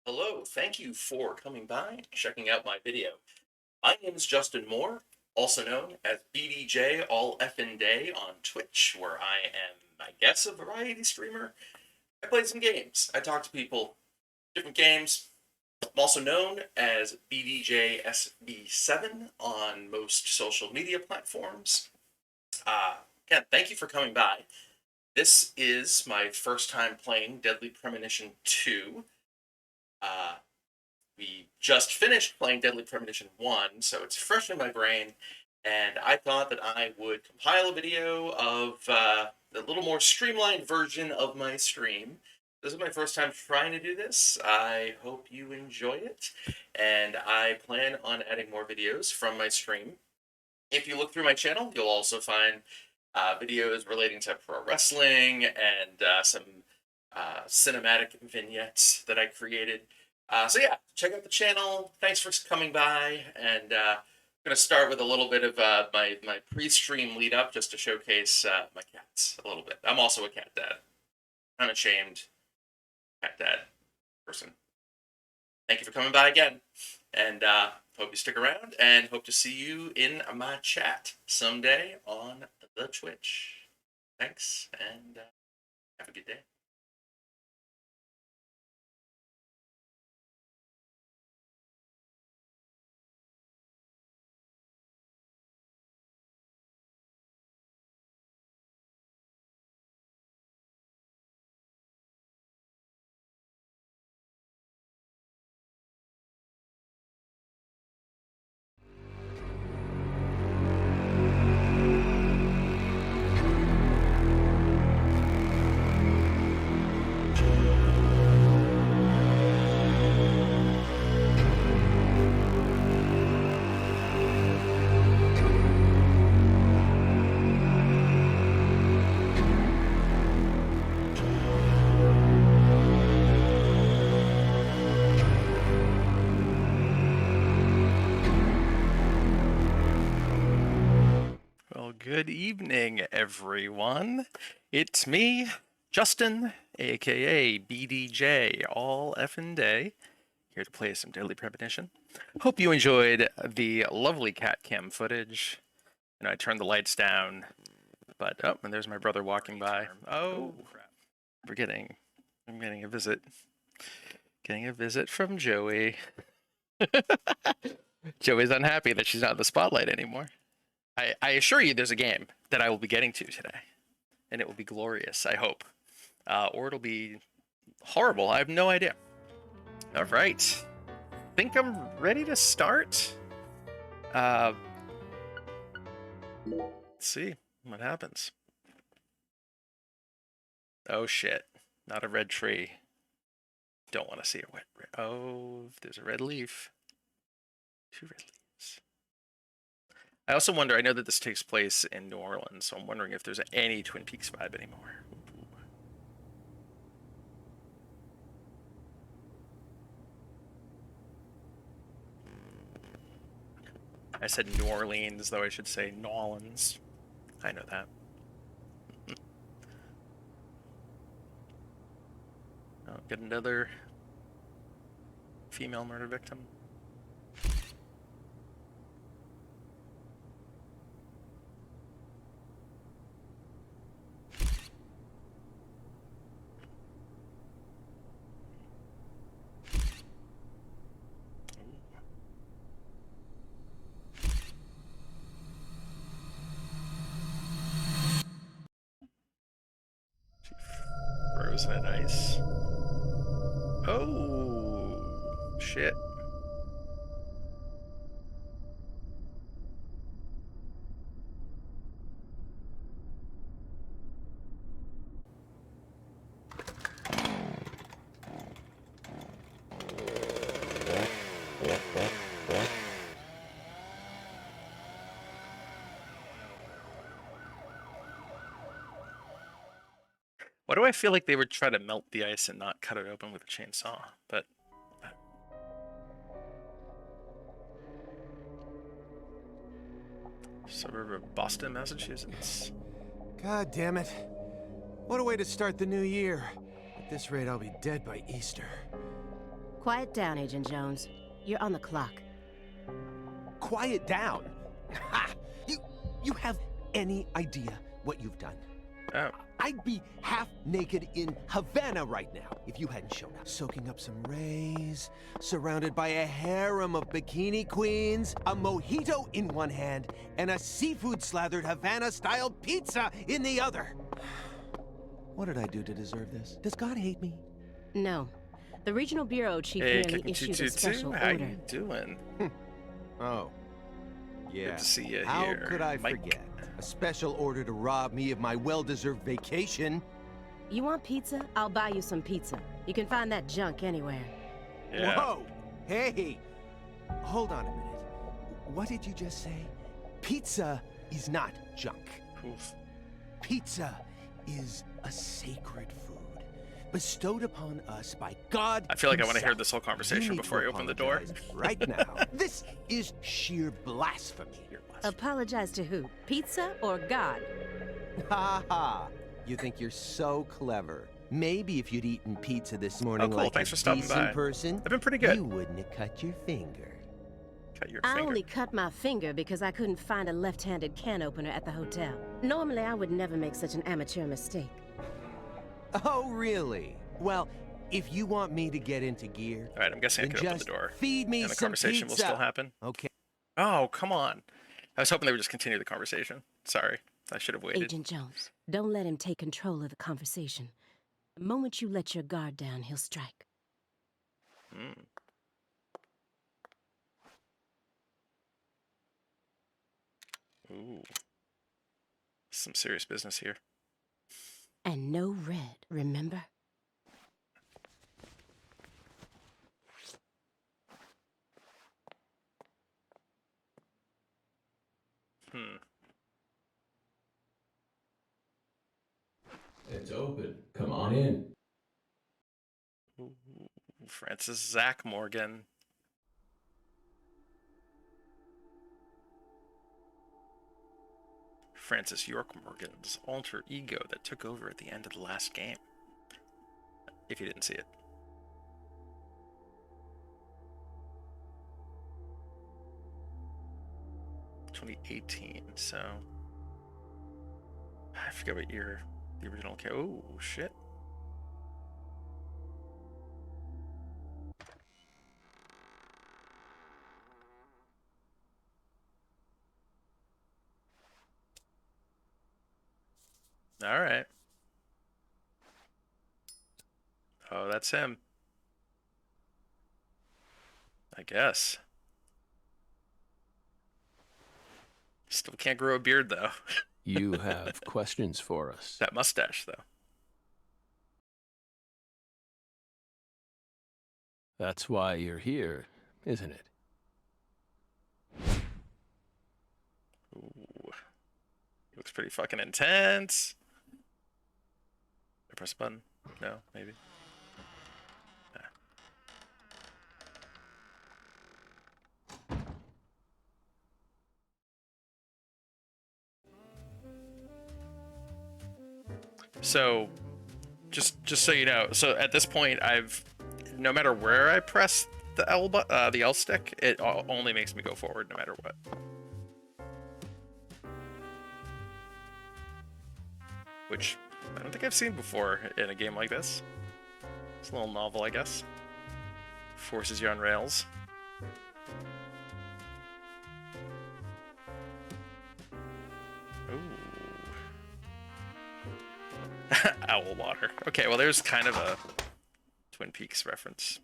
Hello, thank you for coming by and checking out my video. My name is Justin Moore, also known as BDJ All F'n Day on Twitch, where I am, I guess, a variety streamer. I play some games. I talk to people, different games. I'm also known as BDJ SB7 on most social media platforms. Again, thank you for coming by. This is my first time playing Deadly Premonition 2. Uh, we just finished playing Deadly Premonition 1, so it's fresh in my brain, and I thought that I would compile a video of a little more streamlined version of my stream. This is my first time trying to do this. I hope you enjoy it, and I plan on adding more videos from my stream. If you look through my channel, you'll also find videos relating to pro wrestling and some cinematic vignettes that I created. So yeah, check out the channel. Thanks for coming by, and I'm gonna start with a little bit of my pre-stream lead up, just to showcase my cats a little bit. I'm also a cat dad, unashamed cat dad person. Thank you for coming by again, and hope you stick around, and hope to see you in my chat someday on the Twitch. Thanks, and have a good day. Well, good evening, everyone. It's me, Justin, aka BDJ All F'n Day, here to play some Deadly Premonition. Hope you enjoyed the lovely cat cam footage. I turned the lights down, but oh, and there's my brother walking by. Oh, crap. I'm getting a visit. Getting a visit from Joey. Joey's unhappy that she's not in the spotlight anymore. I assure you there's a game that I will be getting to today, and it will be glorious, I hope. Or it'll be horrible. I have no idea. All right. Think I'm ready to start? Let's see what happens. Oh, shit. Not a red tree. Don't want to see a wet red. Oh, there's a red leaf. 2 red leaves. I also wonder, I know that this takes place in New Orleans, so I'm wondering if there's any Twin Peaks vibe anymore. I said New Orleans, though I should say New Orleans. I know that. Oh, get another female murder victim. Frozen in ice. Oh, shit. Why do I feel like they would try to melt the ice and not cut it open with a chainsaw? But suburb of Boston, Massachusetts. God damn it. What a way to start the new year. At this rate, I'll be dead by Easter. Of Quiet down, Agent Jones. You're on the clock. Quiet down? Ha! You have any idea what you've done? Oh. I'd be half naked in Havana right now if you hadn't shown up. Soaking up some rays, surrounded by a harem of bikini queens, a mojito in one hand, and a seafood-slathered Havana-style pizza in the other. What did I do to deserve this? Does God hate me? No. The regional bureau chief merely issued a special order. How you doing? Oh. Yeah. Good to see you How here, could I Mike. forget? A special order to rob me of my well-deserved vacation. You want pizza? I'll buy you some pizza. You can find that junk anywhere. Yeah. Whoa! Hey! Hold on a minute. What did you just say? Pizza is not junk. Oof. Pizza is a sacred food, bestowed upon us by God I feel like I himself. want to hear this whole conversation before I open the door. Right now. This is sheer blasphemy. Apologize to who? Pizza or God? Ha ha! You think you're so clever. Maybe if you'd eaten pizza this morning cool. like Thanks a for stopping decent by. person, I've been pretty good. you wouldn't have cut your finger. Cut your I finger. only cut my finger because I couldn't find a left-handed can opener at the hotel. Normally, I would never make such an amateur mistake. Oh, really? Well, if you want me to get into gear, All right, I'm guessing I then could open the just door. feed me And the some conversation will pizza. still happen. Okay. Oh, come on. I was hoping they would just continue the conversation. Sorry. I should have waited. Agent Jones, don't let him take control of the conversation. The moment you let your guard down, he'll strike. Hmm. Ooh. Some serious business here. And no red, remember? Hmm. It's open. Come on in. Ooh, Francis Zach Morgan. Francis York Morgan's alter ego that took over at the end of the last game. If you didn't see it. (2018), so I forget what year the original came. Oh shit. All right. Oh, that's him. I guess. Still can't grow a beard, though. You have questions for us. That mustache, though. That's why you're here, isn't it? Ooh. He looks pretty fucking intense. I press a button? No, maybe. Nah. So, just so you know, so at this point, no matter where I press the L stick, it only makes me go forward, no matter what. Which I don't think I've seen before in a game like this. It's a little novel, I guess. Forces you on rails. Ooh. Owl water. Okay, well, there's kind of a Twin Peaks reference.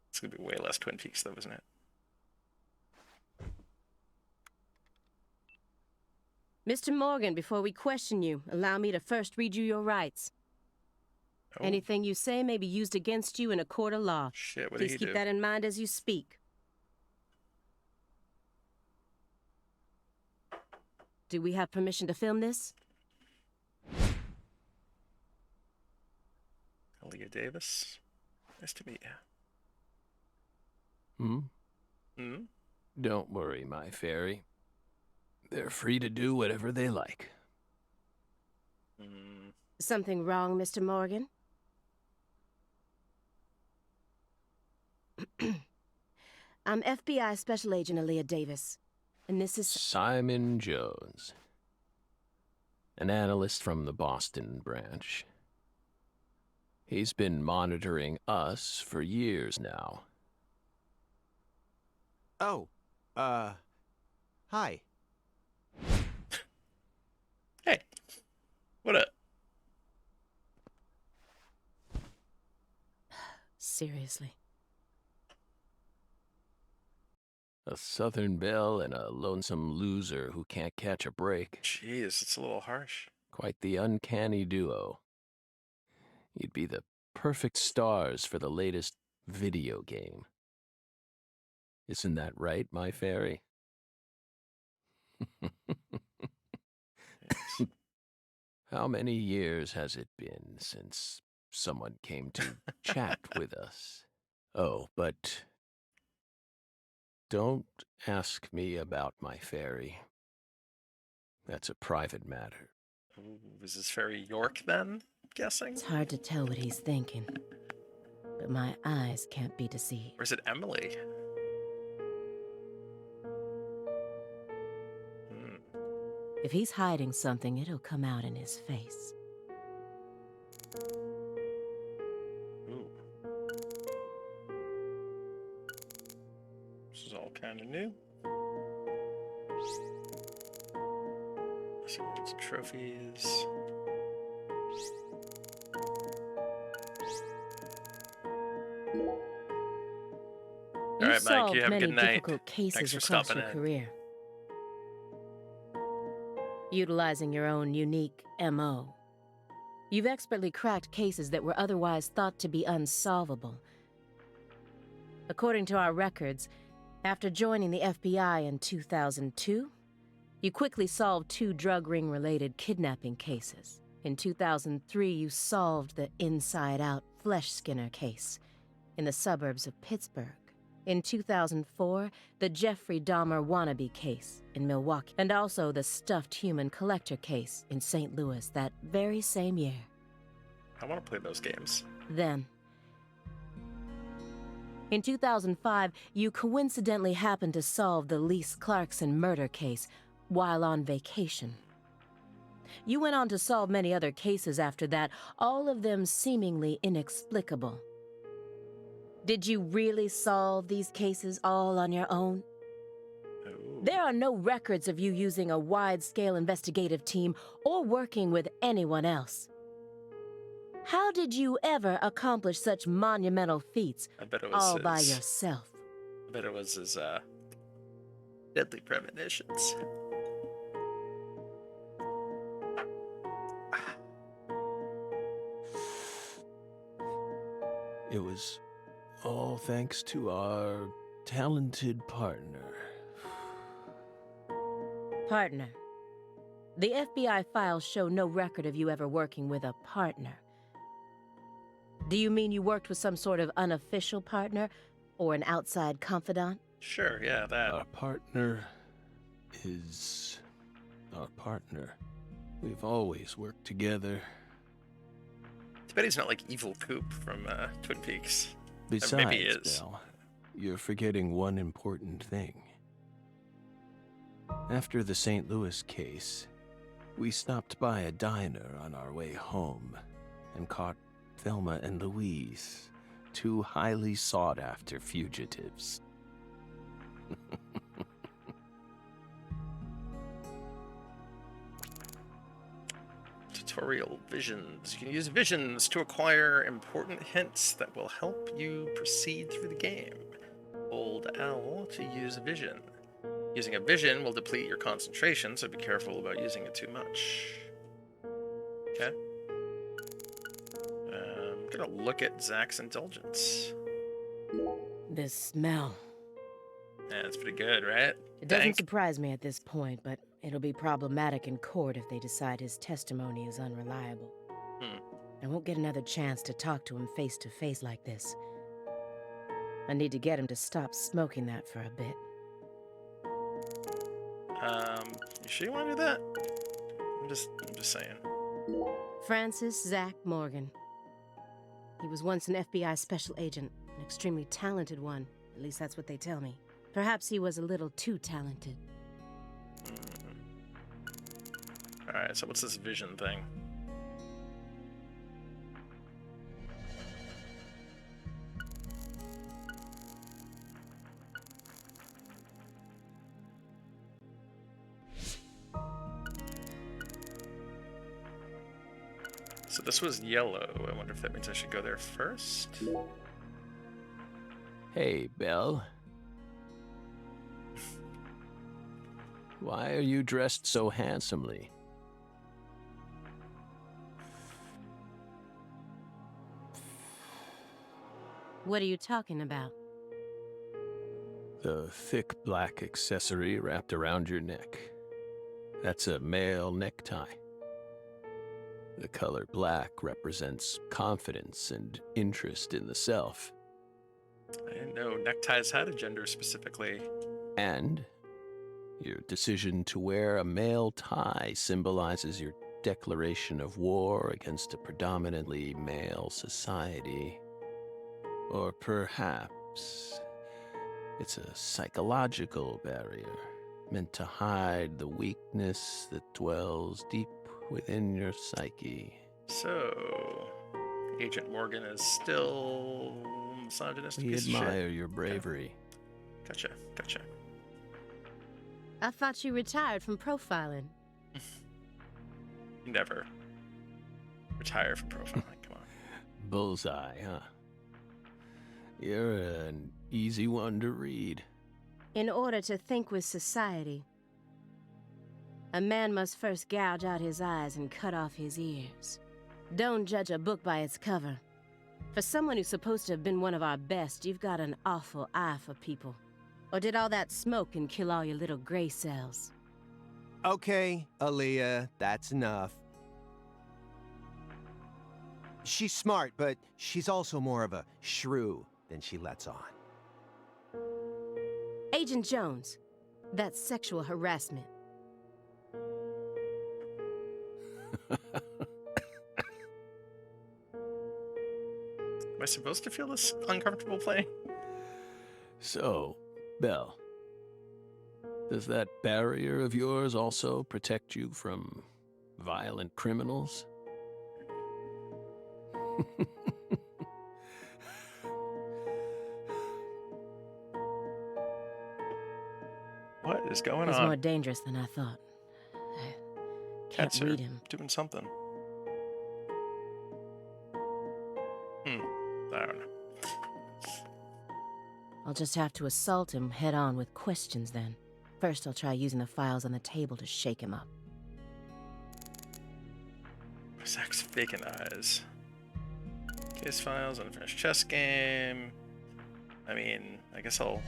It's gonna be way less Twin Peaks, though, isn't it? Mr. Morgan, before we question you, allow me to first read you your rights. Oh, Anything you say may be used against you in a court of law. shit, what did Please he keep do? that in mind as you speak. Do we have permission to film this? Aaliyah Davis. Nice to meet Hmm? you. Hmm? Don't worry, my fairy. They're free to do whatever they like. Something wrong, Mr. Morgan? I'm FBI Special Agent Aaliyah Davis. And this is... Simon Jones. An analyst from the Boston branch. He's been monitoring us for years now. Oh, hi. Hey, what up? Seriously. A Southern belle and a lonesome loser who can't catch a break. Jeez, it's a little harsh. Quite the uncanny duo. You'd be the perfect stars for the latest video game. Isn't that right, my fairy? Yes. How many years has it been since someone came to chat with us? Oh, but don't ask me about my fairy. That's a private matter. Ooh, is this fairy York then? I'm guessing? It's hard to tell what he's thinking. But my eyes can't be deceived. Or is it Emily? If he's hiding something, it'll come out in his face. Ooh. This is all kind of new. Some trophies. All right, Mike, you have a good night. Difficult cases Thanks for across stopping your in. career. Utilizing your own unique MO. You've expertly cracked cases that were otherwise thought to be unsolvable. According to our records, after joining the FBI in 2002, you quickly solved 2 drug ring-related kidnapping cases. In 2003, you solved the inside-out flesh skinner case in the suburbs of Pittsburgh. In 2004, the Jeffrey Dahmer wannabe case in Milwaukee, and also the stuffed human collector case in St. Louis that very same year. I want to play those games. Then, in 2005, you coincidentally happened to solve the Lise Clarkson murder case while on vacation. You went on to solve many other cases after that, all of them seemingly inexplicable. Did you really solve these cases all on your own? Ooh. There are no records of you using a wide-scale investigative team or working with anyone else. How did you ever accomplish such monumental feats I bet it was all his, by yourself? I bet it was his Deadly Premonitions. It was all thanks to our talented partner. Partner. The FBI files show no record of you ever working with a partner. Do you mean you worked with some sort of unofficial partner or an outside confidant? Sure, yeah, that. Our partner is our partner. We've always worked together. Too bad he's not like Evil Coop from Twin Peaks. Besides, maybe he is. Belle, you're forgetting one important thing. After the St. Louis case, we stopped by a diner on our way home and caught Thelma and Louise, 2 highly sought-after fugitives. Tutorial visions. You can use visions to acquire important hints that will help you proceed through the game. Hold L to use vision. Using a vision will deplete your concentration, so be careful about using it too much. Okay. I'm gonna look at Zach's indulgence. This smell. Yeah, it's pretty good, right? It doesn't Dank. surprise me at this point, but it'll be problematic in court if they decide his testimony is unreliable. I won't get another chance to talk to him face to face like this. I need to get him to stop smoking that for a bit. You sure you want to do that? I'm just saying. Francis Zach Morgan. He was once an FBI special agent, an extremely talented one. At least that's what they tell me. Perhaps he was a little too talented. Alright, so what's this vision thing? So this was yellow. I wonder if that means I should go there first? Hey, Belle. Why are you dressed so handsomely? What are you talking about? The thick black accessory wrapped around your neck. That's a male necktie. The color black represents confidence and interest in the self. I didn't know neckties had a gender specifically. And your decision to wear a male tie symbolizes your declaration of war against a predominantly male society. Or perhaps it's a psychological barrier meant to hide the weakness that dwells deep within your psyche. So, Agent Morgan is still misogynistic. We piece of admire shit. your bravery. Gotcha. I thought you retired from profiling. Never retire from profiling. Come on. Bullseye, huh? You're an easy one to read. In order to think with society, a man must first gouge out his eyes and cut off his ears. Don't judge a book by its cover. For someone who's supposed to have been one of our best, you've got an awful eye for people. Or did all that smoke and kill all your little gray cells? Okay, Aaliyah, that's enough. She's smart, but she's also more of a shrew than she lets on. Agent Jones, that's sexual harassment. Am I supposed to feel this uncomfortable playing? So, Belle, does that barrier of yours also protect you from violent criminals? What is going He's on? more dangerous than I thought. I can't Cats are read him. doing something. I don't know. I'll just have to assault him head on with questions then. First, I'll try using the files on the table to shake him up. Zach's faking eyes. Case files, unfinished chess game. I mean, I guess I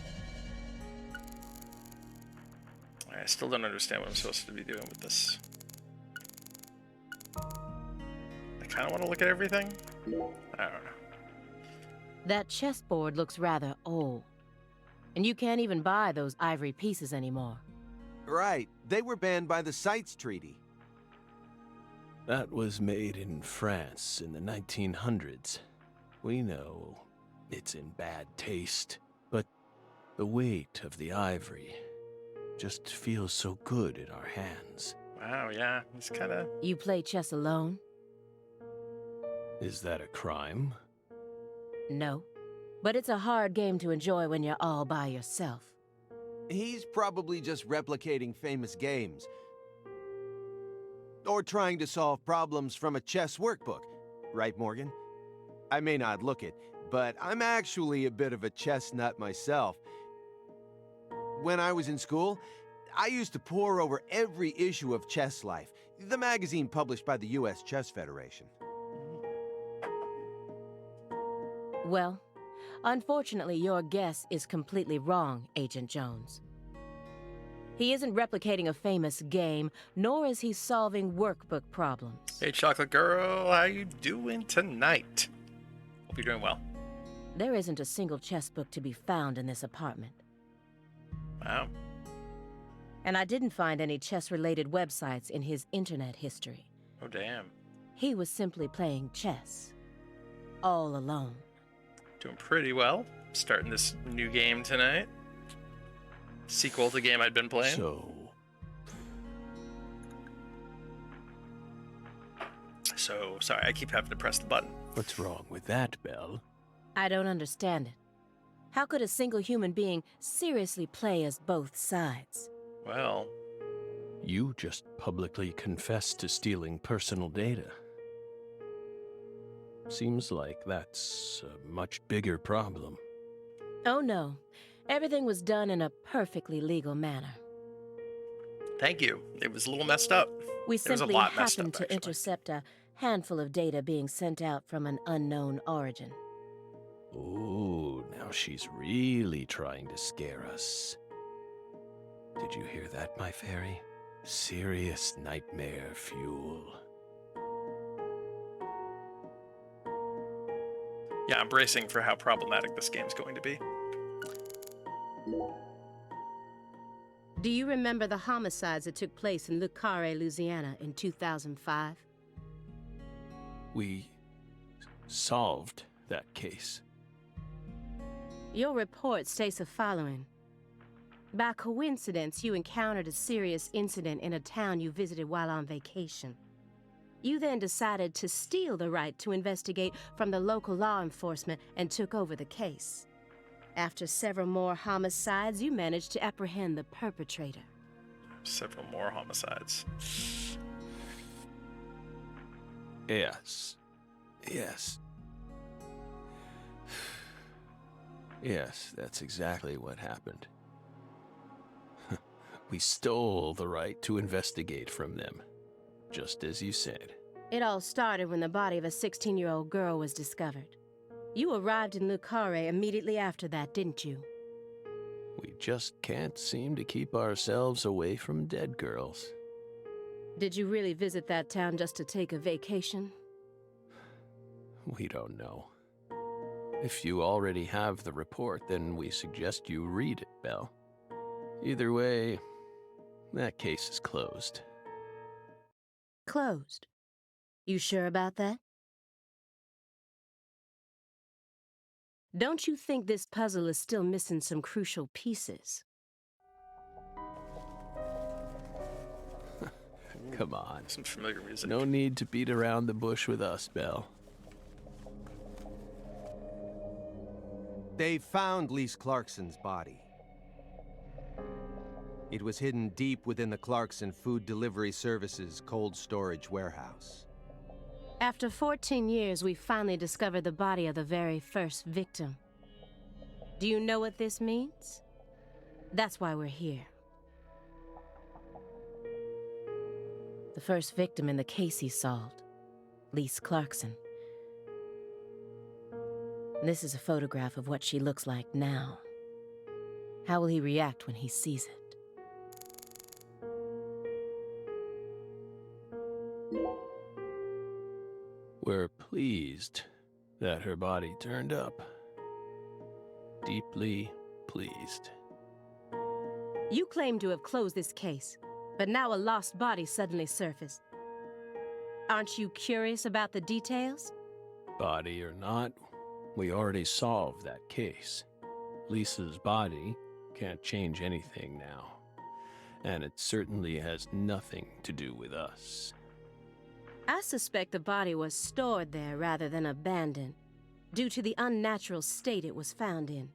still don't understand what I'm supposed to be doing with this. I kind of want to look at everything. I don't know. That chessboard looks rather old. And you can't even buy those ivory pieces anymore. Right, they were banned by the CITES Treaty. That was made in France in the 1900s. We know it's in bad taste, but the weight of the ivory just feels so good in our hands. Wow, yeah, it's kind of... You play chess alone? Is that a crime? No. But it's a hard game to enjoy when you're all by yourself. He's probably just replicating famous games. Or trying to solve problems from a chess workbook. Right, Morgan? I may not look it, but I'm actually a bit of a chess nut myself. When I was in school, I used to pore over every issue of Chess Life, the magazine published by the U.S. Chess Federation. Well, unfortunately, your guess is completely wrong, Agent Jones. He isn't replicating a famous game, nor is he solving workbook problems. Hey, Chocolate Girl, how you doing tonight? Hope you're doing well. There isn't a single chess book to be found in this apartment. Wow. And I didn't find any chess-related websites in his internet history. Oh, damn. He was simply playing chess. All alone. Doing pretty well. Starting this new game tonight. Sequel to the game I'd been playing. So, sorry, I keep having to press the button. What's wrong with that, Belle? I don't understand it. How could a single human being seriously play as both sides? Well, You just publicly confessed to stealing personal data. Seems like that's a much bigger problem. Oh no. Everything was done in a perfectly legal manner. thank you. It was a little messed up. We There was a simply lot messed happened up, to actually. intercept a handful of data being sent out from an unknown origin. Ooh, now she's really trying to scare us. Did you hear that, my fairy? Serious nightmare fuel. Yeah, I'm bracing for how problematic this game's going to be. Do you remember the homicides that took place in Le Carré, Louisiana in 2005? We solved that case. Your report states the following. By coincidence, you encountered a serious incident in a town you visited while on vacation. You then decided to steal the right to investigate from the local law enforcement and took over the case. After several more homicides, you managed to apprehend the perpetrator. Several more homicides. Yes. Yes. Yes, that's exactly what happened. We stole the right to investigate from them, just as you said. It all started when the body of a 16-year-old girl was discovered. You arrived in Le Carré immediately after that, didn't you? We just can't seem to keep ourselves away from dead girls. Did you really visit that town just to take a vacation? We don't know. If you already have the report, then we suggest you read it, Belle. Either way, that case is closed. Closed. You sure about that? Don't you think this puzzle is still missing some crucial pieces? Come on. Some familiar music. No need to beat around the bush with us, Belle. They found Lise Clarkson's body. It was hidden deep within the Clarkson Food Delivery Services cold storage warehouse. After 14 years, we finally discovered the body of the very first victim. Do you know what this means? That's why we're here. The first victim in the case he solved, Lise Clarkson. This is a photograph of what she looks like now. How will he react when he sees it? We're pleased that her body turned up. Deeply pleased. You claim to have closed this case, but now a lost body suddenly surfaced. Aren't you curious about the details? Body or not, we already solved that case. Lisa's body can't change anything now. And it certainly has nothing to do with us. I suspect the body was stored there rather than abandoned, due to the unnatural state it was found in.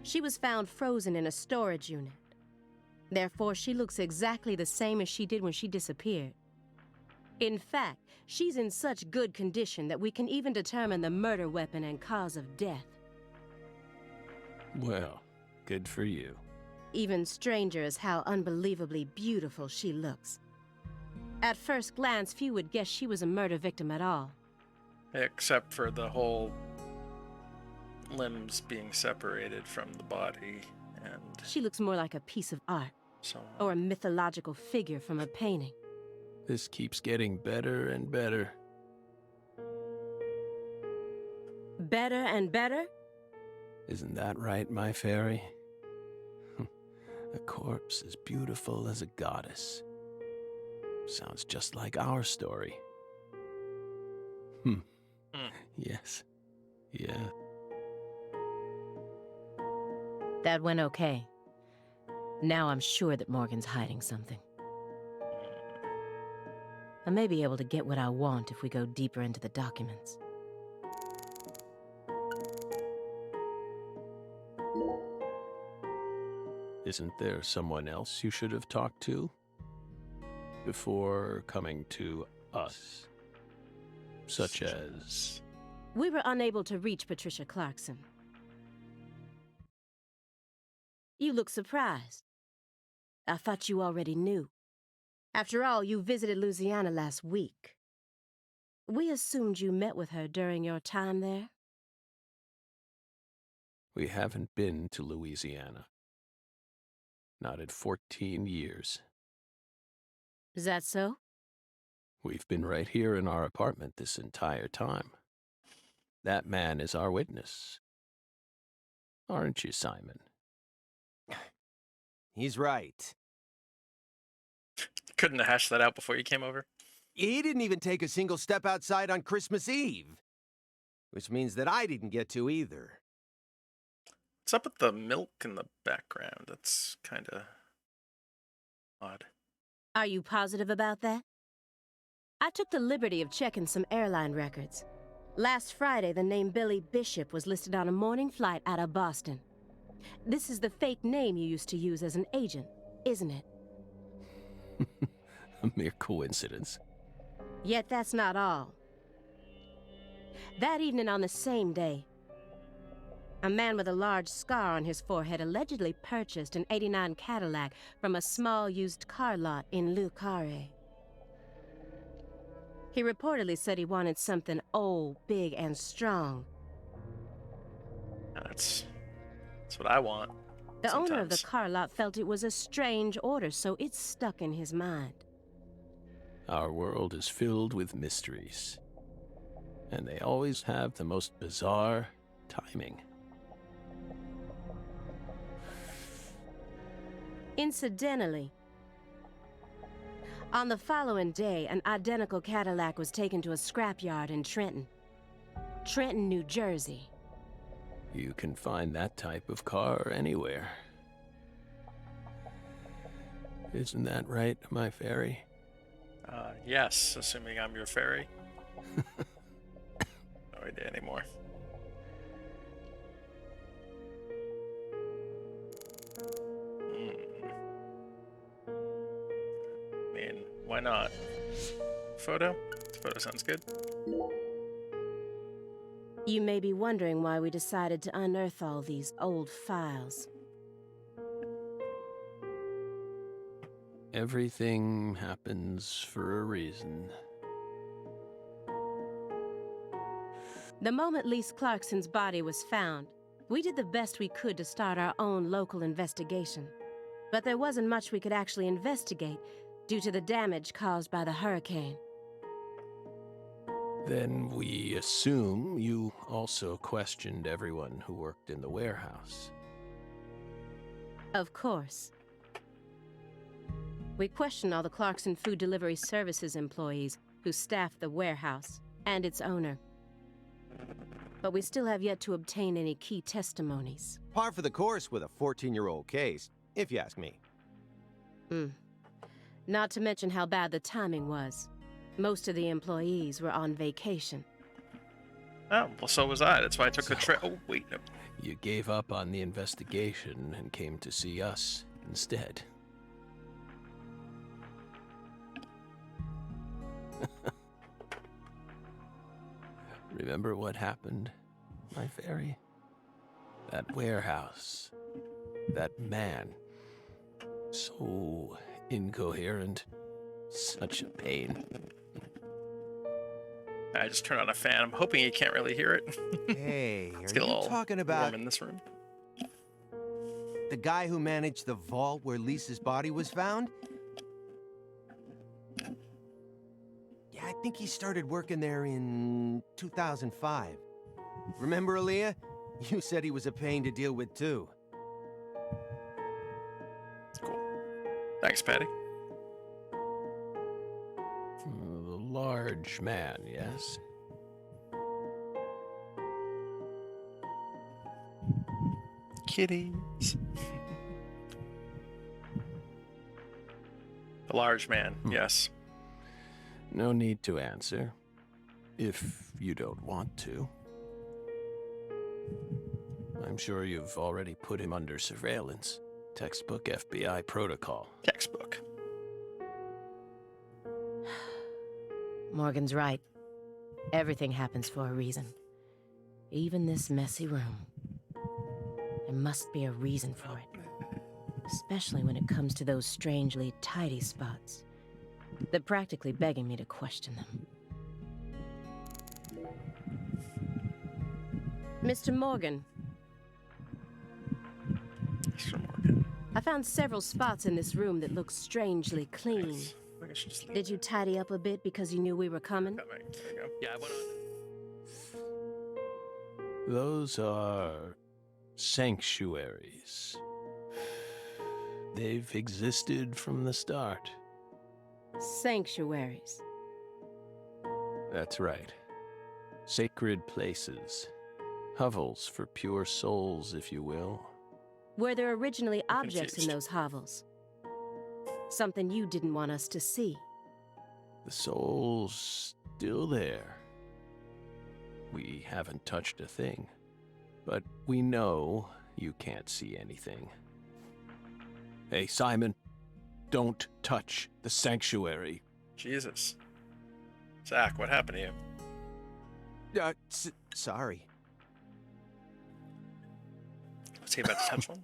She was found frozen in a storage unit. Therefore, she looks exactly the same as she did when she disappeared. In fact, she's in such good condition that we can even determine the murder weapon and cause of death. Well, good for you. Even stranger is how unbelievably beautiful she looks. At first glance, few would guess she was a murder victim at all. Except for the whole limbs being separated from the body and She looks more like a piece of art, so on. or a mythological figure from a painting. This keeps getting better and better. Better and better? Isn't that right, my fairy? A corpse as beautiful as a goddess. Sounds just like our story. Hmm. Yes. Yeah. That went okay. Now I'm sure that Morgan's hiding something. I may be able to get what I want if we go deeper into the documents. Isn't there someone else you should have talked to before coming to us? Such as... We were unable to reach Patricia Clarkson. You look surprised. I thought you already knew. After all, you visited Louisiana last week. We assumed you met with her during your time there. We haven't been to Louisiana. Not in 14 years. Is that so? We've been right here in our apartment this entire time. That man is our witness. Aren't you, Simon? He's right. Couldn't have hashed that out before you came over. He didn't even take a single step outside on Christmas Eve. Which means that I didn't get to either. What's up with the milk in the background? That's kind of odd. Are you positive about that? I took the liberty of checking some airline records. Last Friday, the name Billy Bishop was listed on a morning flight out of Boston. This is the fake name you used to use as an agent, isn't it? A mere coincidence. Yet that's not all. That evening on the same day, a man with a large scar on his forehead allegedly purchased an '89 Cadillac from a small used car lot in Le Carré. He reportedly said he wanted something old, big, and strong. That's what I want. The owner of the sometimes. car lot felt it was a strange order, so it stuck in his mind. Our world is filled with mysteries. And they always have the most bizarre timing. Incidentally, on the following day, an identical Cadillac was taken to a scrapyard in Trenton, New Jersey. You can find that type of car anywhere. Isn't that right, my fairy? Yes, assuming I'm your fairy. No idea anymore. I mean, why not? Photo? Photo sounds good. You may be wondering why we decided to unearth all these old files. Everything happens for a reason. The moment Lise Clarkson's body was found, we did the best we could to start our own local investigation. But there wasn't much we could actually investigate due to the damage caused by the hurricane. Then we assume you also questioned everyone who worked in the warehouse. Of course. We questioned all the Clarkson Food Delivery Services employees who staffed the warehouse and its owner. But we still have yet to obtain any key testimonies. Par for the course with a 14-year-old case, if you ask me. Not to mention how bad the timing was. Most of the employees were on vacation. Oh, well, so was I. That's why I took the trip. Oh, wait. No. You gave up on the investigation and came to see us instead. Remember what happened, my fairy? That warehouse. That man. So incoherent. Such a pain. I just turned on a fan. I'm hoping you can't really hear it. Hey, It's are getting a you little talking warm about in this room. the guy who managed the vault where Lisa's body was found? Yeah, I think he started working there in 2005. Remember, Aaliyah? You said he was a pain to deal with, too. Cool. Thanks, Patty. The large man, yes? Kitties. The large man, yes. No need to answer, if you don't want to. I'm sure you've already put him under surveillance. Textbook FBI protocol. Textbook. Morgan's right. Everything happens for a reason. Even this messy room. There must be a reason for it. Especially when it comes to those strangely tidy spots. They're practically begging me to question them. Mr. Morgan. Mr. Morgan. I found several spots in this room that look strangely clean. Nice. I think I should just leave Did you tidy up a bit because you knew we were coming? that way. There you go. Yeah, I went on. Those are sanctuaries. They've existed from the start. Sanctuaries. That's right. Sacred places. Hovels for pure souls, if you will. Were there originally I'm objects in confused. those hovels? Something you didn't want us to see. The soul's still there. We haven't touched a thing. But we know you can't see anything. Hey, Simon, don't touch the sanctuary. Jesus. Zach, what happened to you? Sorry. Was he about to touch one?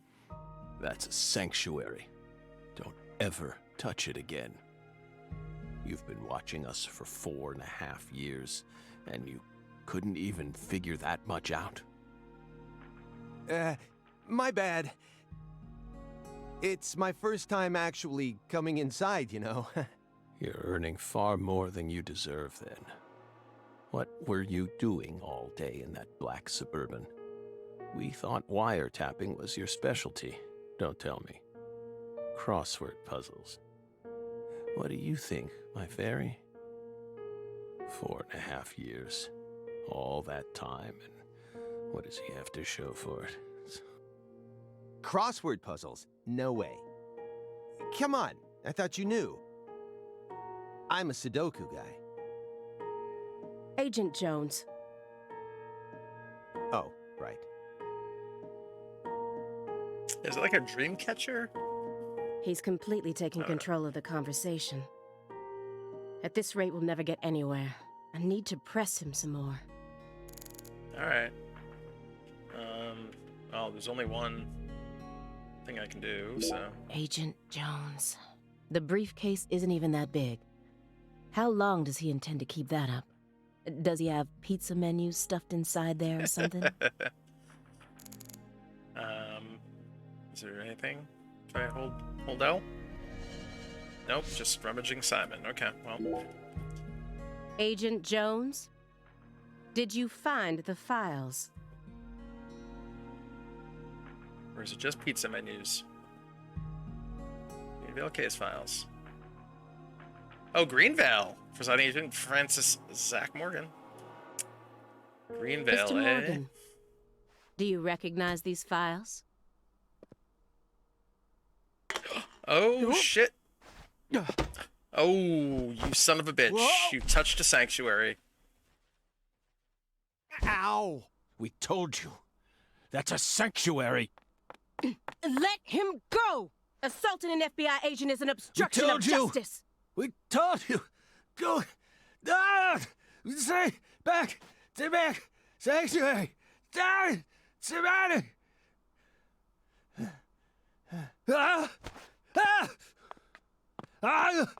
That's a sanctuary. Don't ever touch it again. You've been watching us for 4.5 years, and you couldn't even figure that much out? My bad. It's my first time actually coming inside, you know. You're earning far more than you deserve, then. What were you doing all day in that black Suburban? We thought wiretapping was your specialty. Don't tell me. Crossword puzzles. What do you think, my fairy? 4.5 years. All that time, and what does he have to show for it? Crossword puzzles? No way. Come on, I thought you knew. I'm a Sudoku guy. Agent Jones. Oh, right. Is it like a dream catcher? He's completely taking control of the conversation. At this rate, we'll never get anywhere. I need to press him some more. Alright. Oh, there's only one thing I can do, so... Agent Jones. The briefcase isn't even that big. How long does he intend to keep that up? Does he have pizza menus stuffed inside there or something? Is there anything? Can I hold L? Nope, just rummaging Simon. Okay, well... Agent Jones? Did you find the files? Or is it just pizza menus? Greenvale case files. Oh, Greenvale! Presiding Agent Francis Zach Morgan. Greenvale, Mr. eh? Morgan, do you recognize these files? Oh, shit! Oh, you son of a bitch. Whoa. You touched a sanctuary. Ow! We told you. That's a sanctuary. Let him go! Assaulting an FBI agent is an obstruction of told you. justice. We told you. Go. Ah! Say back. Stay back. Sanctuary. Down. Surrounded. Ah! Ah! Ah!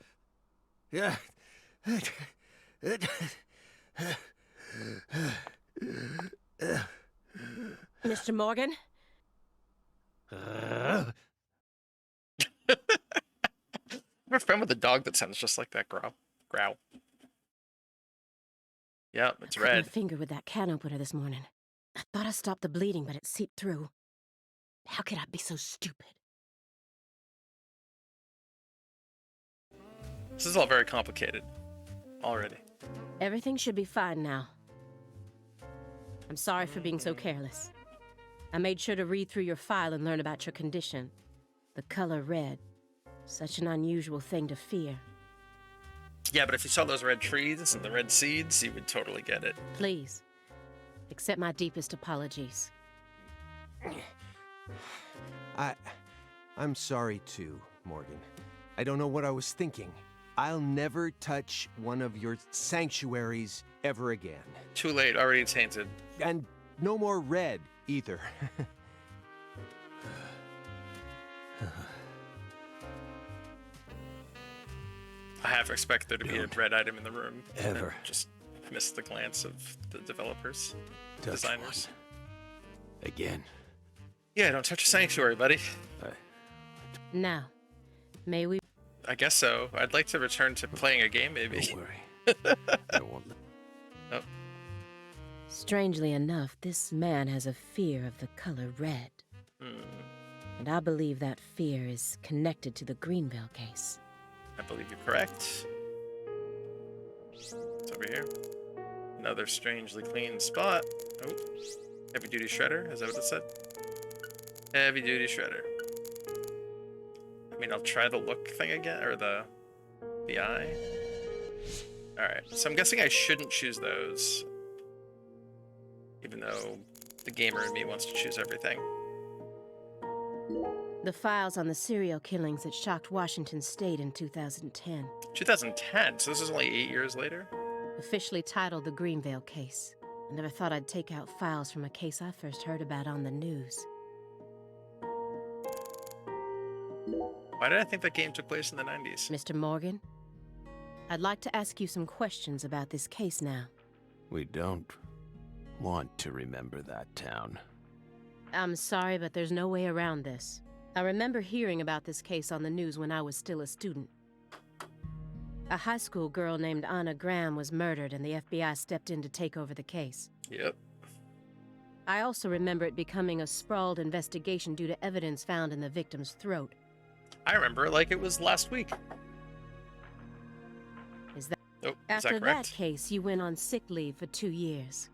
Yeah. Mr. Morgan? I'm a friend with a dog that sounds just like that growl. Growl. Yep, it's I cut my red. finger with that can opener this morning. I thought I stopped the bleeding, but it seeped through. How could I be so stupid? This is all very complicated. Already. Everything should be fine now. I'm sorry for being so careless. I made sure to read through your file and learn about your condition. The color red. Such an unusual thing to fear. Yeah, but if you saw those red trees and the red seeds, you would totally get it. Please, accept my deepest apologies. I'm sorry too, Morgan. I don't know what I was thinking. I'll never touch one of your sanctuaries ever again. Too late, already tainted. And no more red, either. I half expect there to be a red item in the room. Ever. And just miss the glance of the developers, Touch designers. one. Again. Yeah, don't touch a sanctuary, buddy. Now, may we... I guess so. I'd like to return to playing a game, maybe. Don't worry. I won't. Oh. Strangely enough, this man has a fear of the color red. And I believe that fear is connected to the Greenville case. I believe you're correct. It's over here. Another strangely clean spot. Oh, heavy duty shredder. Is that what it said? Heavy duty shredder. I mean, I'll try the look thing again, or the eye. All right. So I'm guessing I shouldn't choose those, even though the gamer in me wants to choose everything. The files on the serial killings that shocked Washington State in 2010. 2010. So this is only 8 years later. Officially titled the Greenville case. I never thought I'd take out files from a case I first heard about on the news. Why did I think that game took place in the 90s? Mr. Morgan, I'd like to ask you some questions about this case now. We don't want to remember that town. I'm sorry, but there's no way around this. I remember hearing about this case on the news when I was still a student. A high school girl named Anna Graham was murdered and the FBI stepped in to take over the case. Yep. I also remember it becoming a sprawled investigation due to evidence found in the victim's throat. I remember it like it was last week. Is that... Oh, is After that correct? that case, you went on sick leave for 2 years.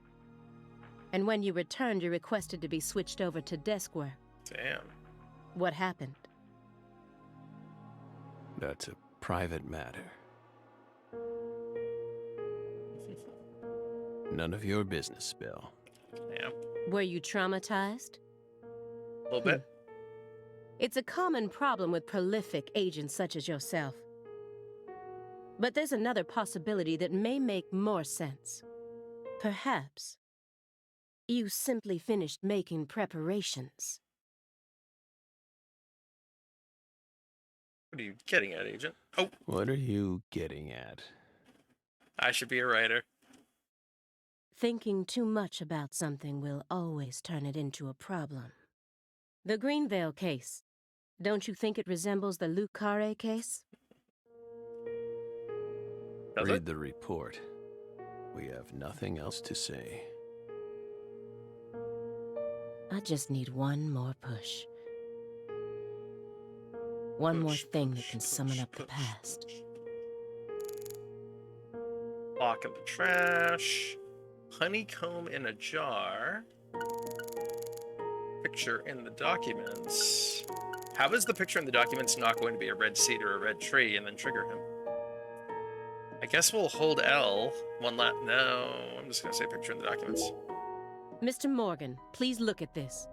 And when you returned, you requested to be switched over to desk work. Damn. What happened? That's a private matter. None of your business, Bill. Yeah. Were you traumatized? A little bit. It's a common problem with prolific agents such as yourself. But there's another possibility that may make more sense. Perhaps you simply finished making preparations. What are you getting at, Agent? Oh, What are you getting at? I should be a writer. Thinking too much about something will always turn it into a problem. The Greenvale case. Don't you think it resembles the Luke Carre case? Does Read it? the report. We have nothing else to say. I just need one more push. One more Push, thing that push, can summon push, up the push. past. Lock in the trash. Honeycomb in a jar. Picture in the documents. How is the picture in the documents not going to be a red seed or a red tree and then trigger him? I guess we'll hold L. No, I'm just going to say picture in the documents. Mr. Morgan, please look at this.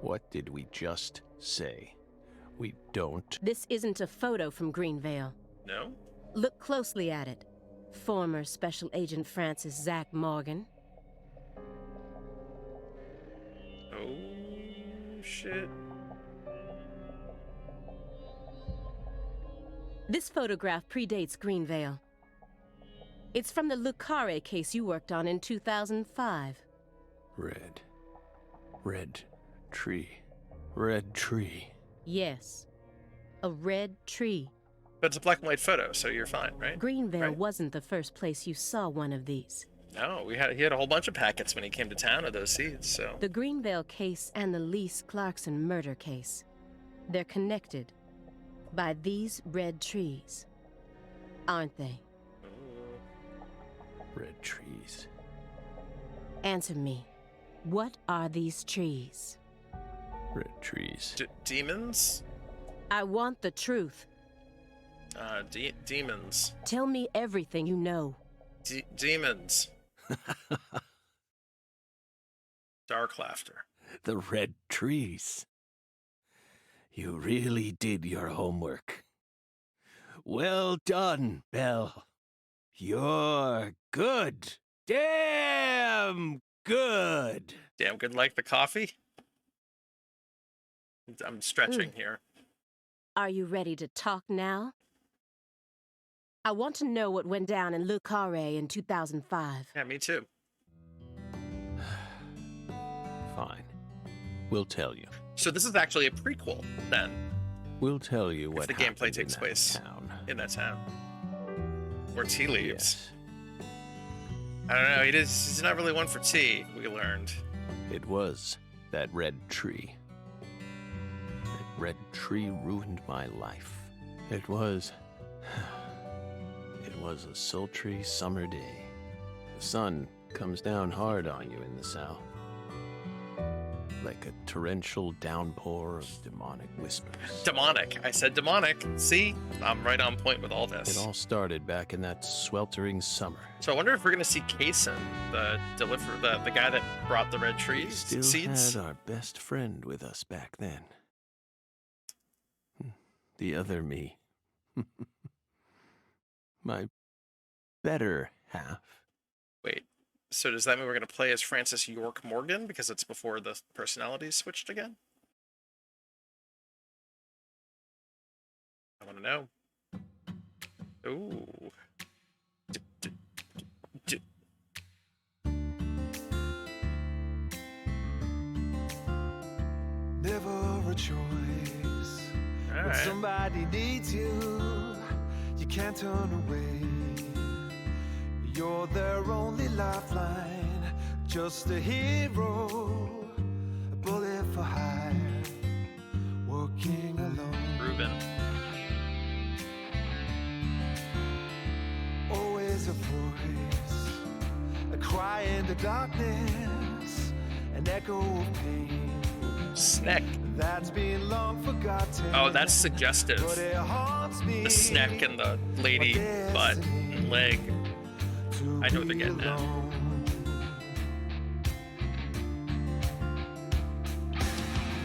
What did we just say? We don't. This isn't a photo from Greenvale. No? Look closely at it. Former Special Agent Francis Zach Morgan. Oh, shit. This photograph predates Greenvale. It's from the Luke Carre case you worked on in 2005. Red. Red tree. Red tree. Yes. A red tree. But it's a black and white photo, so you're fine, right? Greenvale Right. wasn't the first place you saw one of these. No, he had a whole bunch of packets when he came to town of those seeds, so... The Greenvale case and the Lise Clarkson murder case. They're connected by these red trees, aren't they? Red trees. Answer me. What are these trees? Red trees. Demons? I want the truth. Demons. Tell me everything you know. Demons. Dark laughter. The red trees. You really did your homework. Well done, Belle. You're good. Damn good. Damn good like the coffee. I'm stretching here. Are you ready to talk now? I want to know what went down in Le Carré in 2005. Yeah, me too. Fine. We'll tell you. So this is actually a prequel, then, We'll tell you what if the gameplay happened takes in that place town. in that town. Where T leaves. Yes, I don't know, he's not really one for tea, we learned. it was that red tree. That red tree ruined my life. It was a sultry summer day. The sun comes down hard on you in the south, like a torrential downpour of demonic whispers. Demonic. I said demonic. See? I'm right on point with all this. It all started back in that sweltering summer. So I wonder if we're gonna see Kason, the guy that brought the red We trees still seeds. had our best friend with us back then. The other me. My better half. Wait. So does that mean we're gonna play as Francis York Morgan because it's before the personalities switched again? I want to know. Ooh. Never a choice. All When right. somebody needs you, you can't turn away. You're their only lifeline, just a hero, a bullet for hire, working alone. Ruben. Always a voice, a cry in the darkness, an echo of pain Snack. that's been long forgotten. Oh, that's suggestive. But it haunts me. The snack and the lady butt and leg. I know what they're getting at.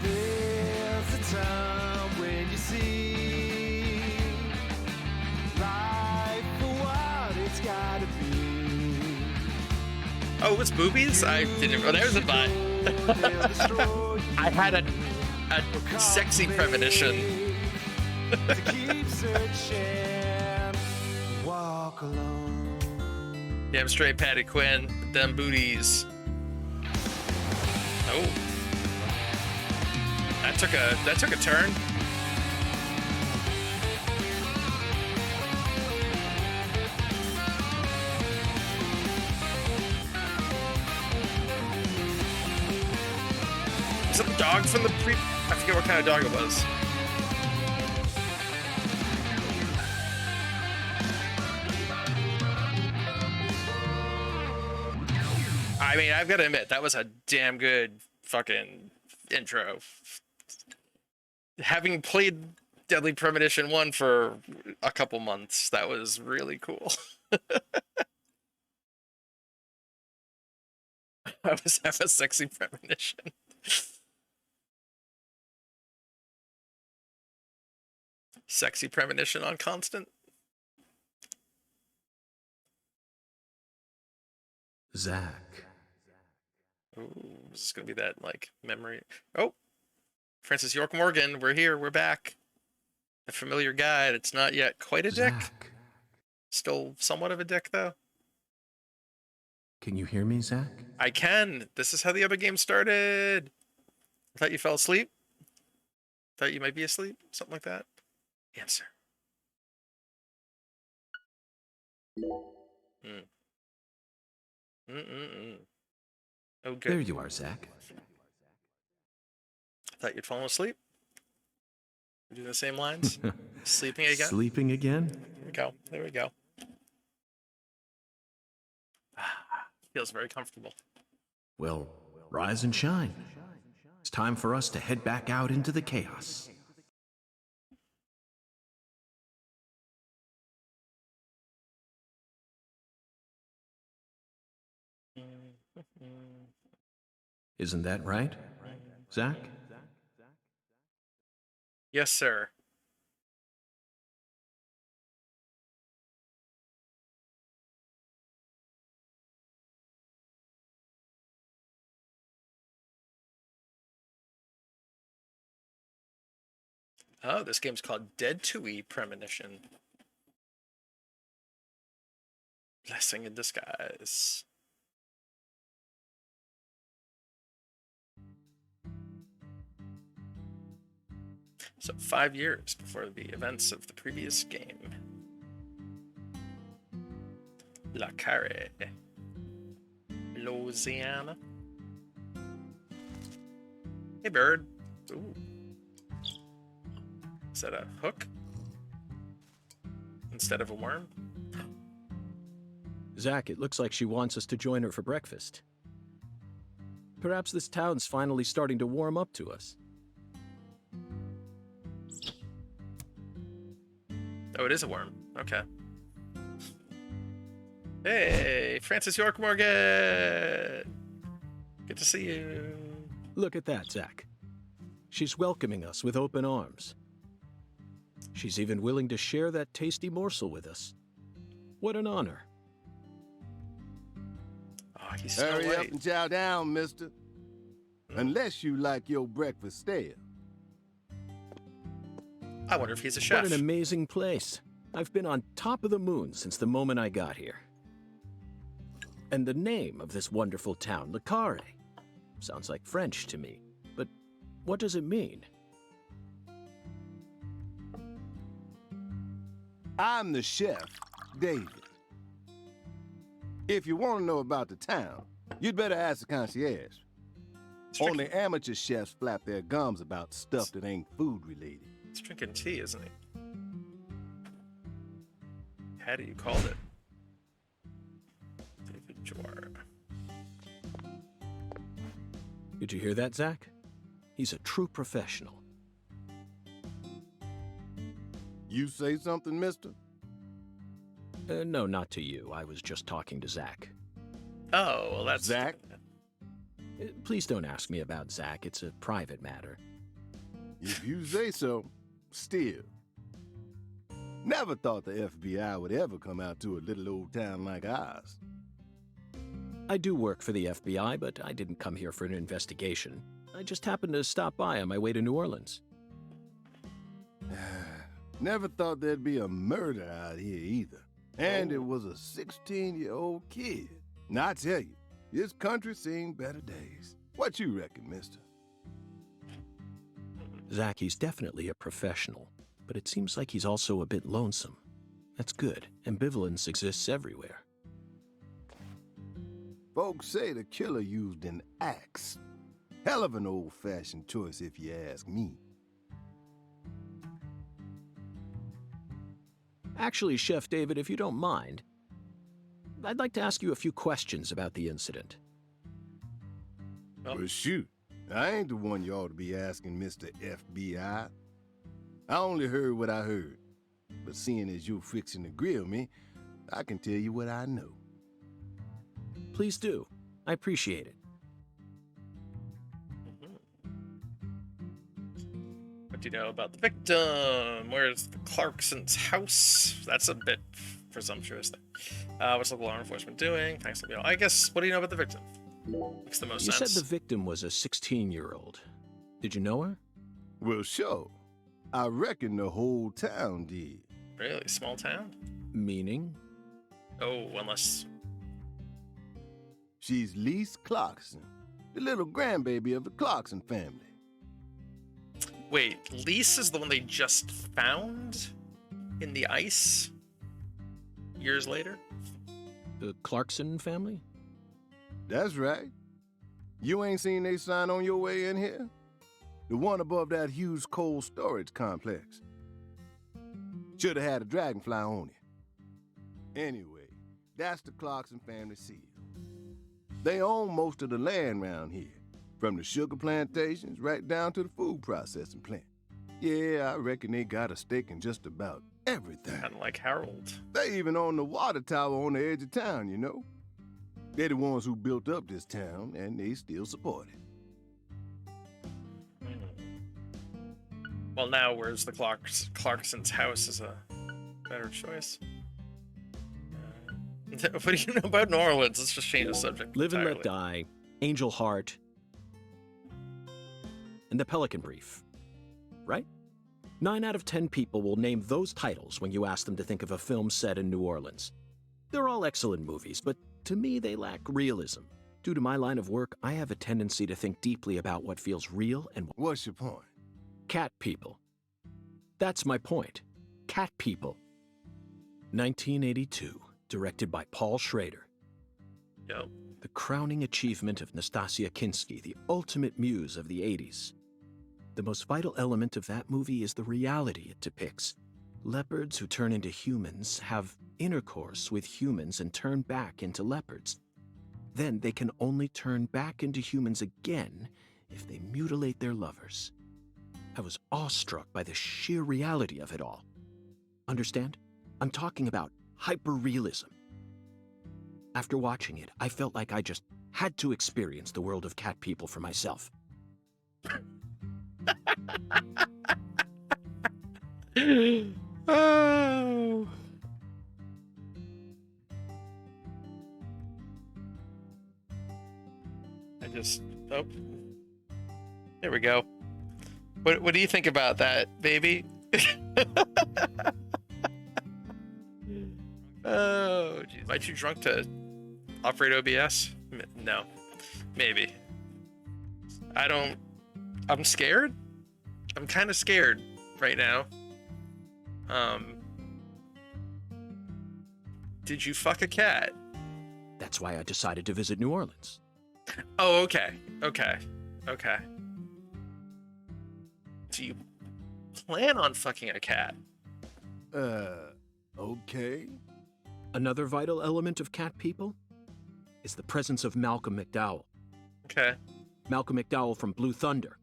There's a time when you see life for what it's gotta be. Oh, it's boobies? I didn't. Oh, there's a butt. I had a sexy premonition. To keep searching, walk alone. Damn straight, Patty Quinn. With them booties. Oh, that took a turn. Is it the dog from the pre? I forget what kind of dog it was. I mean, I've got to admit, that was a damn good fucking intro. Having played Deadly Premonition 1 for a couple months, that was really cool. I was have a sexy premonition. Sexy premonition on constant. Zach. Ooh, is this gonna be that like memory? Oh, Francis York Morgan, we're here, we're back. A familiar guy that's not yet quite a dick. Zach. Still somewhat of a dick though. Can you hear me, Zach? I can. This is how the other game started. I thought you fell asleep. Thought you might be asleep. Something like that. Answer. Oh, good. There you are, Zach. I thought you'd fallen asleep. We're doing the same lines. Sleeping again. Sleeping again? There we go. There we go. Feels very comfortable. Well, rise and shine. It's time for us to head back out into the chaos. Isn't that right, Zach? Yes, sir. Oh, this game's called Deadly Premonition. Blessing in disguise. So 5 years before the events of the previous game. La Carre, Louisiana. Hey, bird. Ooh. Is that a hook? Instead of a worm? Zach, it looks like she wants us to join her for breakfast. Perhaps this town's finally starting to warm up to us. Oh, it is a worm. Okay. Hey, Francis York Morgan! Good to see you. Look at that, Zach. She's welcoming us with open arms. She's even willing to share that tasty morsel with us. What an honor. Oh, he's Snow Hurry White. up and chow down, mister. Unless you like your breakfast stale. I wonder if he's a chef. What an amazing place. I've been on top of the moon since the moment I got here. And the name of this wonderful town, Le Carre, sounds like French to me. But what does it mean? I'm the chef, David. If you want to know about the town, you'd better ask the concierge. Only amateur chefs flap their gums about stuff that ain't food related. He's drinking tea, isn't he? How do you call it? David Jawar. Did you hear that, Zach? He's a true professional. You say something, mister? No, not to you. I was just talking to Zach. Oh, well, that's Zach? Please don't ask me about Zach. It's a private matter. If you say so, still. Never thought the FBI would ever come out to a little old town like ours. I do work for the FBI, but I didn't come here for an investigation. I just happened to stop by on my way to New Orleans. Never thought there'd be a murder out here either. And it was a 16-year-old kid. Now, I tell you, this country's seen better days. What you reckon, mister? Zach, he's definitely a professional, but it seems like he's also a bit lonesome. That's good. Ambivalence exists everywhere. Folks say the killer used an axe. Hell of an old-fashioned choice, if you ask me. Actually, Chef David, if you don't mind, I'd like to ask you a few questions about the incident. Oh. Well, shoot. I ain't the one you ought to be asking, Mr. FBI. I only heard what I heard. But seeing as you're fixing to grill me, I can tell you what I know. Please do. I appreciate it. What do you know about the victim? Where's the Clarkson's house? That's a bit presumptuous. What's local law enforcement doing? Thanks, I guess, what do you know about the victim? Makes the most You sense. said the victim was a 16-year-old. Did you know her? Well, sure. I reckon the whole town did. Really? Small town? Meaning? Oh, unless... She's Lise Clarkson, the little grandbaby of the Clarkson family. Wait, Lise is the one they just found? In the ice? Years later? The Clarkson family? That's right. You ain't seen they sign on your way in here? The one above that huge cold storage complex. Should have had a dragonfly on it. Anyway, that's the Clarkson family seal. They own most of the land around here, From the sugar plantations right down to the food processing plant. Yeah, I reckon they got a stake in just about everything. Kind of like Harold. They even own the water tower on the edge of town, you know? They're the ones who built up this town, and they still support it. Well, now where's the Clarkson's house is a better choice. What do you know about New Orleans? Let's just change the subject. Live and entirely. Let Die, Angel Heart, and The Pelican Brief. Right? 9 out of 10 people will name those titles when you ask them to think of a film set in New Orleans. They're all excellent movies, but to me they lack realism. Due to my line of work, I have a tendency to think deeply about what feels real and What's your point? cat people. That's my point. Cat people. 1982, directed by Paul Schrader. Yep. The crowning achievement of Nastasia Kinski, the ultimate muse of the 80s. The most vital element of that movie is the reality it depicts. Leopards who turn into humans have intercourse with humans and turn back into leopards. Then they can only turn back into humans again if they mutilate their lovers. I was awestruck by the sheer reality of it all. Understand? I'm talking about hyperrealism. After watching it, I felt like I just had to experience the world of cat people for myself. Oh. Oh. There we go. What do you think about that, baby? Oh, geez. Am I too drunk to operate OBS? No. Maybe. I'm scared. I'm kind of scared right now. Did you fuck a cat? That's why I decided to visit New Orleans. Oh, okay. Do you plan on fucking a cat? Okay. Another vital element of cat people is the presence of Malcolm McDowell. Okay. Malcolm McDowell from Blue Thunder.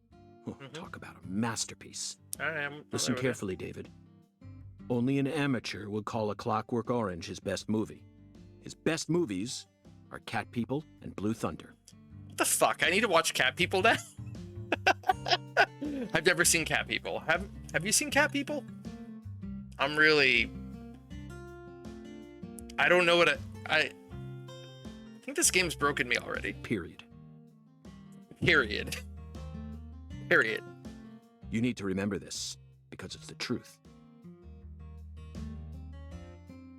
Talk about a masterpiece. All right, I'm Listen over carefully, David. Only an amateur would call A Clockwork Orange his best movie. His best movies are Cat People and Blue Thunder. What the fuck? I need to watch Cat People now? I've never seen Cat People. Have you seen Cat People? I'm really... I don't know what I think this game's broken me already. Period. Period. You need to remember this, because it's the truth.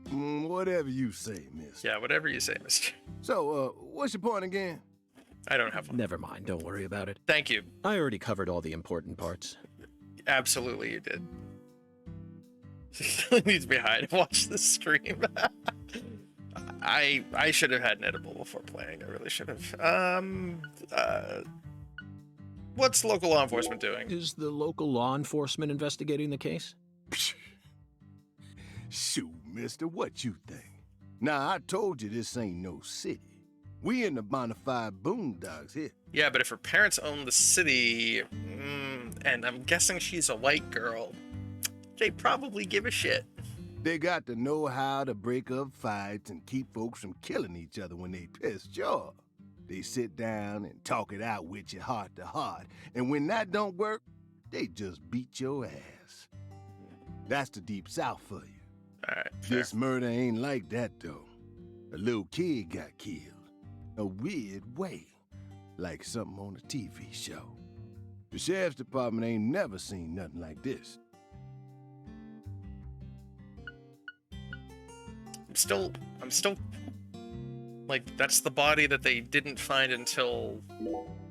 Whatever you say, miss. Yeah, whatever you say, mister. So, what's your point again? I don't have one. Never mind, don't worry about it. Thank you. I already covered all the important parts. Absolutely, you did. It needs to be high to watch this stream. I should have had an edible before playing. I really should have. What's local law enforcement doing? Is the local law enforcement investigating the case? Shoot, mister, what you think? Now, I told you this ain't no city. We in the bonafide boondocks here. Yeah, but if her parents own the city, and I'm guessing she's a white girl, they probably give a shit. They got to know how to break up fights and keep folks from killing each other when they pissed you off. They sit down and talk it out with you heart to heart, and when that don't work, they just beat your ass. That's the Deep South for you. All right, fair. This murder ain't like that, though. A little kid got killed. A weird way. Like something on a TV show. The sheriff's department ain't never seen nothing like this. I'm still like, that's the body that they didn't find until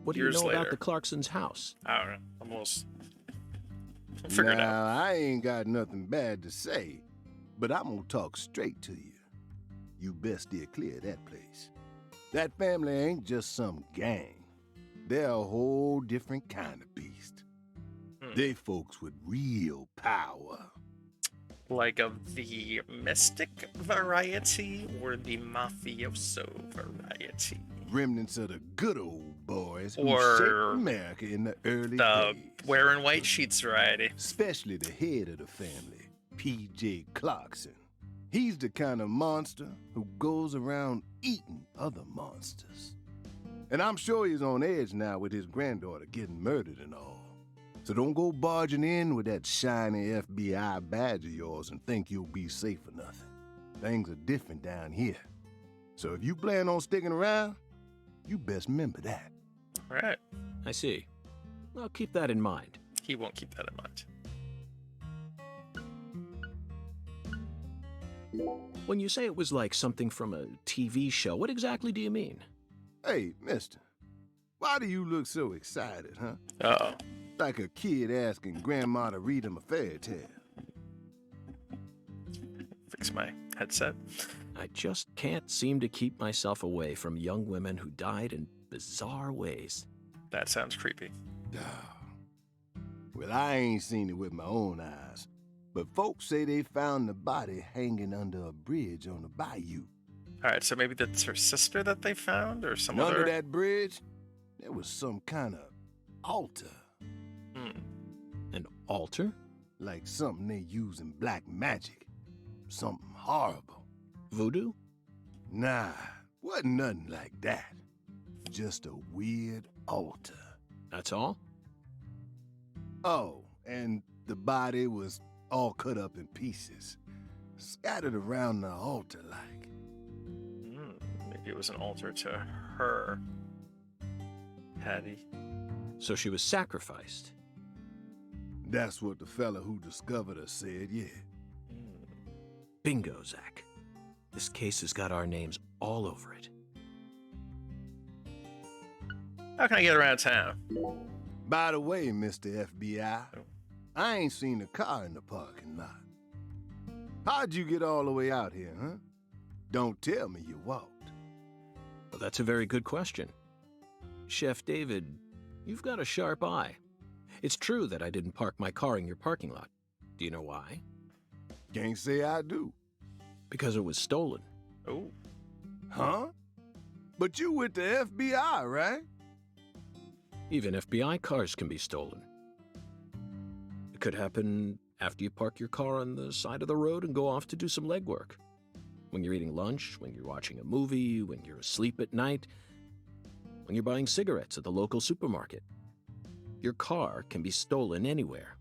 What do you years know later. about the Clarkson's house? I don't know. Almost. We'll figure it out. Now, I ain't got nothing bad to say, but I'm gonna talk straight to you. You best steer clear of that place. That family ain't just some gang. They're a whole different kind of beast. They folks with real power. Like of the mystic variety or the mafioso variety? Remnants of the good old boys who Or shaped America in the early the days. wearing white sheets variety. Especially the head of the family, P.J. Clarkson. He's the kind of monster who goes around eating other monsters. And I'm sure he's on edge now with his granddaughter getting murdered and all. So don't go barging in with that shiny FBI badge of yours and think you'll be safe for nothing. Things are different down here. So if you plan on sticking around, you best remember that. All right. I see. I'll keep that in mind. He won't keep that in mind. When you say it was like something from a TV show, what exactly do you mean? Hey, mister, why do you look so excited, huh? Uh-oh. Like a kid asking grandma to read him a fairy tale. Fix my headset. I just can't seem to keep myself away from young women who died in bizarre ways. That sounds creepy. Well, I ain't seen it with my own eyes, but folks say they found the body hanging under a bridge on the bayou. All right, so maybe that's her sister that they found, or some And other. under that bridge, there was some kind of altar, An altar? like something they use in black magic. Something horrible. Voodoo? Nah, wasn't nothing like that. Just a weird altar. That's all? Oh, and the body was all cut up in pieces, scattered around the altar like. Maybe it was an altar to her. Hattie. So she was sacrificed. That's what the fella who discovered her said, yeah. Bingo, Zach. This case has got our names all over it. How can I get around town? By the way, Mr. FBI, I ain't seen a car in the parking lot. How'd you get all the way out here, huh? Don't tell me you walked. Well, that's a very good question. Chef David, you've got a sharp eye. It's true that I didn't park my car in your parking lot. Do you know why? Can't say I do. Because it was stolen. Oh. Huh? But you with the FBI, right? Even FBI cars can be stolen. It could happen after you park your car on the side of the road and go off to do some legwork. When you're eating lunch, when you're watching a movie, when you're asleep at night, when you're buying cigarettes at the local supermarket. Your car can be stolen anywhere.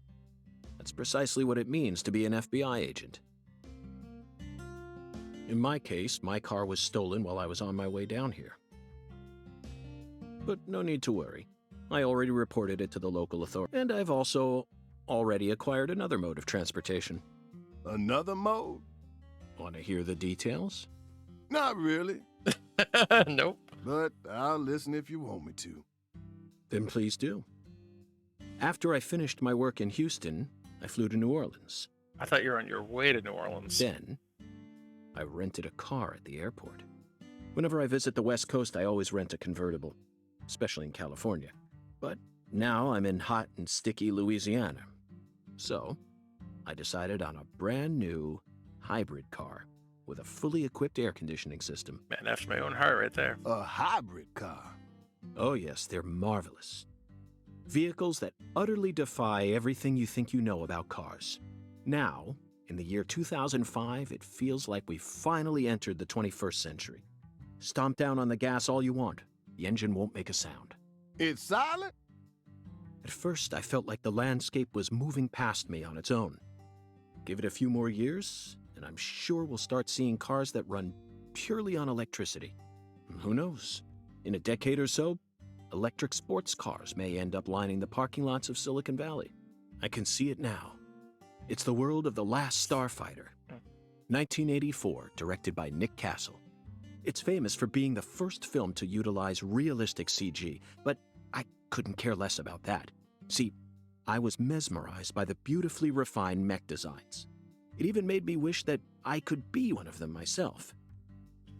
That's precisely what it means to be an FBI agent. In my case, my car was stolen while I was on my way down here. But no need to worry. I already reported it to the local authority, and I've also already acquired another mode of transportation. Another mode? Want to hear the details? Not really, Nope. but I'll listen if you want me to. Then please do. After I finished my work in Houston, I flew to New Orleans. I thought you were on your way to New Orleans. Then, I rented a car at the airport. Whenever I visit the West Coast, I always rent a convertible, especially in California. But now I'm in hot and sticky Louisiana. So, I decided on a brand new hybrid car with a fully equipped air conditioning system. Man, after my own heart right there. A hybrid car. Oh yes, they're marvelous. Vehicles that utterly defy everything you think you know about cars. Now, in the year 2005, it feels like we've finally entered the 21st century. Stomp down on the gas all you want. The engine won't make a sound. It's silent? At first, I felt like the landscape was moving past me on its own. Give it a few more years, and I'm sure we'll start seeing cars that run purely on electricity. Who knows? In a decade or so, electric sports cars may end up lining the parking lots of Silicon Valley. I can see it now. It's the world of The Last Starfighter. 1984, directed by Nick Castle. It's famous for being the first film to utilize realistic CG, but I couldn't care less about that. See, I was mesmerized by the beautifully refined mech designs. It even made me wish that I could be one of them myself.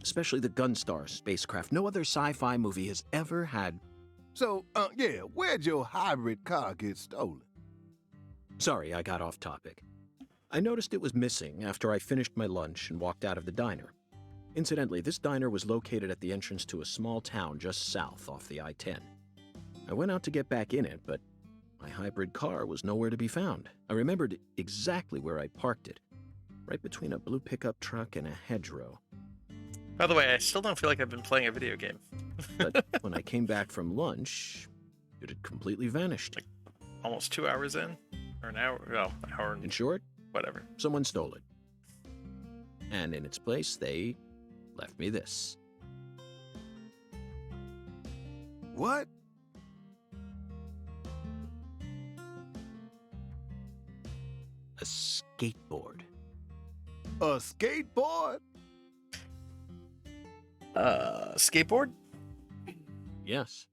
Especially the Gunstar spacecraft. No other sci-fi movie has ever had. So, where'd your hybrid car get stolen? Sorry, I got off topic. I noticed it was missing after I finished my lunch and walked out of the diner. Incidentally, this diner was located at the entrance to a small town just south off the I-10. I went out to get back in it, but my hybrid car was nowhere to be found. I remembered exactly where I parked it, right between a blue pickup truck and a hedgerow. By the way, I still don't feel like I've been playing a video game. But when I came back from lunch, it had completely vanished. Like almost 2 hours in? Or an hour? Well, an hour and In short, whatever. someone stole it. And in its place, they left me this. What? A skateboard. A skateboard? Skateboard? Yes.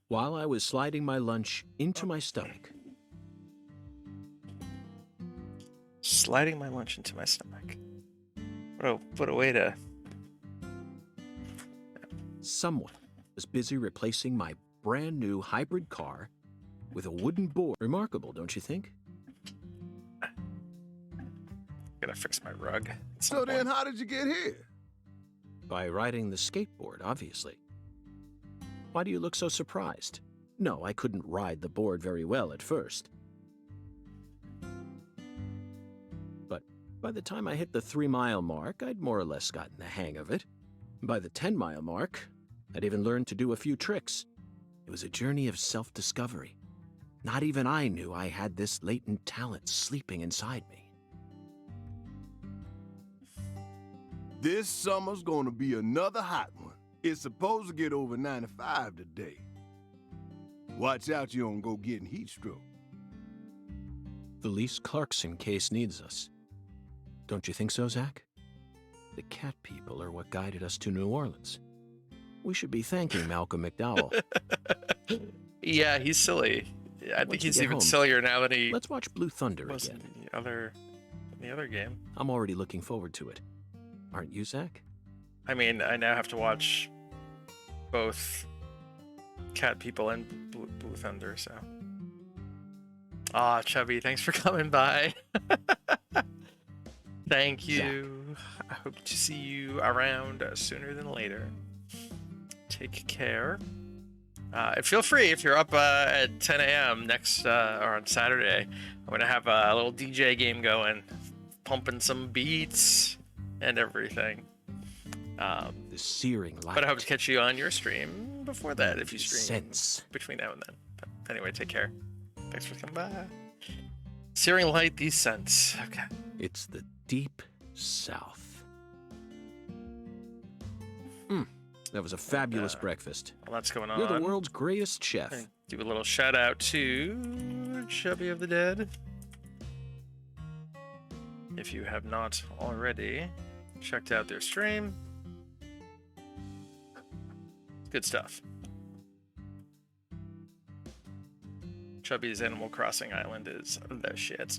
While I was sliding my lunch into my stomach, Sliding my lunch into my stomach. What a way to... someone was busy replacing my brand new hybrid car with a wooden board. Remarkable, don't you think? Gotta fix my rug. at some So then point. how did you get here? By riding the skateboard, obviously. Why do you look so surprised? No, I couldn't ride the board very well at first. But by the time I hit the 3-mile mark, I'd more or less gotten the hang of it. By the 10-mile mark, I'd even learned to do a few tricks. It was a journey of self-discovery. Not even I knew I had this latent talent sleeping inside me. This summer's gonna be another hot one. It's supposed to get over 95 today. Watch out you don't go getting heat stroke. The Lise Clarkson case needs us. Don't you think so, Zach? The cat people are what guided us to New Orleans. We should be thanking Malcolm McDowell. Yeah, he's silly. I think Once we he's get even home, sillier now than he Let's watch Blue Thunder was again. in the other game. I'm already looking forward to it. Aren't you, Zach? I mean, I now have to watch both Cat People and Blue Thunder, so. Aw, Chubby, thanks for coming by. Thank you. I hope to see you around sooner than later. Take care. Feel free if you're up at 10 a.m. next or on Saturday. I'm gonna have a little DJ game going, pumping some beats and everything. The searing light. But I hope to catch you on your stream before that if you stream Sense. between now and then. But anyway, take care. Thanks for coming by. Searing light, these scents. Okay. It's the deep south. That was a fabulous breakfast. Well, that's going on. You're the world's greatest chef. And give a little shout out to Chubby of the Dead. If you have not already checked out their stream. Good stuff. Chubby's Animal Crossing Island is the shit.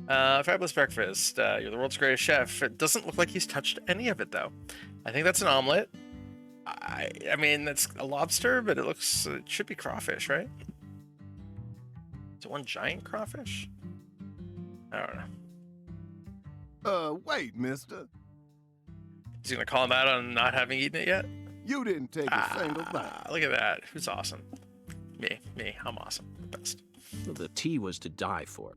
Fabulous breakfast. You're the world's greatest chef. It doesn't look like he's touched any of it, though. I think that's an omelet. I mean, that's a lobster, but it should be crawfish, right? Is it one giant crawfish? I don't know. Wait, mister. Is he gonna call him out on not having eaten it yet? You didn't take a single bite. Look at that. Who's awesome? Me. I'm awesome. The best. Well, the tea was to die for.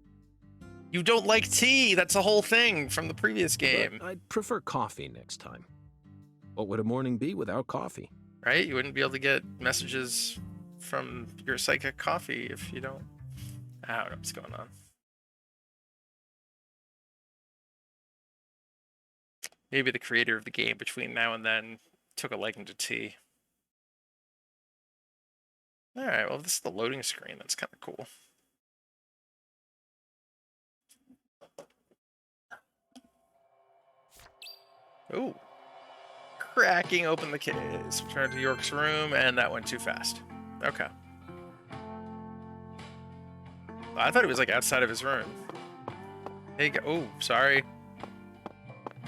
You don't like tea. That's the whole thing from the previous game, But I'd prefer coffee next time. What would a morning be without coffee? right? You wouldn't be able to get messages from your psychic coffee if you don't. I don't know what's going on. Maybe the creator of the game between now and then took a liking to tea. All right, well, this is the loading screen. That's kind of cool. Ooh. Cracking open the case. Return to York's room, and that went too fast. Okay. I thought he was like outside of his room. Hey, oh, sorry.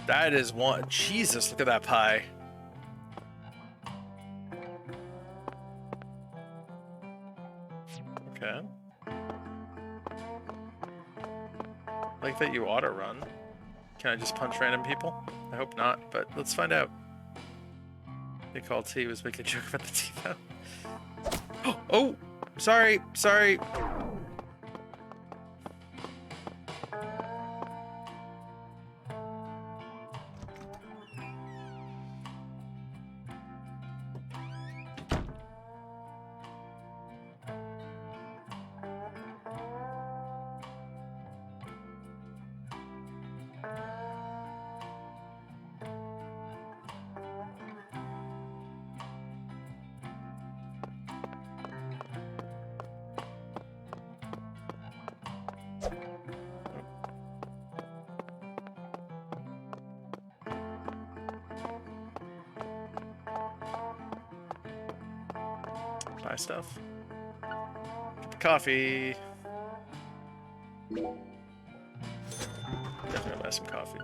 That is one. Jesus, look at that pie. Okay. Like that you auto run. Can I just punch random people? I hope not, but let's find out. They called T was making a joke about the T-phone. Oh, sorry. Buy stuff. Get the coffee. Definitely buy some coffee.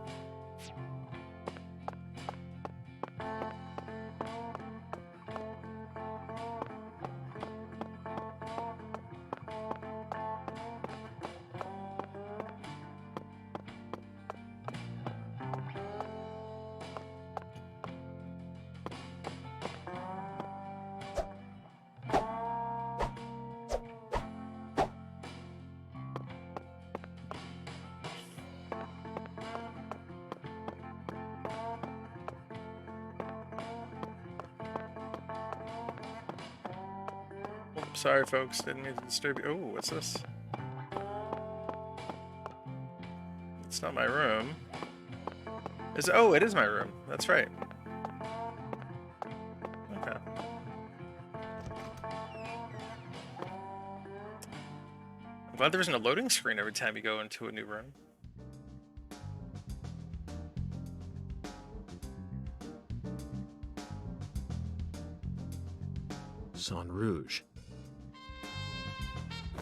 Sorry, folks. Didn't mean to disturb you. Oh, what's this? It's not my room. Oh, it is my room. That's right. Okay. I'm glad there isn't a loading screen every time you go into a new room. Sang Rouge.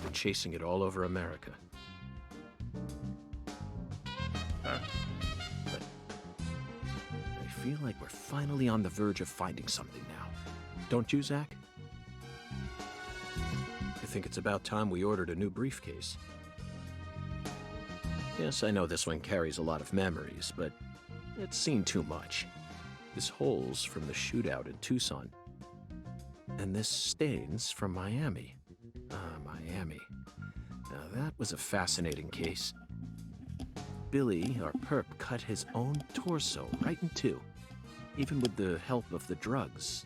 Been chasing it all over America. Huh. But I feel like we're finally on the verge of finding something now. Don't you, Zach? I think it's about time we ordered a new briefcase. Yes, I know this one carries a lot of memories, but it's seen too much. This hole's from the shootout in Tucson. And this stain's from Miami. Miami. Now that was a fascinating case. Billy, our perp, cut his own torso right in two. Even with the help of the drugs,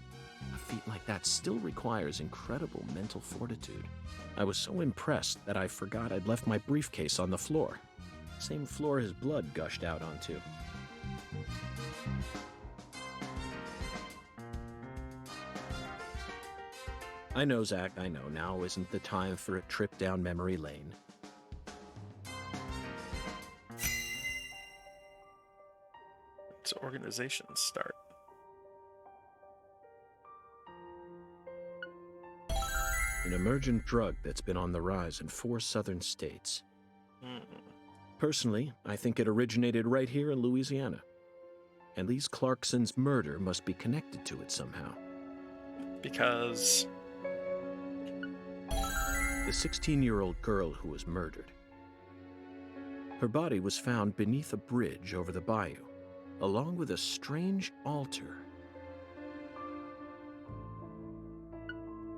a feat like that still requires incredible mental fortitude. I was so impressed that I forgot I'd left my briefcase on the floor. Same floor his blood gushed out onto. I know, Zach, I know. Now isn't the time for a trip down memory lane. It's organization start. An emergent drug that's been on the rise in 4 southern states. Personally, I think it originated right here in Louisiana. And Lise Clarkson's murder must be connected to it somehow. Because... the 16-year-old girl who was murdered. Her body was found beneath a bridge over the bayou, along with a strange altar.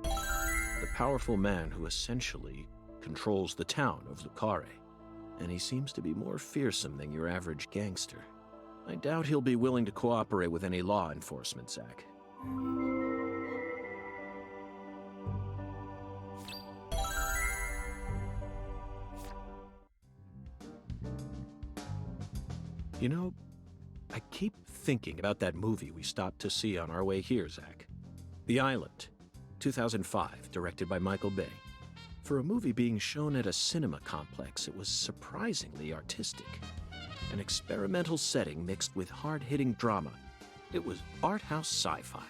The powerful man who essentially controls the town of Lucare, and he seems to be more fearsome than your average gangster. I doubt he'll be willing to cooperate with any law enforcement, Zach. You know, I keep thinking about that movie we stopped to see on our way here, Zach. The Island, 2005, directed by Michael Bay. For a movie being shown at a cinema complex, it was surprisingly artistic. An experimental setting mixed with hard-hitting drama. It was art house sci-fi.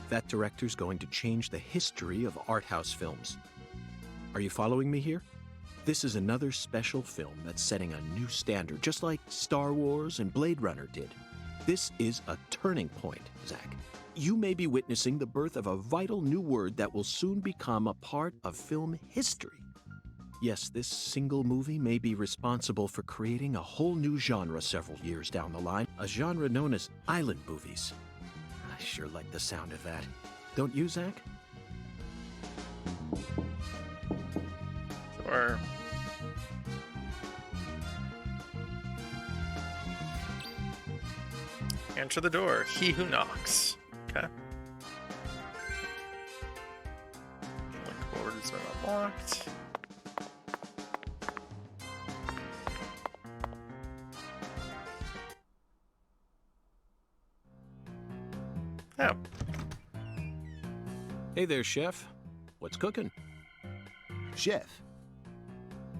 That director's going to change the history of art house films. Are you following me here? This is another special film that's setting a new standard, just like Star Wars and Blade Runner did. This is a turning point, Zach. You may be witnessing the birth of a vital new word that will soon become a part of film history. Yes, this single movie may be responsible for creating a whole new genre several years down the line, a genre known as island movies. I sure like the sound of that. Don't you, Zach? Or... Enter the door. He who knocks. Okay. Link has been unlocked. Oh. Hey there, Chef. What's cooking? Chef,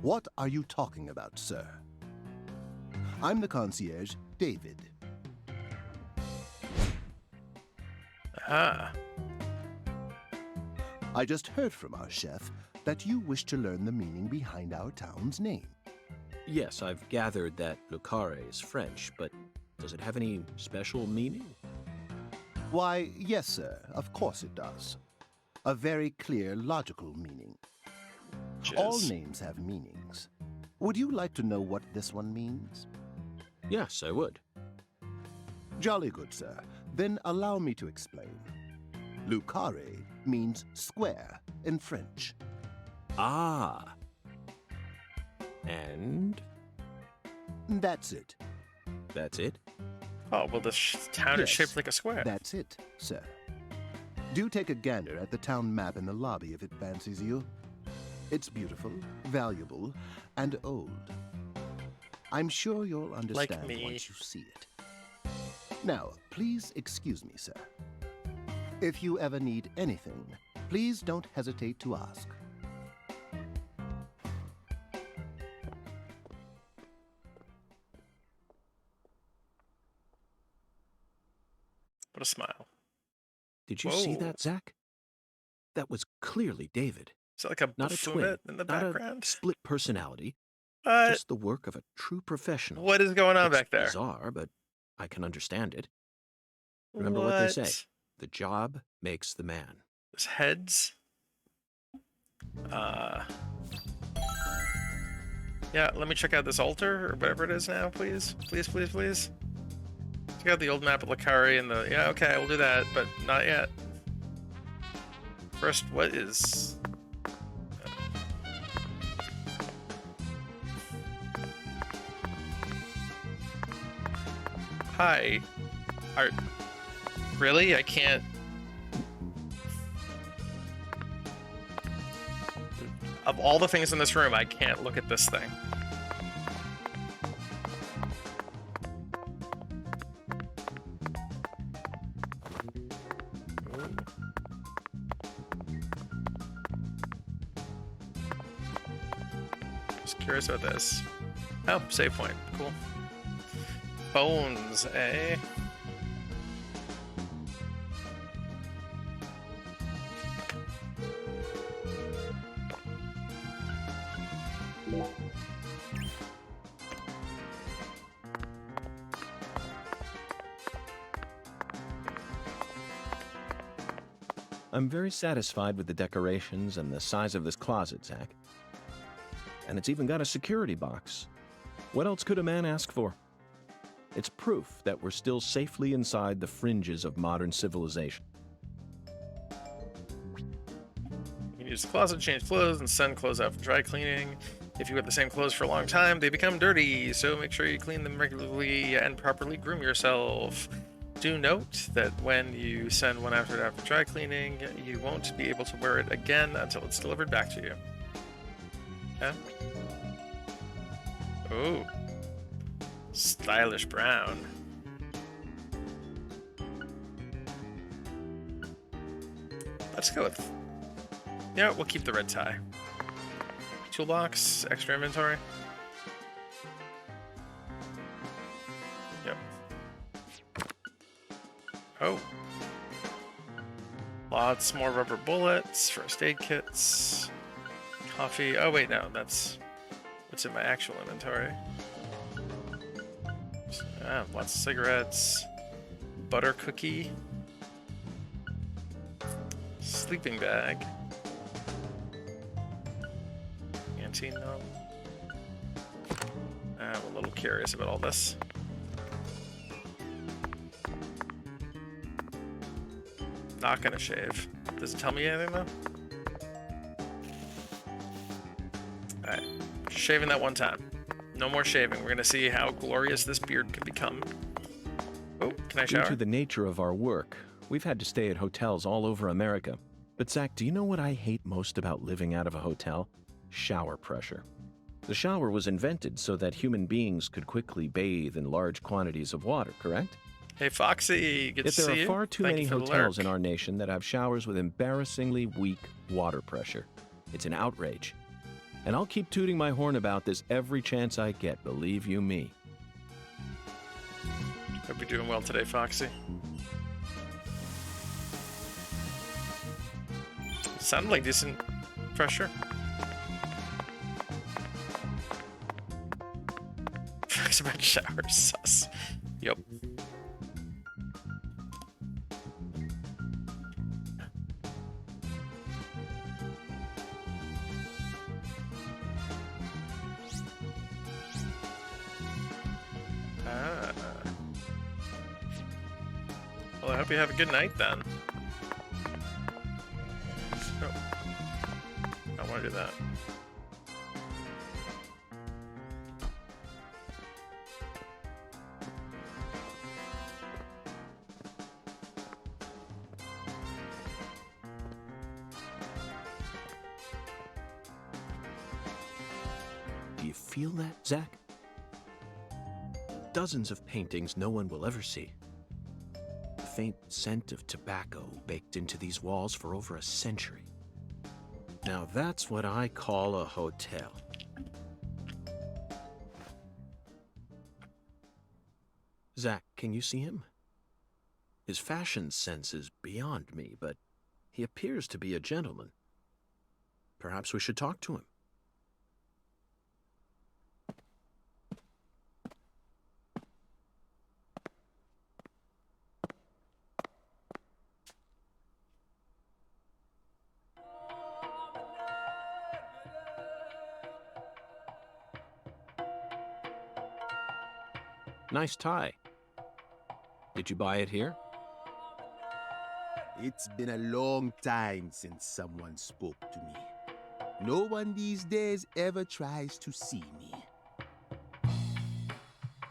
what are you talking about, sir? I'm the concierge, David. Ah. I just heard from our chef that you wish to learn the meaning behind our town's name. Yes, I've gathered that Le Carre is French, but does it have any special meaning? Why, yes, sir, of course it does. A very clear, logical meaning. All names have meanings. Would you like to know what this one means? Yes, I would. Jolly good, sir. Then allow me to explain. Le Carre means square in French. Ah. And? That's it. That's it? Oh, well, town is Yes, shaped like a square. That's it, sir. Do take a gander at the town map in the lobby if it fancies you. It's beautiful, valuable, and old. I'm sure you'll understand me. once you see it. Now, please excuse me, sir. If you ever need anything, please don't hesitate to ask. What a smile. Did you see Whoa. that, Zach? That was clearly David. Is that like a Not a twin, buffoon in the not background? a split personality. What? Just the work of a true professional. What is going on It's back there? bizarre, but I can understand it. Remember what they say. The job makes the man. There's heads. Yeah, let me check out this altar, or whatever it is now, please. Please, please, please. Check out the old map of Le Carre and the... Yeah, okay, we'll do that, but not yet. First, what is... Hi. Really? I can't... Of all the things in this room, I can't look at this thing. Just curious about this. Oh, save point. Cool. Bones, eh? I'm very satisfied with the decorations and the size of this closet, Zach. And it's even got a security box. What else could a man ask for? It's proof that we're still safely inside the fringes of modern civilization. You can use the closet, change clothes, and send clothes out for dry cleaning. If you wear the same clothes for a long time, they become dirty, so make sure you clean them regularly and properly groom yourself. Do note that when you send one after dry cleaning, you won't be able to wear it again until it's delivered back to you. Yeah? Ooh. Stylish brown. Let's go with... Yeah, we'll keep the red tie. Toolbox, extra inventory. Yep. Oh. Lots more rubber bullets, first aid kits, coffee. Oh wait, no, that's what's in my actual inventory. Lots of cigarettes, butter cookie, sleeping bag, canteen gnome. I'm a little curious about all this. Not gonna shave. Does it tell me anything though? Alright. Shaving that one time. No more shaving. We're gonna see how glorious this beard can become. Oh, can I Due shower? to the nature of our work, we've had to stay at hotels all over America. But Zach, do you know what I hate most about living out of a hotel? Shower pressure. The shower was invented so that human beings could quickly bathe in large quantities of water, correct? Hey, Foxy, good Yet to there see are you. far too Thank many you for the hotels lurk. in our nation that have showers with embarrassingly weak water pressure. It's an outrage. And I'll keep tooting my horn about this every chance I get, believe you me. Hope you're doing well today, Foxy. Sounded like decent pressure. Fox about showers, sus. Yep. Ah. Well, I hope you have a good night then. Oh. I want to do that. Do you feel that, Zach? Dozens of paintings no one will ever see. The faint scent of tobacco baked into these walls for over a century. Now that's what I call a hotel. Zach, can you see him? His fashion sense is beyond me, but he appears to be a gentleman. Perhaps we should talk to him. Nice tie. Did you buy it here? It's been a long time since someone spoke to me. No one these days ever tries to see me.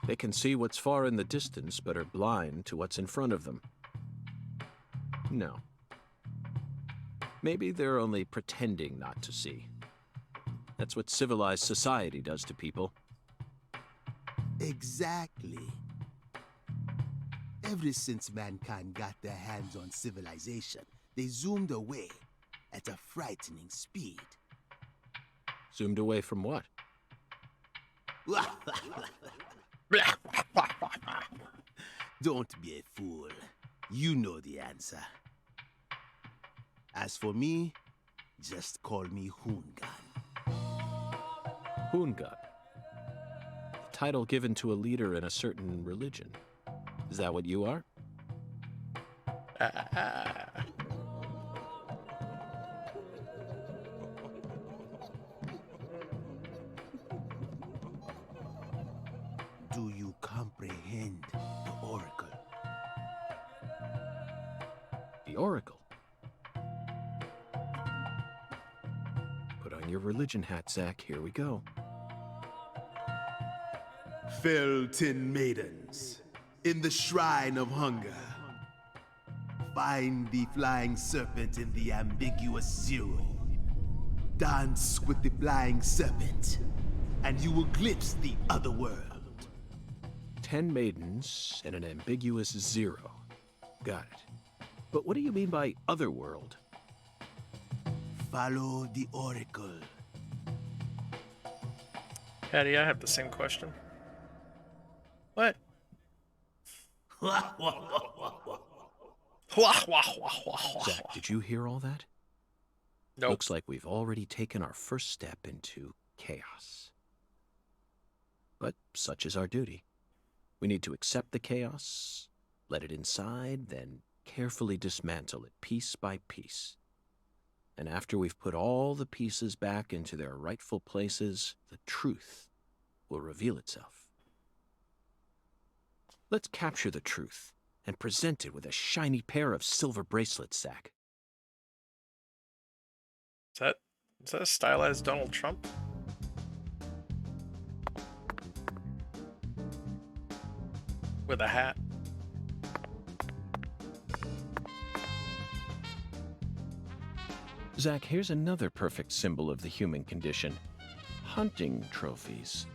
They can see what's far in the distance, but are blind to what's in front of them. No. Maybe they're only pretending not to see. That's what civilized society does to people. Exactly. Ever since mankind got their hands on civilization, they zoomed away at a frightening speed. Zoomed away from what? Don't be a fool. You know the answer. As for me, just call me Hoongan. Hoongan. The title given to a leader in a certain religion. Is that what you are? Do you comprehend the oracle? The Oracle. Put on your religion hat, Zach. Here we go. Felton maidens, in the shrine of hunger, find the flying serpent in the ambiguous zero. Dance with the flying serpent, and you will glimpse the other world. 10 maidens and an ambiguous zero. Got it. But what do you mean by otherworld? Follow the oracle. Patty, I have the same question. What? Zach, did you hear all that? Nope. Looks like we've already taken our first step into chaos. But such is our duty. We need to accept the chaos, let it inside, then carefully dismantle it piece by piece. And after we've put all the pieces back into their rightful places, the truth will reveal itself. Let's capture the truth and present it with a shiny pair of silver bracelets, Zach. Is that a stylized Donald Trump? With a hat. Zach, here's another perfect symbol of the human condition. Hunting trophies.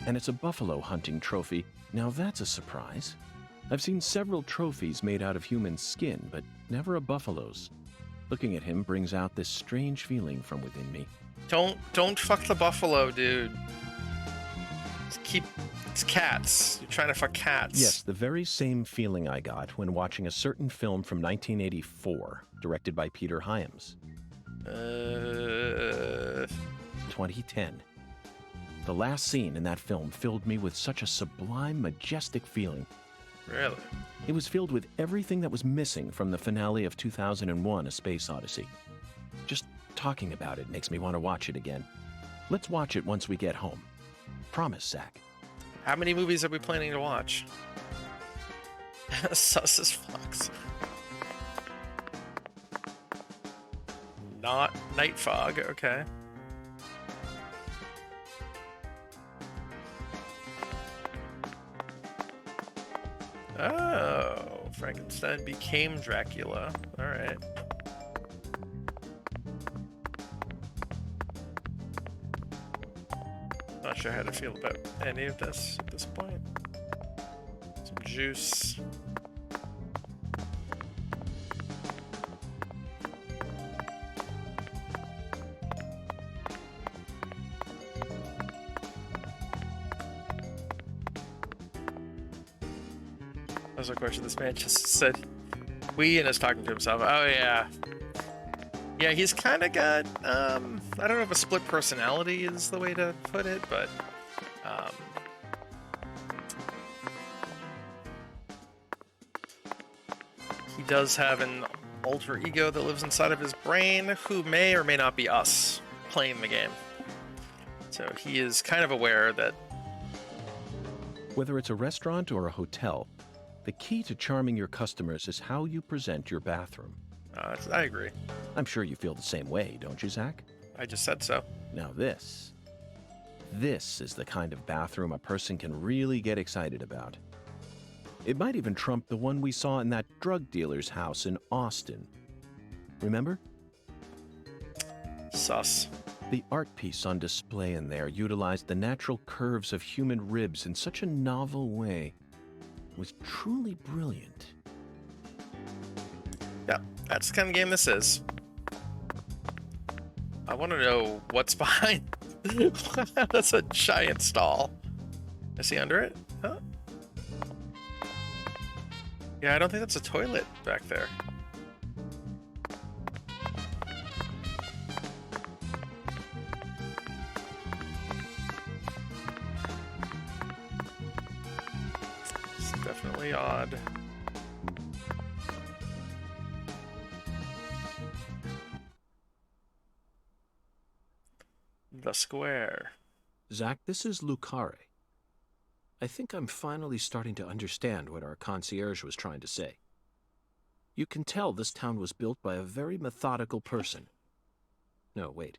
And it's a buffalo hunting trophy. Now that's a surprise. I've seen several trophies made out of human skin, but never a buffalo's. Looking at him brings out this strange feeling from within me. Don't fuck the buffalo, dude. It's cats. You're trying to fuck cats. Yes, the very same feeling I got when watching a certain film from 1984, directed by Peter Hyams. 2010. The last scene in that film filled me with such a sublime, majestic feeling. Really? It was filled with everything that was missing from the finale of 2001: A Space Odyssey. Just talking about it makes me want to watch it again. Let's watch it once we get home. Promise, Zach. How many movies are we planning to watch? Sus as fucks. Not Night Fog, okay. Oh, Frankenstein became Dracula. All right. Not sure how to feel about any of this at this point. Some juice. That was a question. This man just said we and is talking to himself. Oh yeah. Yeah, he's kind of got, I don't know if a split personality is the way to put it, but, he does have an alter ego that lives inside of his brain who may or may not be us playing the game. So he is kind of aware that... Whether it's a restaurant or a hotel, the key to charming your customers is how you present your bathroom. I agree. I'm sure you feel the same way, don't you, Zach? I just said so. Now this is the kind of bathroom a person can really get excited about. It might even trump the one we saw in that drug dealer's house in Austin. Remember? Sus. The art piece on display in there utilized the natural curves of human ribs in such a novel way. It was truly brilliant. Yeah, that's the kind of game this is. I want to know what's behind. That's a giant stall. Is he under it? Huh? Yeah, I don't think that's a toilet back there. It's definitely odd. The square. Zach, this is Lucare. I think I'm finally starting to understand what our concierge was trying to say. You can tell this town was built by a very methodical person. No, wait.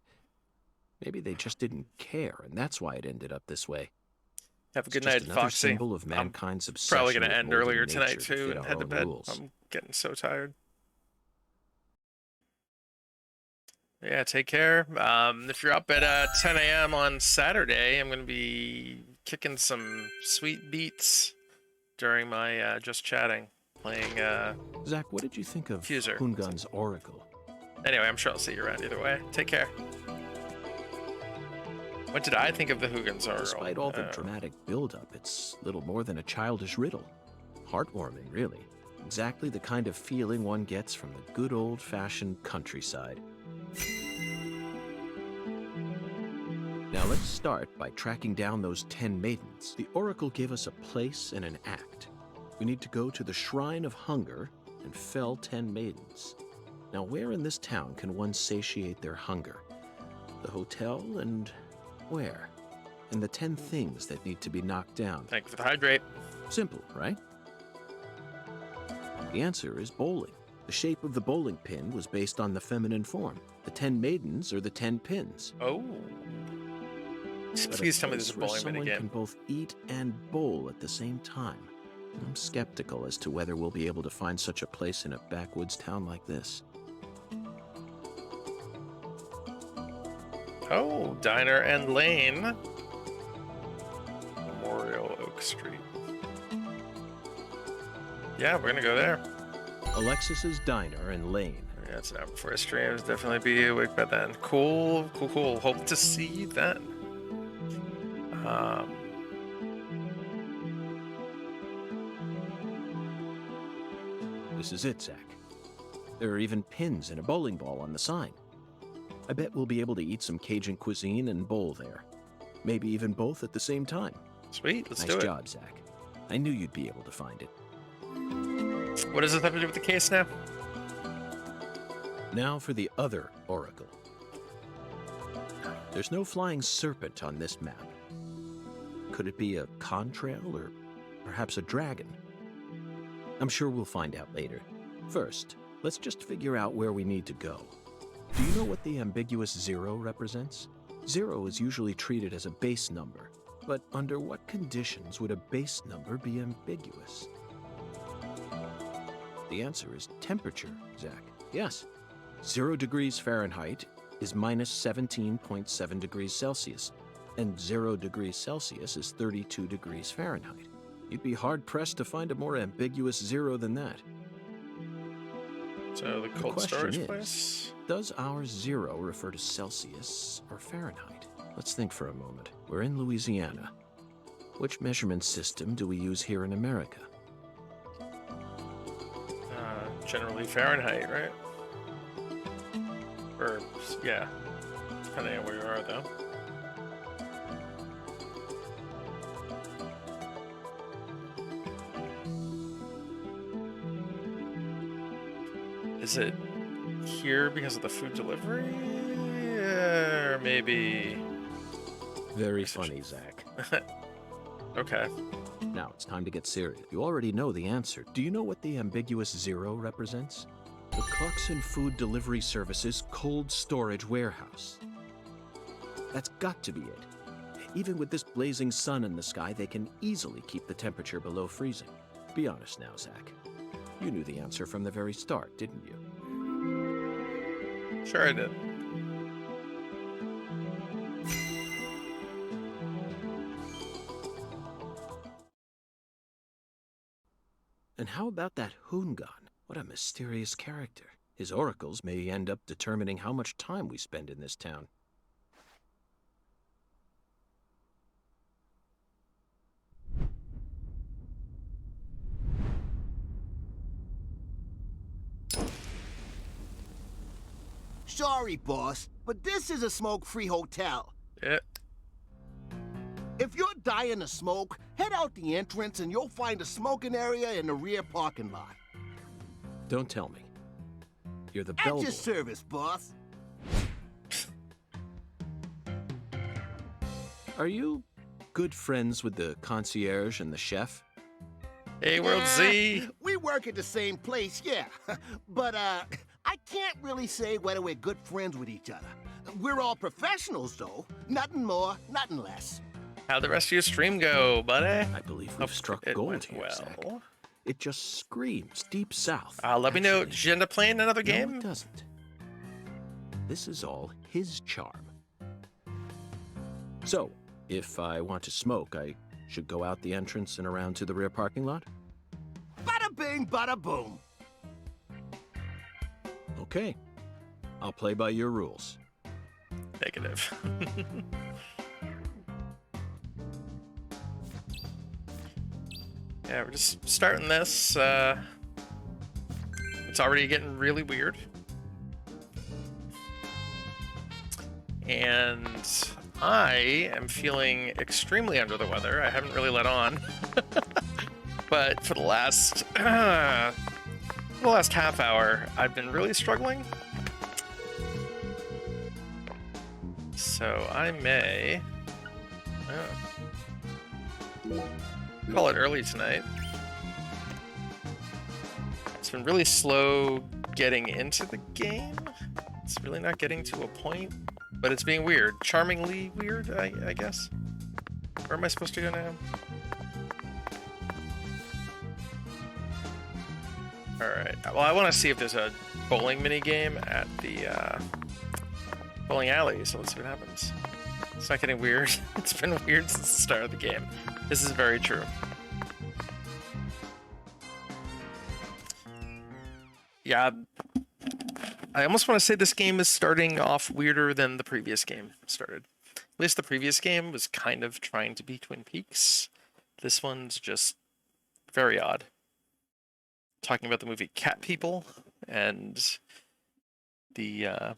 Maybe they just didn't care, and that's why it ended up this way. Have a good It's night, just another Foxy. symbol of mankind's obsession Probably going with to end molding earlier nature tonight, to too, fit and our head to own bed. rules. I'm getting so tired. Yeah, take care. If you're up at 10 a.m. on Saturday, I'm going to be kicking some sweet beats during my just chatting, playing Zach, what did you think of Fuser. Hungan's Oracle? Anyway, I'm sure I'll see you around either way. Take care. What did I think of the Hugens Oracle? Despite all the dramatic build-up, it's little more than a childish riddle. Heartwarming, really. Exactly the kind of feeling one gets from the good old-fashioned countryside. Now let's start by tracking down those 10 maidens. The Oracle gave us a place and an act. We need to go to the Shrine of Hunger and fell 10 maidens. Now where in this town can one satiate their hunger? The hotel and where? And the 10 things that need to be knocked down. Thank you for the hydrate. Simple, right? The answer is bowling. The shape of the bowling pin was based on the feminine form. The 10 maidens are the 10 pins. Oh. But Please tell me place there's a where bowling someone minigame. can both eat and bowl at the same time. I'm skeptical as to whether we'll be able to find such a place in a backwoods town like this. Oh, Diner and Lane. Memorial Oak Street. Yeah, we're gonna go there. Alexis's Diner and Lane. Yeah, it's an hour before I stream. I'll definitely be awake by then. Cool, cool, cool. Hope to see you then. This is it, Zach. There are even pins and a bowling ball on the sign. I bet we'll be able to eat some Cajun cuisine and bowl there. Maybe even both at the same time. Sweet, let's Nice do it. job, Zach. I knew you'd be able to find it. What does this have to do with the case now? Now for the other oracle. There's no flying serpent on this map. Could it be a contrail or perhaps a dragon? I'm sure we'll find out later. First, let's just figure out where we need to go. Do you know what the ambiguous 0 represents? 0 is usually treated as a base number, but under what conditions would a base number be ambiguous? The answer is temperature, Zach. Yes. 0 degrees Fahrenheit is minus 17.7 degrees Celsius, and 0 degrees Celsius is 32 degrees Fahrenheit. You'd be hard-pressed to find a more ambiguous 0 than that. So the cold question storage is, place? Does our 0 refer to Celsius or Fahrenheit? Let's think for a moment. We're in Louisiana. Which measurement system do we use here in America? Generally Fahrenheit, right? Or, yeah. Depending on where you are, though. Is it here because of the food delivery? Or maybe... Very funny, Zach. Okay. Now it's time to get serious. You already know the answer. Do you know what the ambiguous 0 represents? The Clarkson Food Delivery Service's cold storage warehouse. That's got to be it. Even with this blazing sun in the sky, they can easily keep the temperature below freezing. Be honest now, Zach. You knew the answer from the very start, didn't you? Sure I did. And how about that Hoongan? What a mysterious character. His oracles may end up determining how much time we spend in this town. Sorry, boss, but this is a smoke-free hotel. Yeah. If you're dying to smoke, head out the entrance and you'll find a smoking area in the rear parking lot. Don't tell me. You're the At bellboy. your service, boss. Are you good friends with the concierge and the chef? Hey, World Z! We work at the same place, yeah. But, I can't really say whether we're good friends with each other. We're all professionals, though. Nothing more, nothing less. How'd the rest of your stream go, buddy? I believe we've Hope struck it gold went here, Zach. well. It just screams deep south. Let me know. Actually, Did you end up playing another no, game? it doesn't. This is all his charm. So, if I want to smoke, I should go out the entrance and around to the rear parking lot? Bada bing, bada boom. Okay. I'll play by your rules. Negative. Yeah, we're just starting this. It's already getting really weird. And I am feeling extremely under the weather. I haven't really let on. But for the last half hour, I've been really struggling. So I may call it early tonight. It's been really slow getting into the game. It's really not getting to a point but it's being weird. Charmingly weird, I guess. Where am I supposed to go now? Alright, well, I want to see if there's a bowling mini game at the bowling alley, so let's see what happens. It's not getting weird. It's been weird since the start of the game. This is very true. Yeah, I almost want to say this game is starting off weirder than the previous game started. At least the previous game was kind of trying to be Twin Peaks. This one's just very odd. Talking about the movie Cat People and the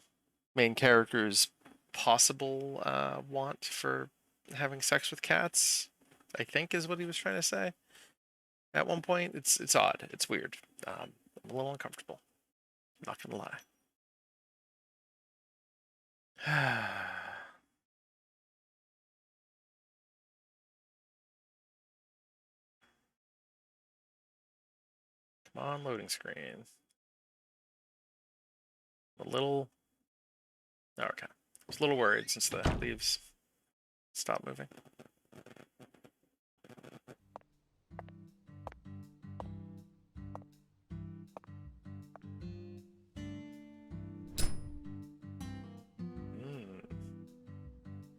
main character's possible want for having sex with cats, I think is what he was trying to say. At one point, it's odd. It's weird. I'm a little uncomfortable. Not gonna lie. Come on, loading screen. A little. Oh, okay. I was a little worried since the leaves stopped moving.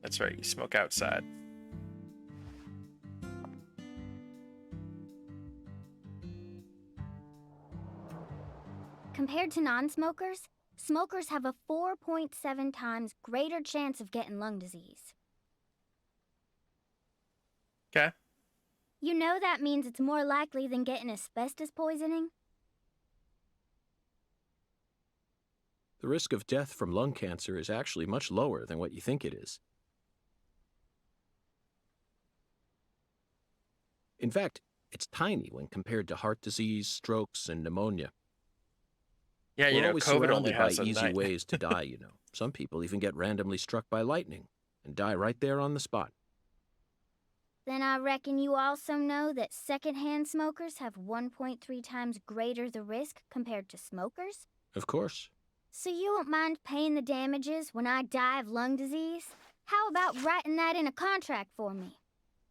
That's right, you smoke outside. Compared to non-smokers, smokers have a 4.7 times greater chance of getting lung disease. Okay. You know that means it's more likely than getting asbestos poisoning? The risk of death from lung cancer is actually much lower than what you think it is. In fact, it's tiny when compared to heart disease, strokes, and pneumonia. Yeah, you We're know, always COVID only surrounded by has a easy night. ways to die, you know. Some people even get randomly struck by lightning and die right there on the spot. Then I reckon you also know that secondhand smokers have 1.3 times greater the risk compared to smokers? Of course. So you won't mind paying the damages when I die of lung disease? How about writing that in a contract for me?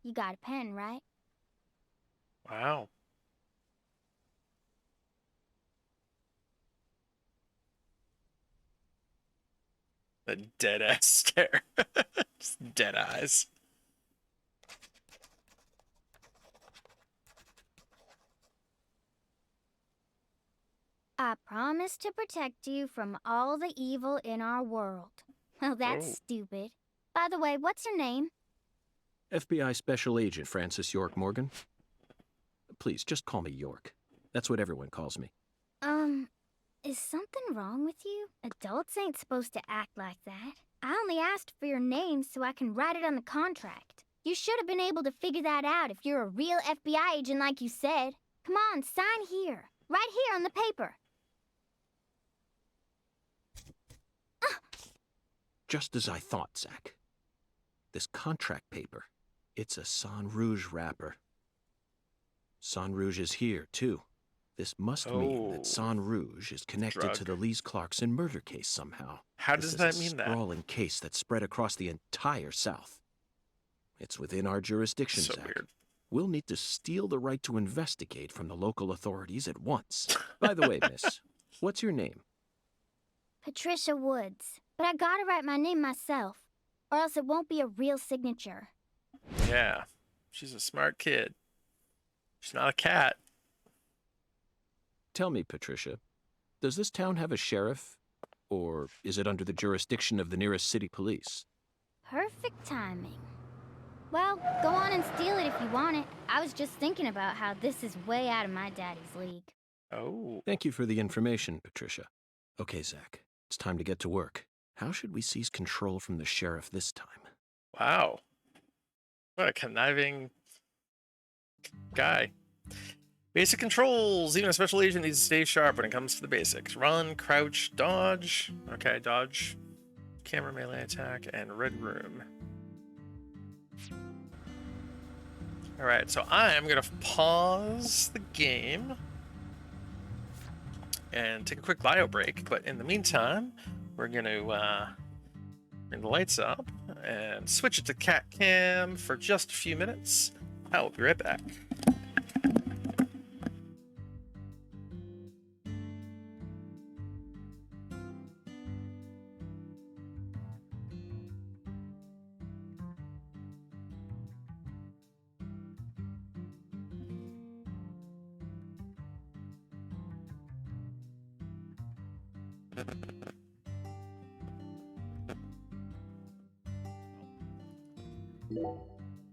You got a pen, right? Wow. The dead ass stare. Just dead eyes. I promise to protect you from all the evil in our world. Well, that's Oh. stupid. By the way, what's your name? FBI Special Agent Francis York Morgan. Please, just call me York. That's what everyone calls me. Is something wrong with you? Adults ain't supposed to act like that. I only asked for your name so I can write it on the contract. You should have been able to figure that out if you're a real FBI agent like you said. Come on, sign here. Right here on the paper. Just as I thought, Zach. This contract paper, it's a Sang Rouge wrapper. Sang Rouge is here, too. This must mean that Sang Rouge is connected to the Lise Clarkson murder case somehow. How This does is that a mean that? sprawling case that spread across the entire South. It's within our jurisdiction, So Zach. weird. We'll need to steal the right to investigate from the local authorities at once. By the way, miss, what's your name? Patricia Woods. But I gotta write my name myself, or else it won't be a real signature. Yeah. She's a smart kid. She's not a cat. Tell me, Patricia, does this town have a sheriff? Or is it under the jurisdiction of the nearest city police? Perfect timing. Well, go on and steal it if you want it. I was just thinking about how this is way out of my daddy's league. Oh. Thank you for the information, Patricia. Okay, Zach, it's time to get to work. How should we seize control from the sheriff this time? Wow. What a conniving guy. Basic controls. Even a special agent needs to stay sharp when it comes to the basics. Run, crouch, dodge. Okay, dodge. Camera melee attack, and red room. Alright, so I am going to pause the game and take a quick bio break. But in the meantime, we're going to Bring the lights up and switch it to cat cam for just a few minutes. I will be right back.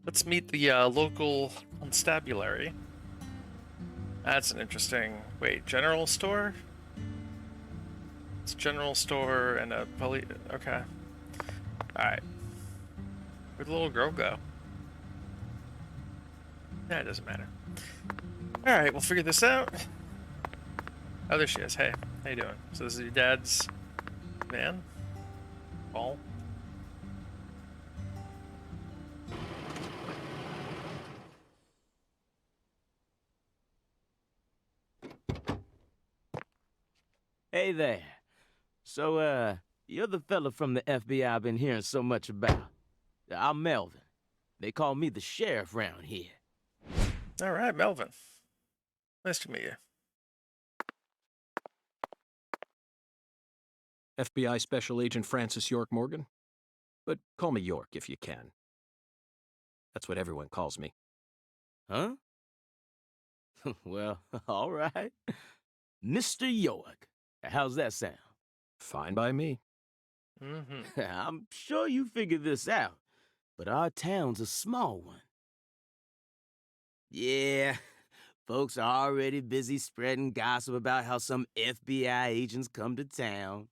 Let's meet the local constabulary. That's an interesting... Wait, general store? It's a general store and a police... Okay. Alright. Where'd the little girl go? Nah, it doesn't matter. Alright, we'll figure this out. Oh, there she is. Hey, how you doing? So this is your dad's van? Paul? Hey there. So, you're the fella from the FBI I've been hearing so much about. I'm Melvin. They call me the sheriff round here. All right, Melvin. Nice to meet you. FBI Special Agent Francis York Morgan? But call me York if you can. That's what everyone calls me. Huh? Well, all right. Mr. York. How's that sound? Fine by me. Mm-hmm. I'm sure you figured this out, but our town's a small one. Yeah, folks are already busy spreading gossip about how some FBI agents come to town.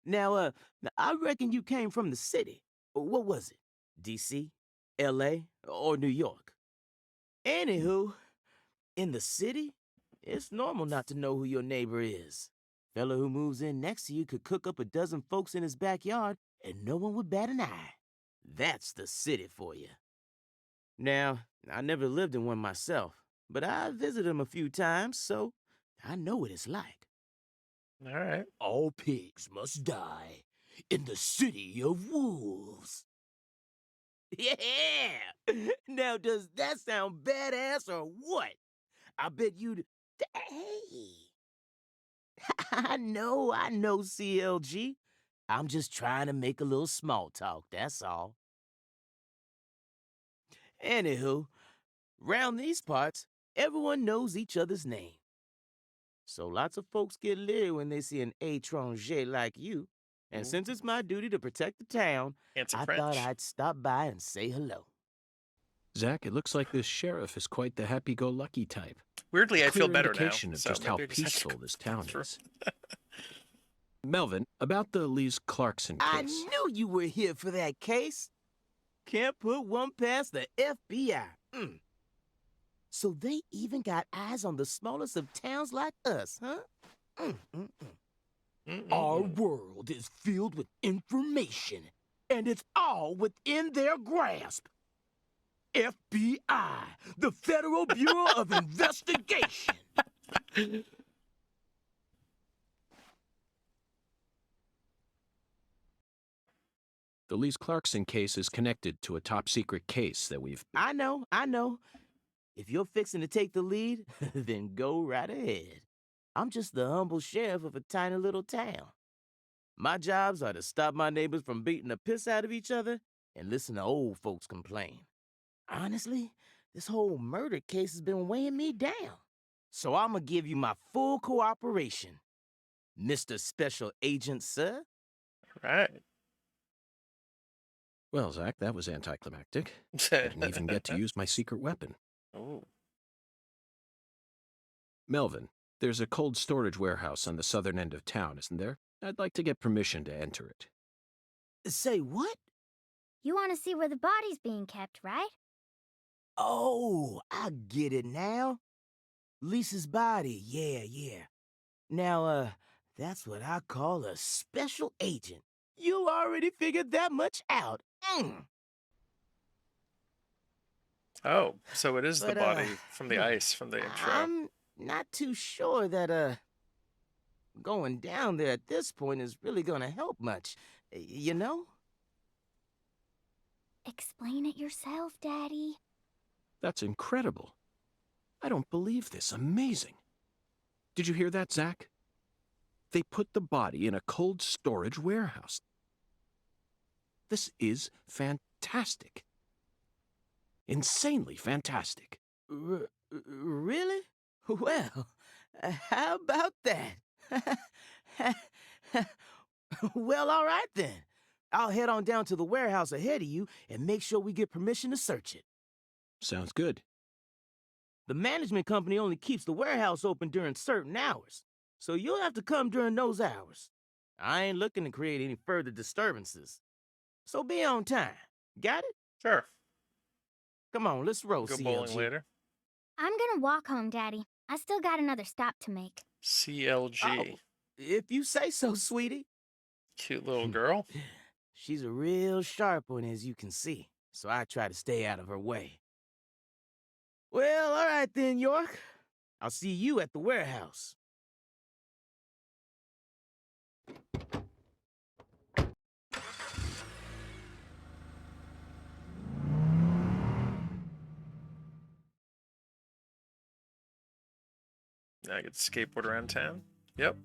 Now, I reckon you came from the city. What was it? D.C., L.A., or New York? Anywho, in the city, it's normal not to know who your neighbor is. Fella who moves in next to you could cook up a dozen folks in his backyard and no one would bat an eye. That's the city for you. Now, I never lived in one myself, but I visited them a few times, so I know what it's like. All right. All pigs must die in the city of wolves. Yeah! Now, does that sound badass or what? I bet you'd... Hey! I know, CLG. I'm just trying to make a little small talk, that's all. Anywho, round these parts, everyone knows each other's name. So lots of folks get leery when they see an étranger like you. And since it's my duty to protect the town, I thought I'd stop by and say hello. Zach, it looks like this sheriff is quite the happy-go-lucky type. Weirdly, I feel Clear better indication now. of So just how maybe I just have to peaceful go this town through. is. Melvin, about the Lise Clarkson case. I knew you were here for that case. Can't put one past the FBI. So they even got eyes on the smallest of towns like us, huh? Our world is filled with information, and it's all within their grasp. FBI, the Federal Bureau of Investigation. The Lise Clarkson case is connected to a top-secret case that we've... I know. If you're fixing to take the lead, then go right ahead. I'm just the humble sheriff of a tiny little town. My jobs are to stop my neighbors from beating the piss out of each other and listen to old folks complain. Honestly, this whole murder case has been weighing me down. So I'm gonna give you my full cooperation, Mr. Special Agent, sir. Right. Well, Zach, that was anticlimactic. I didn't even get to use my secret weapon. Oh. Melvin, there's a cold storage warehouse on the southern end of town, isn't there? I'd like to get permission to enter it. Say what? You want to see where the body's being kept, right? Oh, I get it now. Lisa's body, yeah. Now, that's what I call a special agent. You already figured that much out. Oh, so it is the body from the ice from the intro. I'm not too sure that, going down there at this point is really gonna help much, you know? explain it yourself, Daddy. That's incredible. I don't believe this. Amazing. Did you hear that, Zach? They put the body in a cold storage warehouse. This is fantastic. Insanely fantastic. Really? Well, how about that? Well, all right then. I'll head on down to the warehouse ahead of you and make sure we get permission to search it. Sounds good. The management company only keeps the warehouse open during certain hours, so you'll have to come during those hours. I ain't looking to create any further disturbances. So be on time. Got it? Sure. Come on, let's roll, Go CLG. bowling later. I'm gonna walk home, Daddy. I still got another stop to make. CLG. Oh, if you say so, sweetie. Cute little girl. She's a real sharp one, as you can see, so I try to stay out of her way. Well, all right then, York. I'll see you at the warehouse. Now I get to skateboard around town. Yep.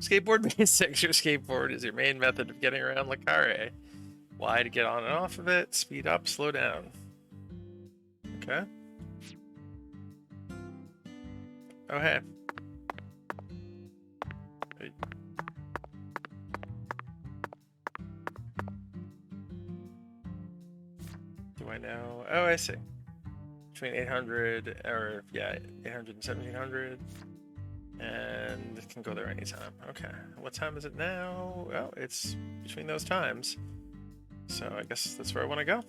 Skateboard basics. Your skateboard is your main method of getting around Le Carre. Y to get on and off of it. Speed up, slow down. Okay. Oh, hey. Hey. Do I know? Oh, I see. Between 800, or yeah, 800 and 1700. And it can go there anytime. Okay. What time is it now? Well, it's between those times. So I guess that's where I want to go.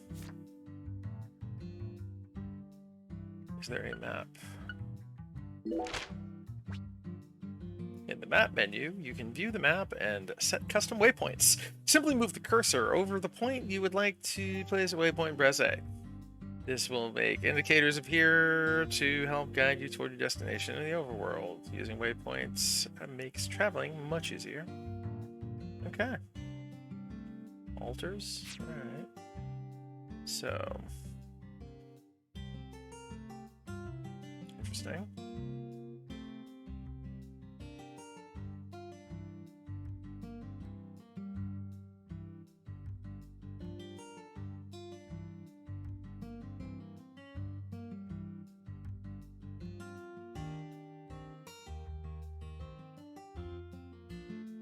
Is there a map? In the map menu, you can view the map and set custom waypoints. Simply move the cursor over the point you would like to place a waypoint, press A. This will make indicators appear to help guide you toward your destination in the overworld. Using waypoints makes traveling much easier. Okay. Altars? Alright. So. Interesting.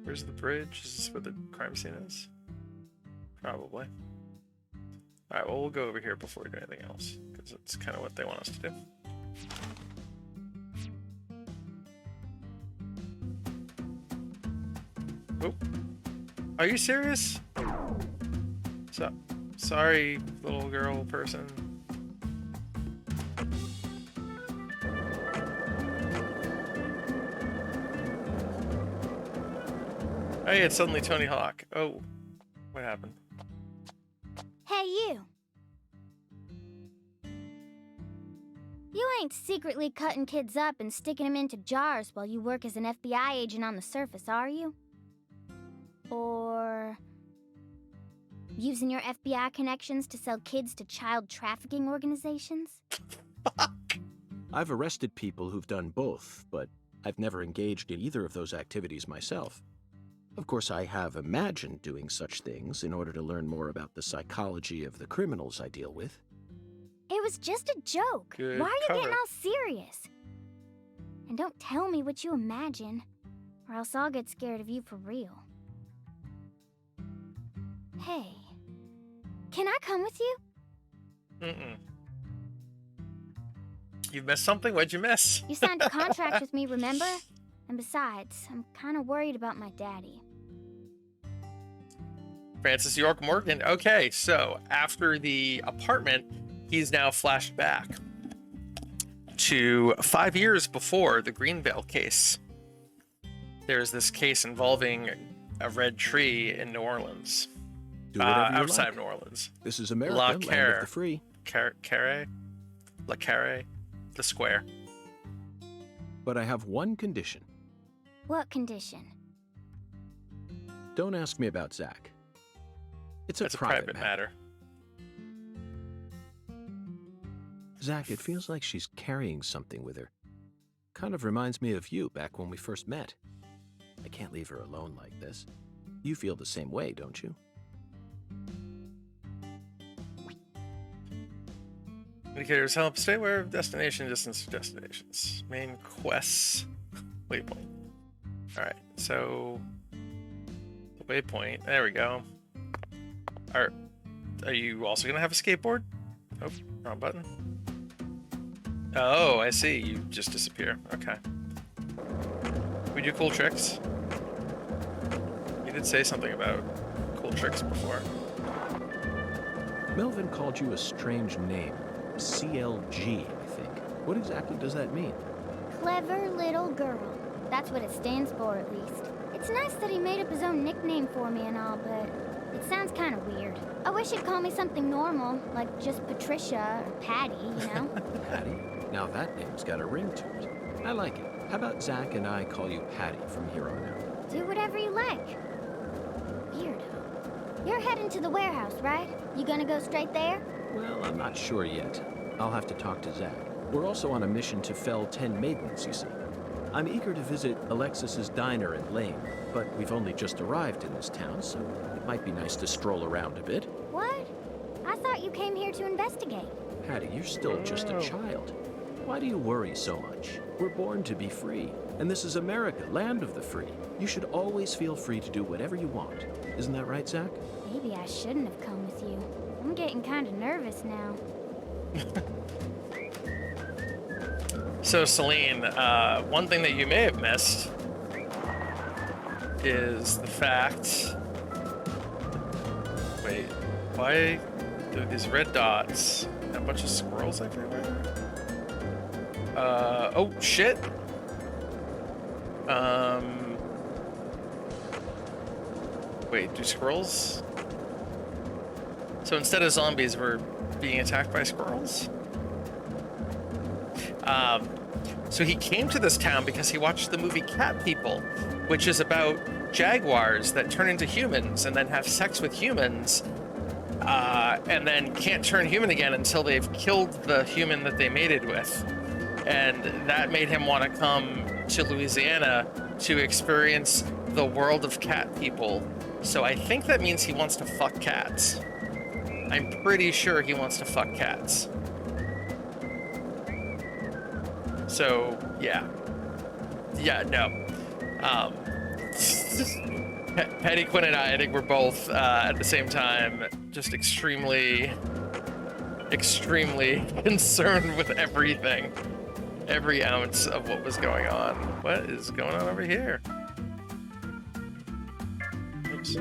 Where's the bridge? Is this where the crime scene is? Probably. Alright, well, we'll go over here before we do anything else, because it's kind of what they want us to do. Oh. Are you serious? Sorry, little girl person. Hey, it's suddenly Tony Hawk. Oh, what happened? Hey, you. You ain't secretly cutting kids up and sticking them into jars while you work as an FBI agent on the surface, are you? Or using your FBI connections to sell kids to child trafficking organizations? I've arrested people who've done both, but I've never engaged in either of those activities myself. Of course, I have imagined doing such things in order to learn more about the psychology of the criminals I deal with. It was just a joke. Good Why are you cover. getting all serious? And don't tell me what you imagine, or else I'll get scared of you for real. Hey, can I come with you? Mm-mm. You missed something? What'd you miss? You signed a contract with me, remember? And besides, I'm kind of worried about my daddy. Francis York Morgan. Okay, so after the apartment, he's now flashed back to 5 years before the Greenville case. There's this case involving a red tree in New Orleans. Do whatever you outside like. of New Orleans. This is America, La land Carre. of the free. Carre? La Carre? The square. But I have one condition. What condition? Don't ask me about Zach. It's a That's private a private matter. Zach, it feels like she's carrying something with her. Kind of reminds me of you back when we first met. I can't leave her alone like this. You feel the same way, don't you? Indicators help. Stay aware of destination, distance, destinations. Main quests. Waypoint. Alright, so... the waypoint. There we go. Are you also going to have a skateboard? Oh, wrong button. Oh, I see. You just disappear. Okay. We do cool tricks. You did say something about cool tricks before. Melvin called you a strange name. CLG, I think. What exactly does that mean? Clever little girl. That's what it stands for, at least. It's nice that he made up his own nickname for me and all, but it sounds kind of weird. I wish he'd call me something normal, like just Patricia or Patty, you know? Patty? Now that name's got a ring to it. I like it. How about Zach and I call you Patty from here on out? Do whatever you like. Weirdo. You're heading to the warehouse, right? You gonna go straight there? Well, I'm not sure yet. I'll have to talk to Zach. We're also on a mission to fell 10 maidens, you see. I'm eager to visit Alexis's diner and lane, but we've only just arrived in this town, so it might be nice to stroll around a bit. What? I thought you came here to investigate. Patty, you're still just a child. Why do you worry so much? We're born to be free, and this is America, land of the free. You should always feel free to do whatever you want. Isn't that right, Zach? Maybe I shouldn't have come with you. I'm getting kind of nervous now. So, Celine, one thing that you may have missed is the fact... Wait, why do these red dots and a bunch of squirrels everywhere? Oh, shit! Wait, do squirrels... So instead of zombies, we're being attacked by squirrels? So he came to this town because he watched the movie Cat People, which is about jaguars that turn into humans and then have sex with humans, and then can't turn human again until they've killed the human that they mated with. And that made him want to come to Louisiana to experience the world of cat people. So I think that means he wants to fuck cats. I'm pretty sure he wants to fuck cats. So, yeah. Yeah, no. Patty Quinn and I think we're both, at the same time, just extremely concerned with everything. Every ounce of what was going on. What is going on over here? Oops.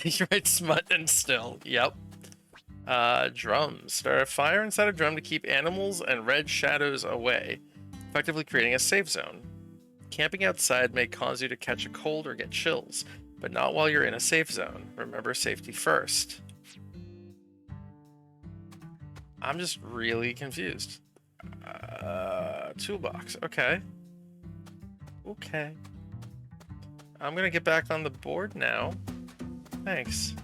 You're right, smut and still. Yep. Drums. Start a fire inside a drum to keep animals and red shadows away, effectively creating a safe zone. Camping outside may cause you to catch a cold or get chills, but not while you're in a safe zone. Remember safety first. I'm just really confused. Toolbox. Okay. Okay. I'm gonna get back on the board now. Thanks.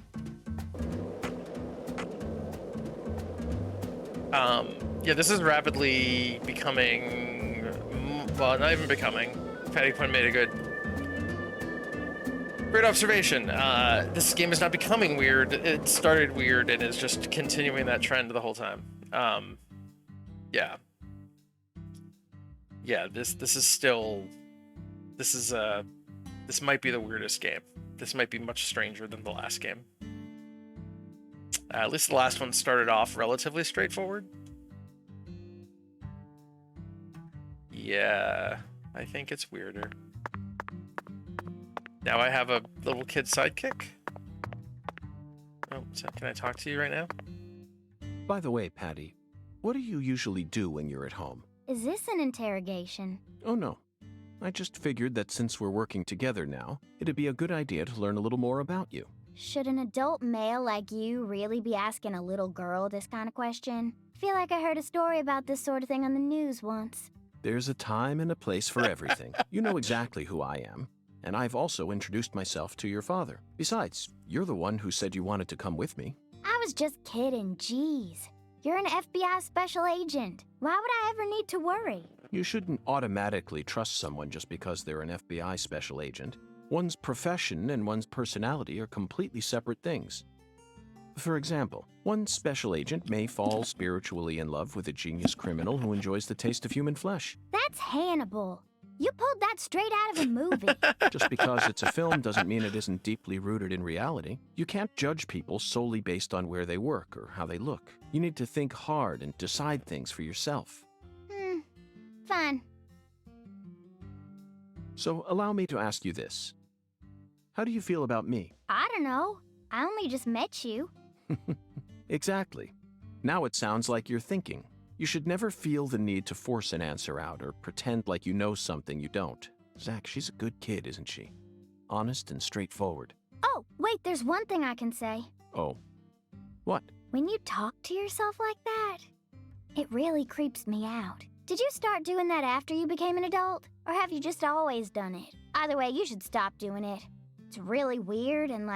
Yeah, this is rapidly becoming, well, not even becoming. Patty Quinn made a great observation. This game is not becoming weird. It started weird and is just continuing that trend the whole time. Yeah. Yeah, this is still, this might be the weirdest game. This might be much stranger than the last game. At least the last one started off relatively straightforward. Yeah, I think it's weirder. Now I have a little kid sidekick. Oh, so can I talk to you right now? By the way, Patty, what do you usually do when you're at home? Is this an interrogation? Oh, no. I just figured that since we're working together now, it'd be a good idea to learn a little more about you. Should an adult male like you really be asking a little girl this kind of question? I feel like I heard a story about this sort of thing on the news once. There's a time and a place for everything. You know exactly who I am. And I've also introduced myself to your father. Besides, you're the one who said you wanted to come with me. I I was just kidding, jeez. You're an FBI special agent. Why would I ever need to worry? You shouldn't automatically trust someone just because they're an FBI special agent. One's profession and one's personality are completely separate things. For example, one special agent may fall spiritually in love with a genius criminal who enjoys the taste of human flesh. That's Hannibal. You pulled that straight out of a movie. Just because it's a film doesn't mean it isn't deeply rooted in reality. You can't judge people solely based on where they work or how they look. You need to think hard and decide things for yourself. Fine. So allow me to ask you this. How do you feel about me? I don't know. I only just met you. Exactly. Now it sounds like you're thinking. You should never feel the need to force an answer out or pretend like you know something you don't. Zach, she's a good kid, isn't she? Honest and straightforward. Oh, wait, there's one thing I can say. Oh. What? When you talk to yourself like that, it really creeps me out. Did you start doing that after you became an adult? Or have you just always done it? Either way, you should stop doing it. It's really weird and,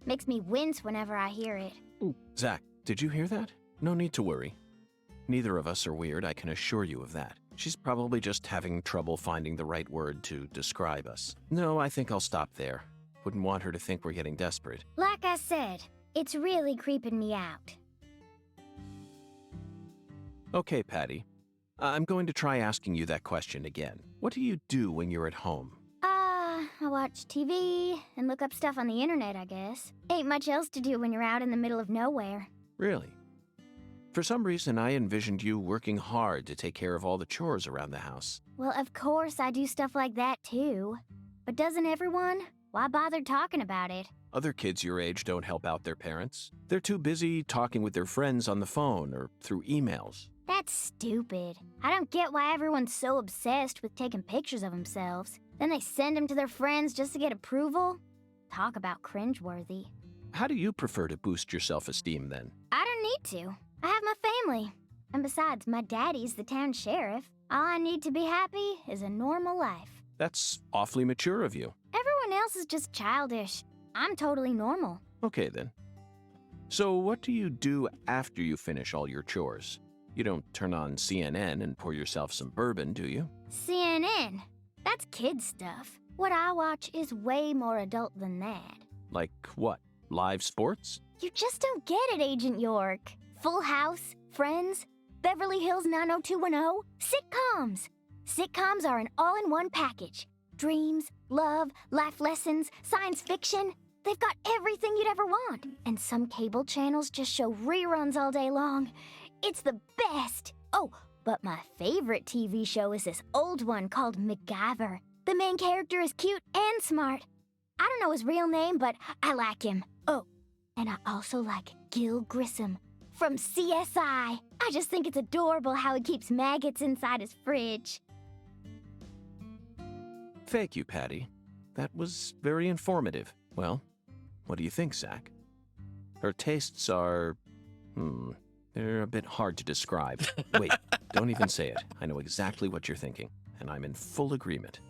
makes me wince whenever I hear it. Ooh. Zach, did you hear that? No need to worry. Neither of us are weird, I can assure you of that. She's probably just having trouble finding the right word to describe us. No, I think I'll stop there. Wouldn't want her to think we're getting desperate. Like I said, it's really creeping me out. Okay, Patty. I'm going to try asking you that question again. What do you do when you're at home? I watch TV and look up stuff on the internet, I guess. Ain't much else to do when you're out in the middle of nowhere. Really? For some reason, I envisioned you working hard to take care of all the chores around the house. Well, of course I do stuff like that, too. But doesn't everyone? Why bother talking about it? Other kids your age don't help out their parents. They're too busy talking with their friends on the phone or through emails. That's stupid. I don't get why everyone's so obsessed with taking pictures of themselves. Then they send them to their friends just to get approval? Talk about cringeworthy. How do you prefer to boost your self-esteem, then? I don't need to. I have my family. And besides, my daddy's the town sheriff. All I need to be happy is a normal life. That's awfully mature of you. Everyone else is just childish. I'm totally normal. Okay, then. So what do you do after you finish all your chores? You don't turn on CNN and pour yourself some bourbon, do you? CNN? That's kid stuff. What I watch is way more adult than that. Like what? Live sports? You just don't get it, Agent York. Full House, Friends, Beverly Hills 90210, sitcoms. Sitcoms are an all-in-one package. Dreams, love, life lessons, science fiction. They've got everything you'd ever want. And some cable channels just show reruns all day long. It's the best. Oh, but my favorite TV show is this old one called MacGyver. The main character is cute and smart. I don't know his real name, but I like him. Oh, and I also like Gil Grissom from CSI. I just think it's adorable how he keeps maggots inside his fridge. Thank you, Patty. That was very informative. Well, what do you think, Zach? Her tastes are... they're a bit hard to describe. Wait, don't even say it. I know exactly what you're thinking, and I'm in full agreement.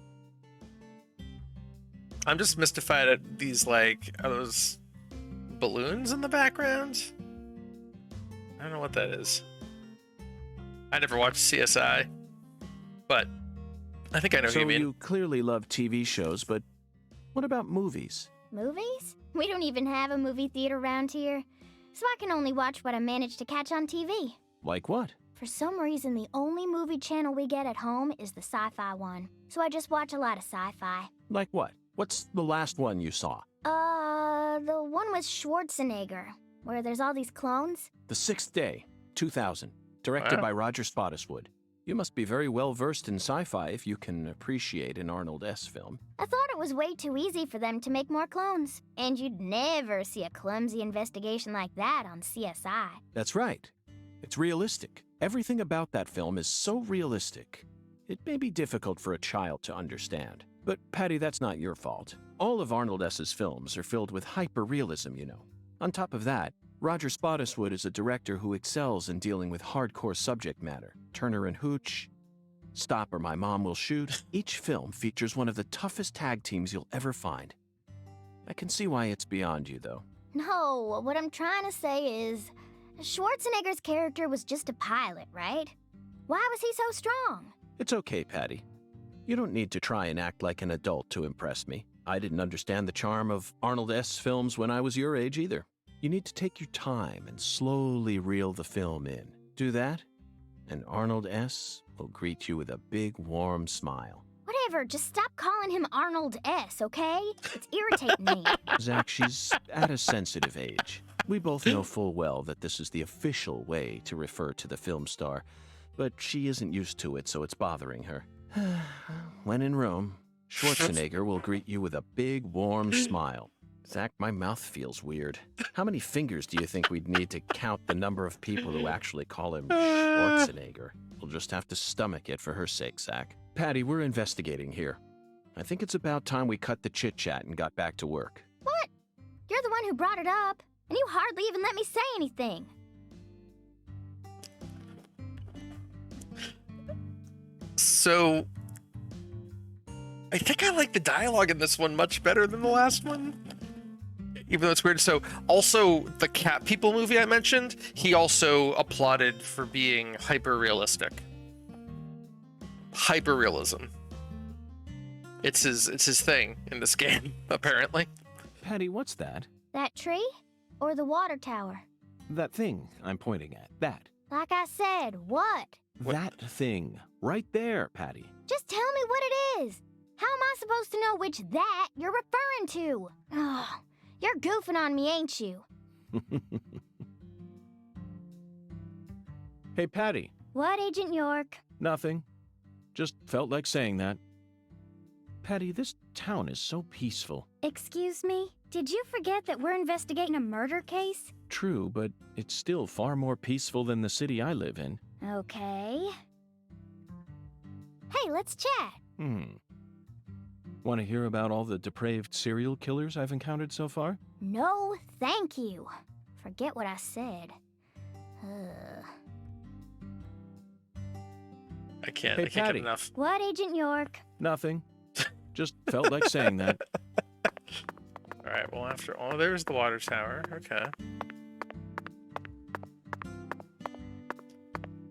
I'm just mystified at these, are those balloons in the background? I don't know what that is. I never watched CSI, but I think I know who you mean. So you clearly love TV shows, but what about movies? Movies? We don't even have a movie theater around here, so I can only watch what I manage to catch on TV. Like what? For some reason, the only movie channel we get at home is the sci-fi one, so I just watch a lot of sci-fi. Like what? What's the last one you saw? The one with Schwarzenegger, where there's all these clones. The Sixth Day, 2000, directed by Roger Spottiswoode. You must be very well versed in sci-fi if you can appreciate an Arnold S. film. I thought it was way too easy for them to make more clones, and you'd never see a clumsy investigation like that on CSI. That's right. It's realistic. Everything about that film is so realistic. It may be difficult for a child to understand. But, Patty, that's not your fault. All of Arnold S.'s films are filled with hyper-realism, you know. On top of that, Roger Spottiswoode is a director who excels in dealing with hardcore subject matter. Turner and Hooch, Stop or My Mom Will Shoot. Each film features one of the toughest tag teams you'll ever find. I can see why it's beyond you, though. No, what I'm trying to say is, Schwarzenegger's character was just a pilot, right? Why was he so strong? It's okay, Patty. You don't need to try and act like an adult to impress me. I didn't understand the charm of Arnold S. films when I was your age either. You need to take your time and slowly reel the film in. Do that, and Arnold S. will greet you with a big, warm smile. Whatever, just stop calling him Arnold S., okay? It's irritating me. Zach, she's at a sensitive age. We both know full well that this is the official way to refer to the film star, but she isn't used to it, so it's bothering her. When in Rome, Schwarzenegger will greet you with a big, warm smile. Zach, my mouth feels weird. How many fingers do you think we'd need to count the number of people who actually call him Schwarzenegger? We'll just have to stomach it for her sake, Zach. Patty, we're investigating here. I think it's about time we cut the chit-chat and got back to work. What? You're the one who brought it up, and you hardly even let me say anything. So, I think I like the dialogue in this one much better than the last one. Even though it's weird. So, also, the Cat People movie I mentioned, he also applauded for being hyper-realistic. Hyper-realism. It's his thing in this game, apparently. Patty, what's that? That tree? Or the water tower? That thing I'm pointing at. That. Like I said, what? That thing. Right there, Patty. Just tell me what it is. How am I supposed to know which that you're referring to? Oh, you're goofing on me, ain't you? Hey, Patty. What, Agent York? Nothing. Just felt like saying that. Patty, this town is so peaceful. Excuse me? Did you forget that we're investigating a murder case? True, but it's still far more peaceful than the city I live in. Okay. Hey, let's chat. Want to hear about all the depraved serial killers I've encountered so far? No, thank you. Forget what I said. I can't Hey, get Patty. enough. What, Agent York? Nothing. Just felt like saying that. Alright, well after... Oh, there's the water tower. Okay.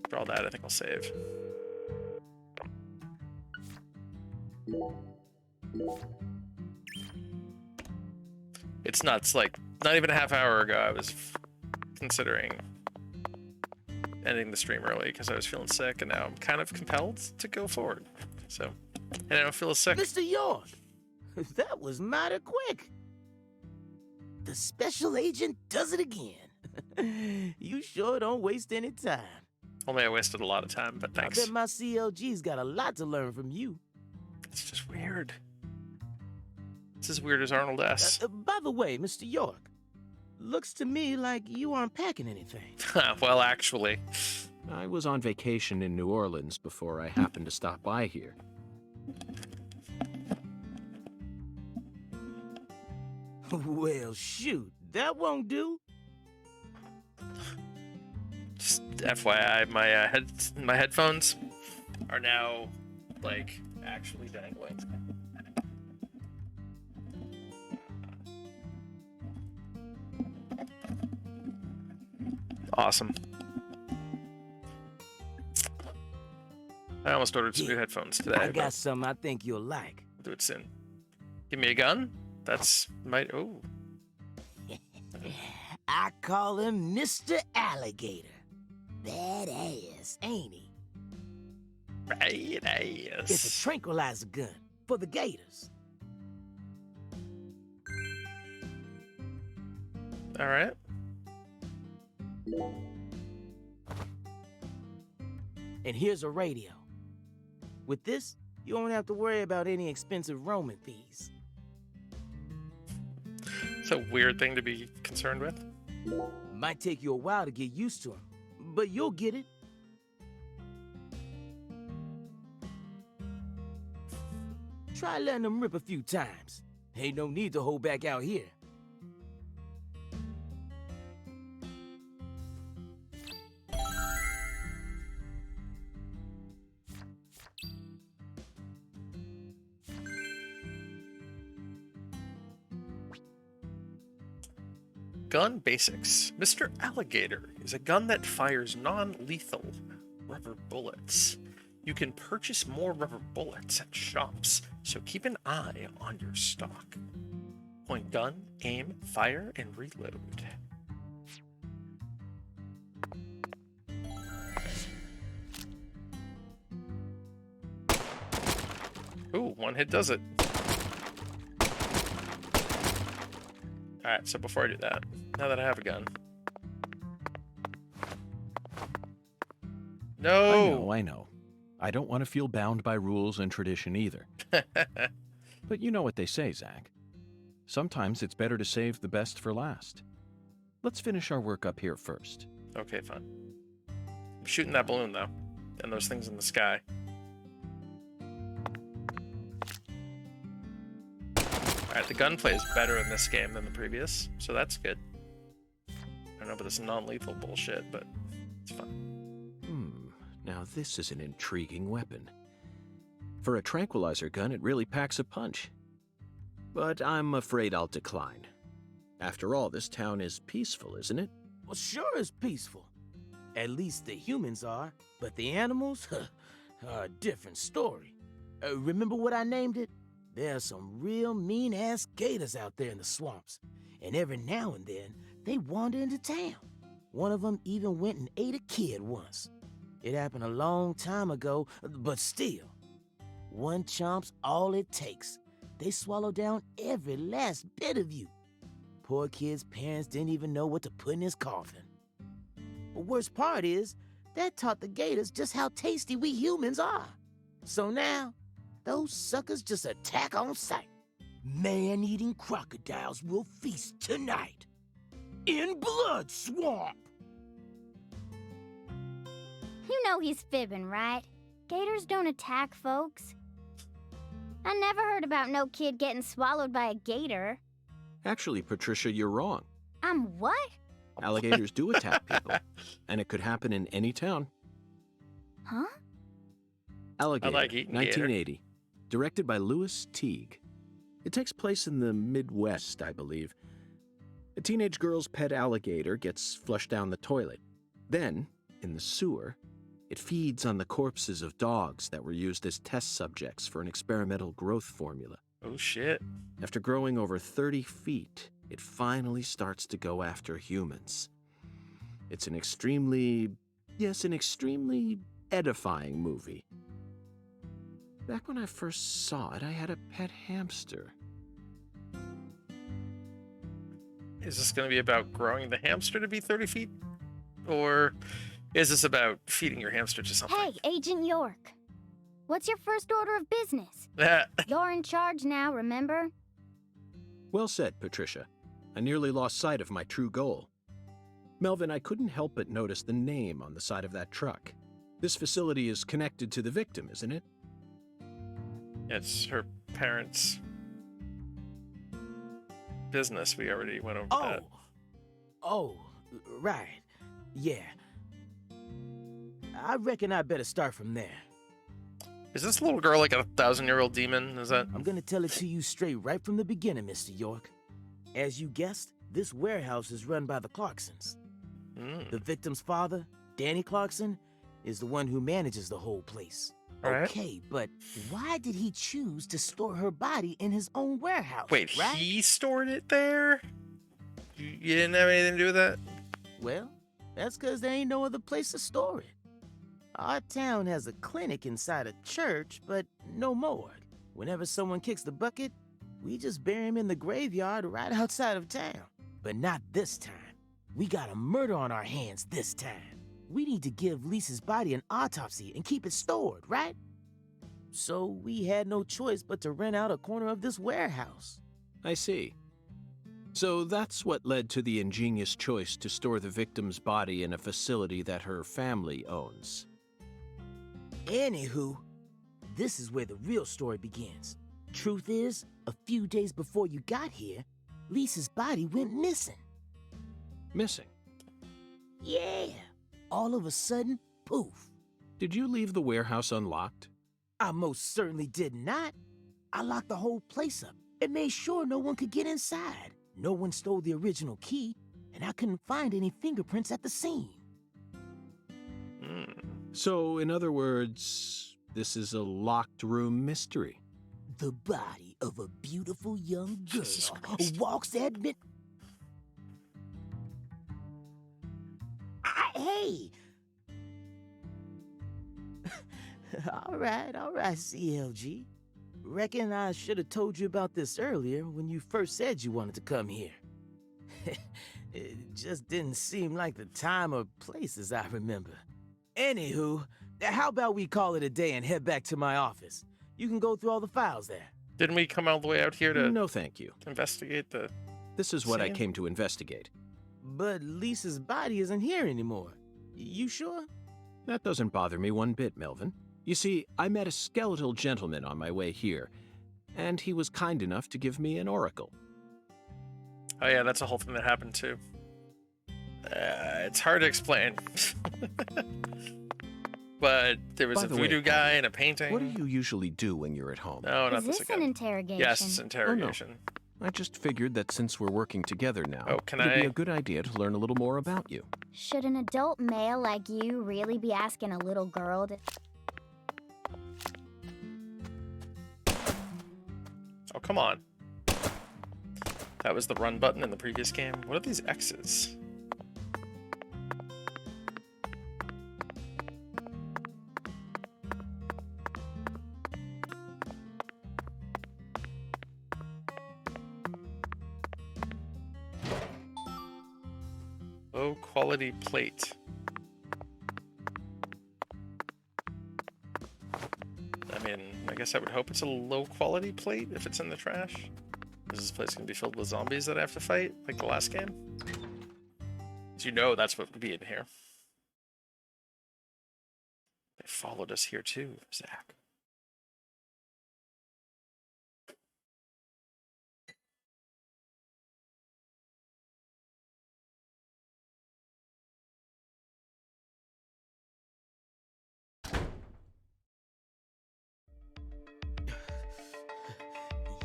After all that, I think I'll save. It's nuts. Like, not even a half hour ago, I was considering ending the stream early because I was feeling sick, and now I'm kind of compelled to go forward. So, and I don't feel as sick. Mr. York, that was mighty quick. The special agent does it again. You sure don't waste any time. Only I wasted a lot of time, but thanks. I bet my CLG's got a lot to learn from you. It's just weird. It's as weird as Arnold S. By the way, Mr. York, looks to me like you aren't packing anything. Well, actually. I was on vacation in New Orleans before I happened to stop by here. Well, shoot, that won't do. Just FYI, my headphones are now, like, actually dangling. Awesome. I almost ordered some new headphones today. I but got something I think you'll like. I'll do it soon. Give me a gun? That's my... Oh. I call him Mr. Alligator. Badass, ain't he? Right ass. It's a tranquilizer gun for the gators. All right. And here's a radio. With this, you won't have to worry about any expensive roaming fees. It's a weird thing to be concerned with. Might take you a while to get used to them, but you'll get it. Try letting them rip a few times. Ain't no need to hold back out here. Gun basics. Mr. Alligator is a gun that fires non-lethal rubber bullets. You can purchase more rubber bullets at shops, so keep an eye on your stock. Point gun, aim, fire, and reload. Ooh, one hit does it. Alright, so before I do that, now that I have a gun. No! I know. I don't want to feel bound by rules and tradition either. But you know what they say, Zach. Sometimes it's better to save the best for last. Let's finish our work up here first. Okay, fine. I'm shooting that balloon, though. And those things in the sky. Alright, the gunplay is better in this game than the previous, so that's good. I don't know about this non-lethal bullshit, but it's fun. Now this is an intriguing weapon. For a tranquilizer gun, it really packs a punch. But I'm afraid I'll decline. After all, this town is peaceful, isn't it? Well, sure it's peaceful. At least the humans are, but the animals are a different story. Remember what I named it? There are some real mean-ass gators out there in the swamps, and every now and then, they wander into town. One of them even went and ate a kid once. It happened a long time ago, but still. One chomp's all it takes. They swallow down every last bit of you. Poor kid's parents didn't even know what to put in his coffin. The worst part is, that taught the gators just how tasty we humans are. So now, those suckers just attack on sight. Man-eating crocodiles will feast tonight. In Blood Swamp! You know he's fibbing, right? Gators don't attack folks. I never heard about no kid getting swallowed by a gator. Actually, Patricia, you're wrong. I'm what? Alligators do attack people, and it could happen in any town. Huh? Alligator, I like eating 1980. Directed by Louis Teague. It takes place in the Midwest, I believe. A teenage girl's pet alligator gets flushed down the toilet. Then, in the sewer, it feeds on the corpses of dogs that were used as test subjects for an experimental growth formula. Oh shit. After growing over 30 feet, it finally starts to go after humans. It's an extremely edifying movie. Back when I first saw it, I had a pet hamster. Is this going to be about growing the hamster to be 30 feet? Or is this about feeding your hamster to something? Hey, Agent York. What's your first order of business? You're in charge now, remember? Well said, Patricia. I nearly lost sight of my true goal. Melvin, I couldn't help but notice the name on the side of that truck. This facility is connected to the victim, isn't it? It's her parents' business. We already went over that. Oh, right. Yeah. I reckon I better start from there. Is this little girl like a 1,000-year-old demon? Is that? I'm gonna tell it to you straight right from the beginning, Mr. York. As you guessed, this warehouse is run by the Clarksons. The victim's father, Danny Clarkson, is the one who manages the whole place. Right. Okay, but why did he choose to store her body in his own warehouse? Wait, right? he stored it there? You didn't have anything to do with that? Well, that's because there ain't no other place to store it. Our town has a clinic inside a church, but no morgue. Whenever someone kicks the bucket, we just bury him in the graveyard right outside of town. But not this time. We got a murder on our hands this time. We need to give Lisa's body an autopsy and keep it stored, right? So we had no choice but to rent out a corner of this warehouse. I see. So that's what led to the ingenious choice to store the victim's body in a facility that her family owns. Anywho, this is where the real story begins. Truth is, a few days before you got here, Lisa's body went missing. Missing? Yeah. All of a sudden, poof. Did you leave the warehouse unlocked? I most certainly did not. I locked the whole place up and made sure no one could get inside. No one stole the original key, and I couldn't find any fingerprints at the scene. So, in other words, this is a locked room mystery. The body of a beautiful young Jesus girl Christ. walks at mid. Hey! all right, CLG. Reckon I should have told you about this earlier when you first said you wanted to come here. It just didn't seem like the time or place as I remember. Anywho, how about we call it a day and head back to my office? You can go through all the files there. Didn't we come all the way out here to No, thank you. investigate the... This is what I Sam? came to investigate. But Lisa's body isn't here anymore. You sure? That doesn't bother me one bit, Melvin. You see, I met a skeletal gentleman on my way here, and he was kind enough to give me an oracle. Oh yeah, that's a whole thing that happened too. It's hard to explain. But there was By a the way, voodoo guy and a painting. What do you usually do when you're at home? No, not Is this this again. an interrogation? Yes, it's interrogation. I just figured that since we're working together now, Oh, can it'd be I- a good idea to learn a little more about you. Should an adult male like you really be asking a little girl to... Oh, come on. That was the run button in the previous game. What are these X's? Low quality plate. I mean, I guess I would hope it's a low quality plate if it's in the trash. Is this place gonna be filled with zombies that I have to fight, like the last game? 'Cause you know that's what would be in here. They followed us here too, Zach.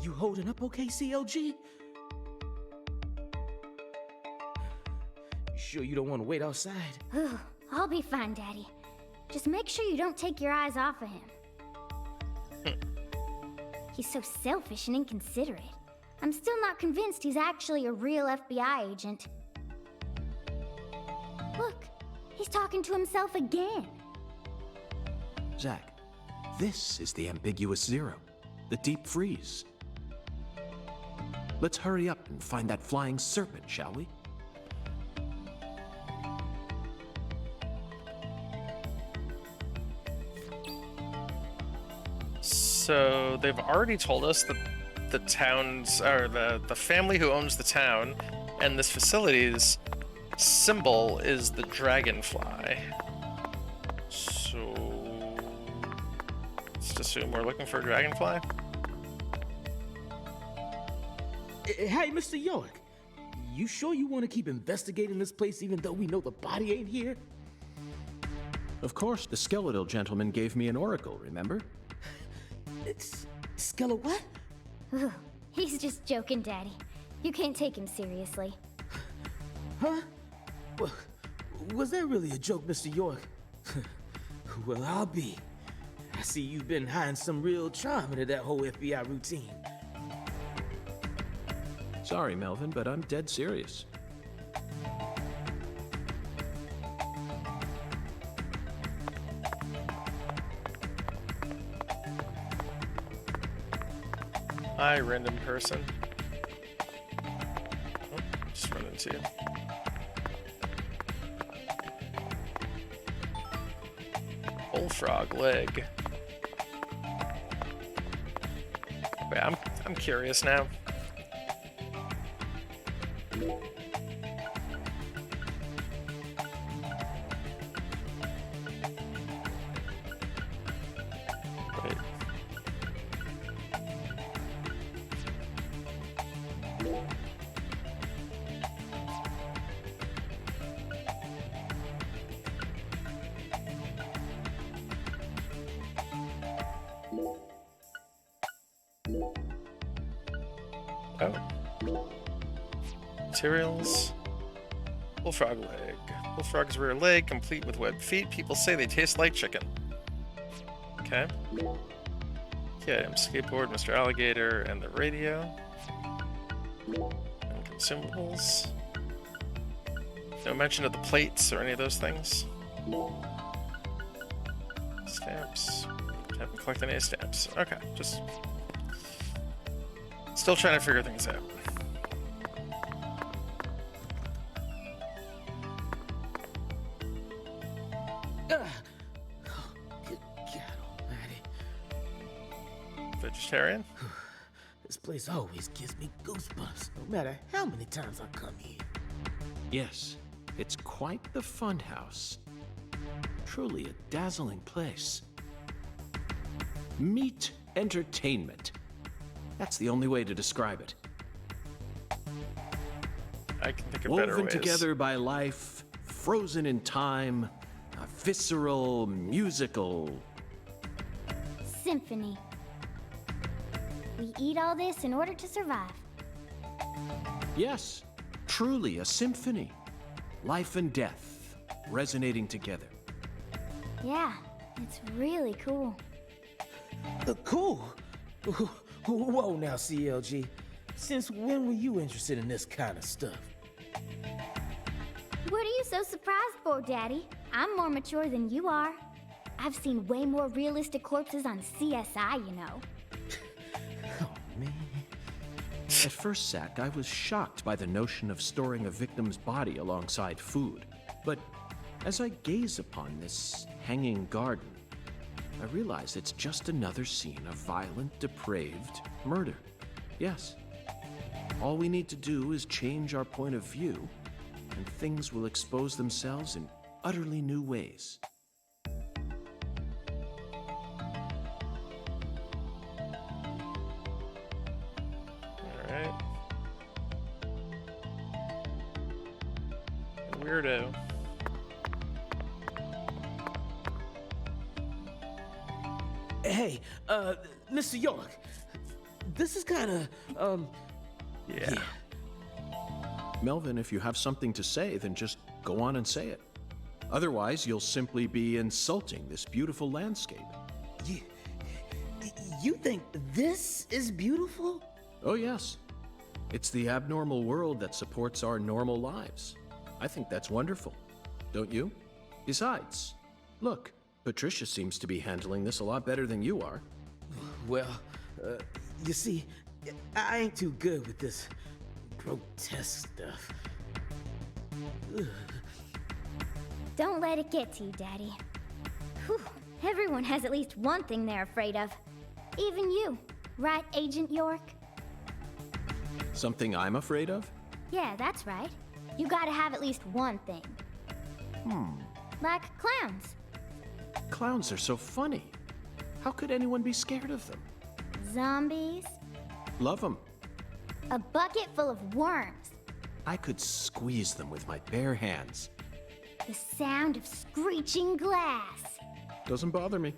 You holding up okay, CLG? You sure you don't want to wait outside? Whew, I'll be fine, Daddy. Just make sure you don't take your eyes off of him. He's so selfish and inconsiderate. I'm still not convinced he's actually a real FBI agent. Look, he's talking to himself again. Zach, this is the ambiguous zero, the deep freeze. Let's hurry up and find that flying serpent, shall we? So they've already told us that the town's or the family who owns the town and this facility's symbol is the dragonfly. So let's assume we're looking for a dragonfly. Hey, Mr. York. You sure you want to keep investigating this place even though we know the body ain't here? Of course, the skeletal gentleman gave me an oracle, remember? It's Skella what? Ooh, he's just joking, Daddy. You can't take him seriously. Huh? Well, was that really a joke, Mr. York? Well, I'll be. I see you've been hiding some real charm into that whole FBI routine. Sorry, Melvin, but I'm dead serious. Hi, random person. Oh, just run into you. Bullfrog leg. Wait, I'm curious now. Wait. Oh. Materials. Bullfrog leg. Bullfrog's rear leg, complete with webbed feet. People say they taste like chicken. Okay. Okay, skateboard, Mr. Alligator, and the radio. And consumables. No mention of the plates or any of those things. Stamps. Haven't collected any stamps. Okay, just... Still trying to figure things out. Good God almighty. Vegetarian? This place always gives me goosebumps, no matter how many times I come here. Yes, it's quite the fun house. Truly a dazzling place. Meat entertainment. That's the only way to describe it. I can think of better ways. Woven together by life, frozen in time, a visceral, musical... Symphony. We eat all this in order to survive. Yes, truly a symphony. Life and death, resonating together. Yeah, it's really cool. Cool. Whoa now, CLG. Since when were you interested in this kind of stuff? What are you so surprised for, Daddy? I'm more mature than you are. I've seen way more realistic corpses on CSI, you know. Oh, man. At first, Zach, I was shocked by the notion of storing a victim's body alongside food. But as I gaze upon this hanging garden, I realize it's just another scene of violent, depraved murder. Yes. All we need to do is change our point of view, and things will expose themselves in utterly new ways. Alright. Weirdo. Hey, Mr. York. This is kind of, Yeah. Melvin, if you have something to say, then just go on and say it. Otherwise, you'll simply be insulting this beautiful landscape. You think this is beautiful? Oh, yes. It's the abnormal world that supports our normal lives. I think that's wonderful. Don't you? Besides, look, Patricia seems to be handling this a lot better than you are. Well, you see, I ain't too good with this grotesque stuff. Ugh. Don't let it get to you, Daddy. Whew. Everyone has at least one thing they're afraid of. Even you. Right, Agent York? Something I'm afraid of? Yeah, that's right. You gotta have at least one thing. Like clowns. Clowns are so funny. How could anyone be scared of them? Zombies. Love them. A bucket full of worms. I could squeeze them with my bare hands. The sound of screeching glass. Doesn't bother me.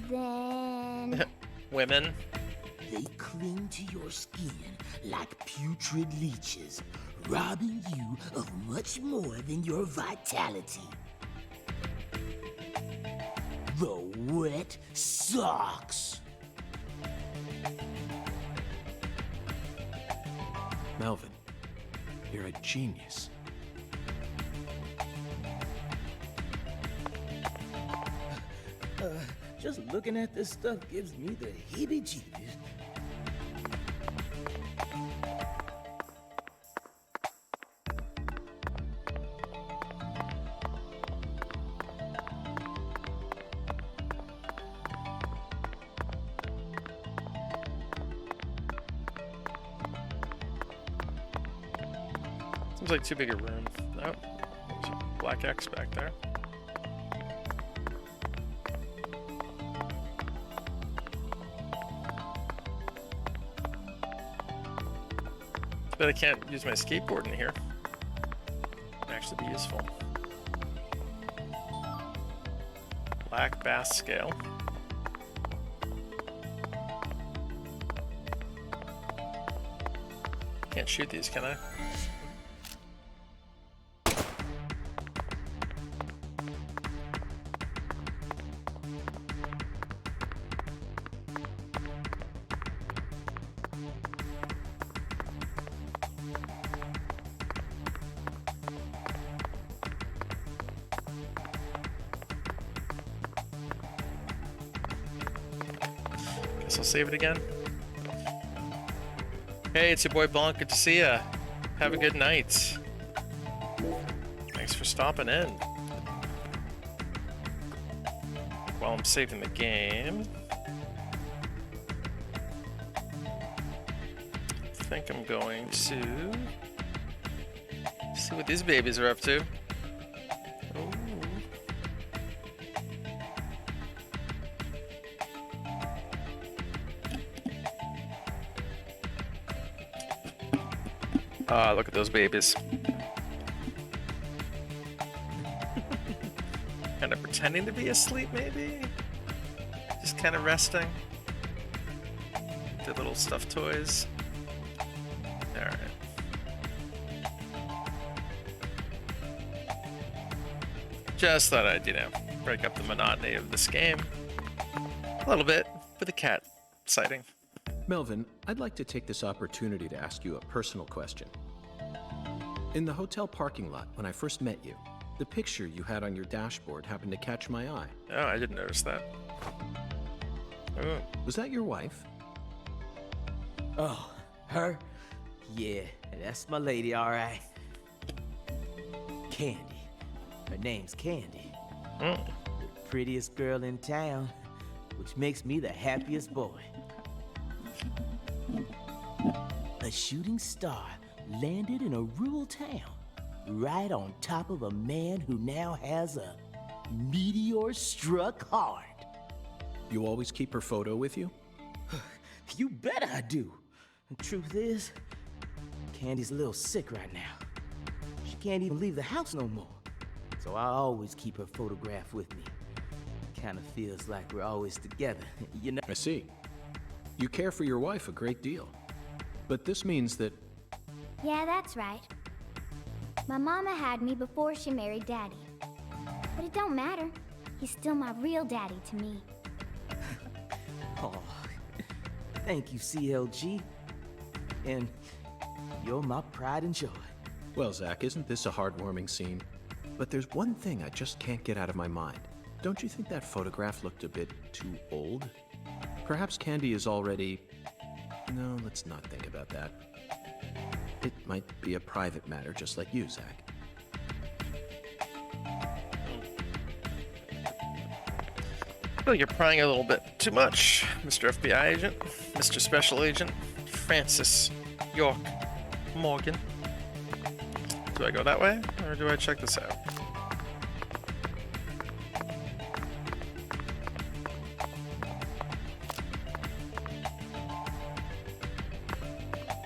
Then... Women. They cling to your skin like putrid leeches, robbing you of much more than your vitality. The wet socks. Melvin, you're a genius. Just looking at this stuff gives me the heebie-jeebies. Seems like too big a room. Oh, there's a black X back there. But I can't use my skateboard in here. It'd actually be useful. Black bass scale. Can't shoot these, can I? Guess I'll save it again. Hey, it's your boy Blanc. Good to see ya. Have a good night. Thanks for stopping in. While I'm saving the game, I think I'm going to see what these babies are up to. Ooh. Ah, look at those babies. Kind of pretending to be asleep, maybe? Just kind of resting. The little stuffed toys. Alright. Just thought I'd, break up the monotony of this game. A little bit, with a cat sighting. Melvin, I'd like to take this opportunity to ask you a personal question. In the hotel parking lot, when I first met you, the picture you had on your dashboard happened to catch my eye. Oh, I didn't notice that. Oh. Was that your wife? Oh, her? Yeah, that's my lady, all right. Candy. Her name's Candy. Mm. The prettiest girl in town, which makes me the happiest boy. A shooting star landed in a rural town, right on top of a man who now has a meteor struck hard. You always keep her photo with you? You bet I do. The truth is, Candy's a little sick right now. She can't even leave the house no more. So I always keep her photograph with me. Kinda feels like we're always together, you know? I see. You care for your wife a great deal. But this means that... Yeah, that's right. My mama had me before she married Daddy. But it don't matter. He's still my real daddy to me. Oh, thank you, CLG. And you're my pride and joy. Well, Zach, isn't this a heartwarming scene? But there's one thing I just can't get out of my mind. Don't you think that photograph looked a bit too old? Perhaps Candy is already... No, let's not think about that. It might be a private matter, just like you, Zach. Well, you're prying a little bit too much, Mr. FBI agent, Mr. Special Agent, Francis York Morgan. Do I go that way, or do I check this out?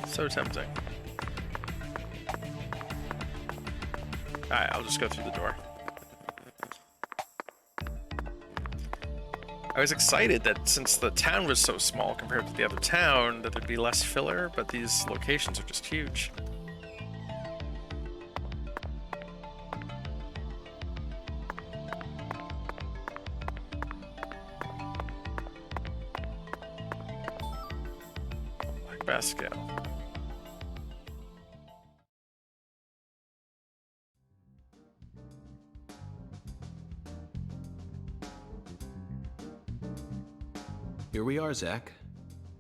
So tempting. Alright, I'll just go through the door. I was excited that since the town was so small compared to the other town, that there'd be less filler, but these locations are just huge. Like Bascal. Here we are, Zach.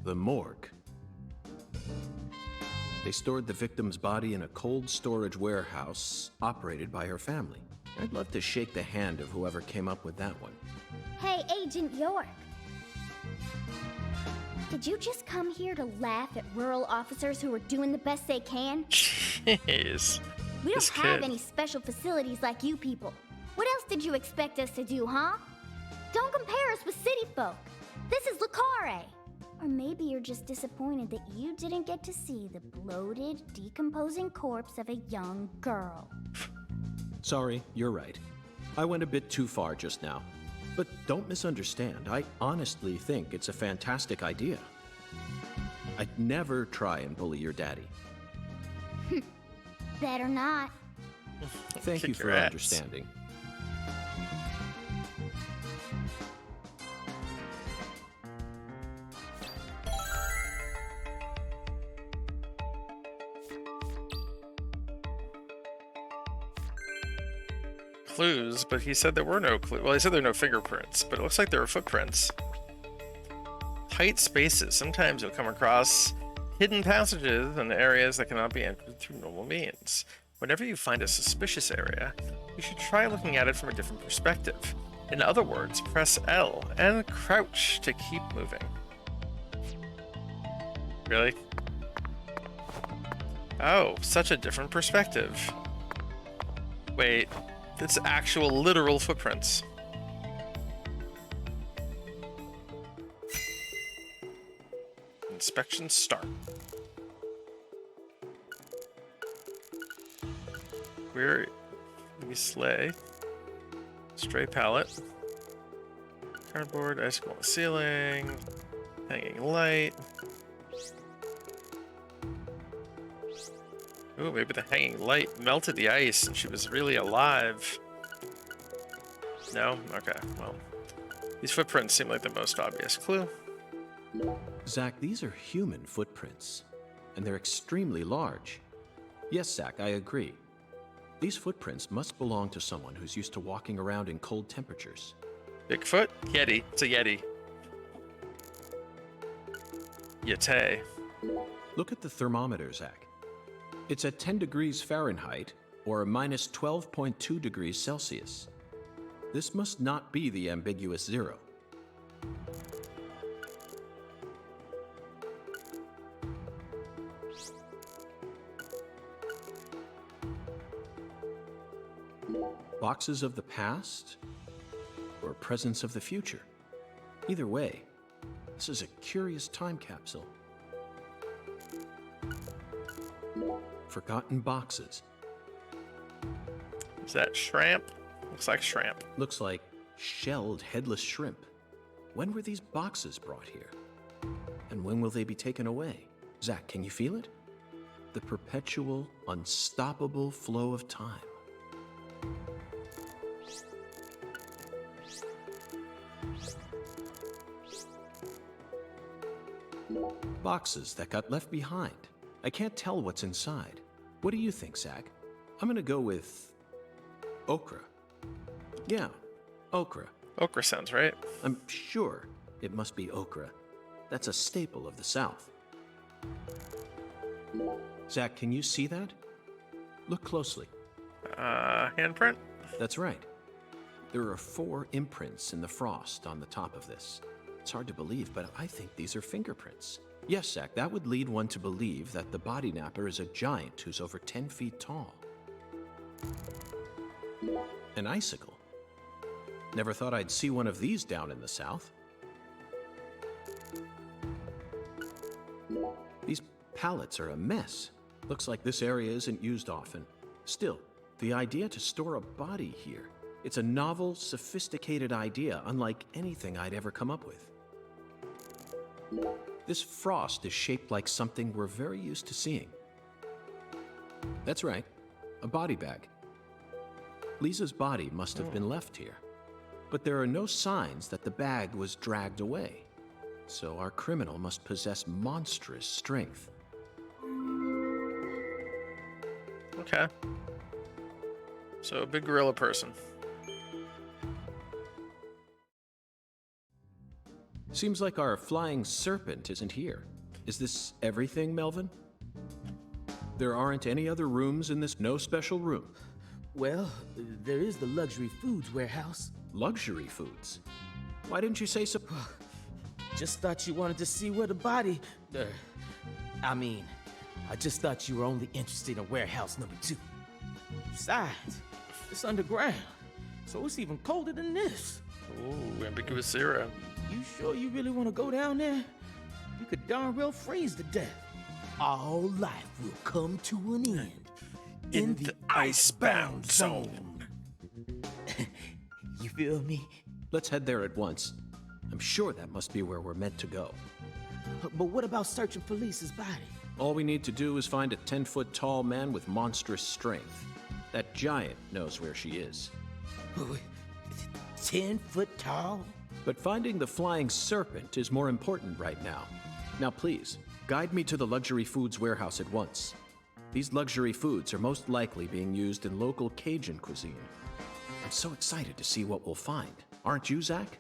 The morgue. They stored the victim's body in a cold storage warehouse operated by her family. I'd love to shake the hand of whoever came up with that one. Hey, Agent York. Did you just come here to laugh at rural officers who are doing the best they can? Jeez. We This don't have kid. any special facilities like you people. What else did you expect us to do, huh? Don't compare us with city folk. This is Lucare. Or maybe you're just disappointed that you didn't get to see the bloated, decomposing corpse of a young girl. Sorry, you're right. I went a bit too far just now. But don't misunderstand. I honestly think it's a fantastic idea. I'd never try and bully your daddy. Better not. Thank Kick you for your ass. understanding. Clues, but he said there were no clues. Well, he said there were no fingerprints, but it looks like there were footprints. tight spaces, sometimes you'll come across hidden passages and areas that cannot be entered through normal means. Whenever you find a suspicious area, you should try looking at it from a different perspective. In other words, press L and crouch to keep moving. Really? Oh, such a different perspective. Wait, it's actual literal footprints. Inspection start. Where we slay. Stray pallet. Cardboard, icicle on the ceiling. Hanging light. Ooh, maybe the hanging light melted the ice and she was really alive. No? Okay, well. These footprints seem like the most obvious clue. Zach, these are human footprints, and they're extremely large. Yes, Zach, I agree. These footprints must belong to someone who's used to walking around in cold temperatures. Bigfoot? Yeti. It's a Yeti. Yeti. Look at the thermometer, Zach. It's at 10 degrees Fahrenheit, or minus 12.2 degrees Celsius. This must not be the ambiguous zero. Boxes of the past, or presence of the future. Either way, this is a curious time capsule. Forgotten boxes. Is that shrimp? Looks like shrimp. Looks like shelled headless shrimp. When were these boxes brought here? And when will they be taken away? Zach, can you feel it? The perpetual, unstoppable flow of time. Boxes that got left behind. I can't tell what's inside. What do you think, Zach? I'm gonna go with okra. Yeah, okra. Okra sounds right. I'm sure it must be okra. That's a staple of the South. Zach, can you see that? Look closely. Handprint? That's right. There are 4 imprints in the frost on the top of this. It's hard to believe, but I think these are fingerprints. Yes, Zach, that would lead one to believe that the body napper is a giant who's over 10 feet tall. An icicle. Never thought I'd see one of these down in the South. These pallets are a mess. Looks like this area isn't used often. Still, the idea to store a body here. It's a novel, sophisticated idea, unlike anything I'd ever come up with. This frost is shaped like something we're very used to seeing. That's right, a body bag. Lisa's body must have been left here, but there are no signs that the bag was dragged away. So our criminal must possess monstrous strength. Okay. So a big gorilla person. Seems like our flying serpent isn't here. Is this everything, Melvin? There aren't any other rooms in this no special room. Well, there is the luxury foods warehouse. Luxury foods? Why didn't you say so? Just thought you wanted to see where the body... I just thought you were only interested in warehouse number 2. Besides, it's underground, so it's even colder than this. Ooh, ambiguous zero. You sure you really want to go down there? You could darn well freeze to death. All life will come to an end In the icebound zone. You feel me? Let's head there at once. I'm sure that must be where we're meant to go. But what about searching for Lisa's body? All we need to do is find a 10-foot tall man with monstrous strength. That giant knows where she is. 10 foot tall? But finding the flying serpent is more important right now. Now please, guide me to the luxury foods warehouse at once. These luxury foods are most likely being used in local Cajun cuisine. I'm so excited to see what we'll find. Aren't you, Zach?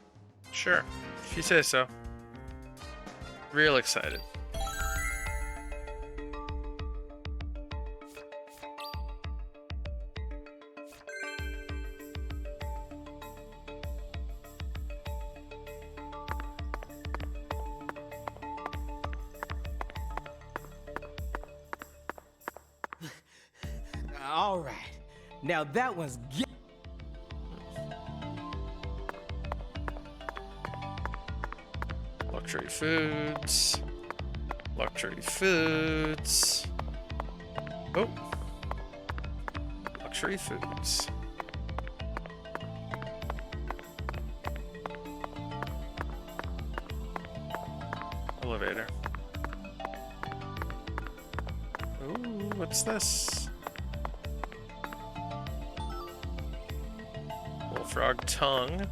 Sure. If you say so. Real excited. All right. Now that one's Luxury foods. Luxury foods. Oh. Luxury foods. Elevator. Ooh, what's this? Bullfrog tongue.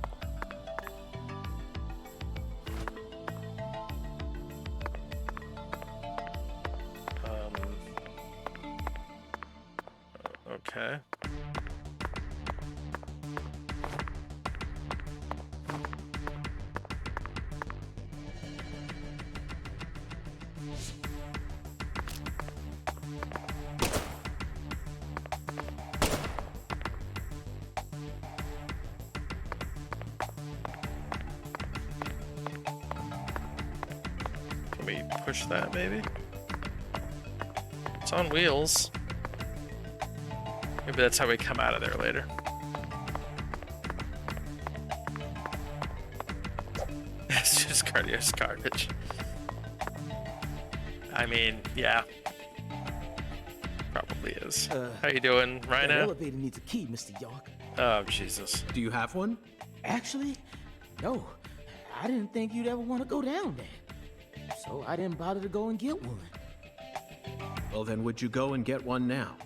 Okay. Can we push that maybe? It's on wheels. Maybe that's how we come out of there later. It's just Cardio's garbage. I mean, yeah. Probably is. How you doing, The Rhino? elevator needs a key, Mr. York. Oh, Jesus. Do you have one? Actually, no. I didn't think you'd ever want to go down there. So I didn't bother to go and get one. Well, then would you go and get one now?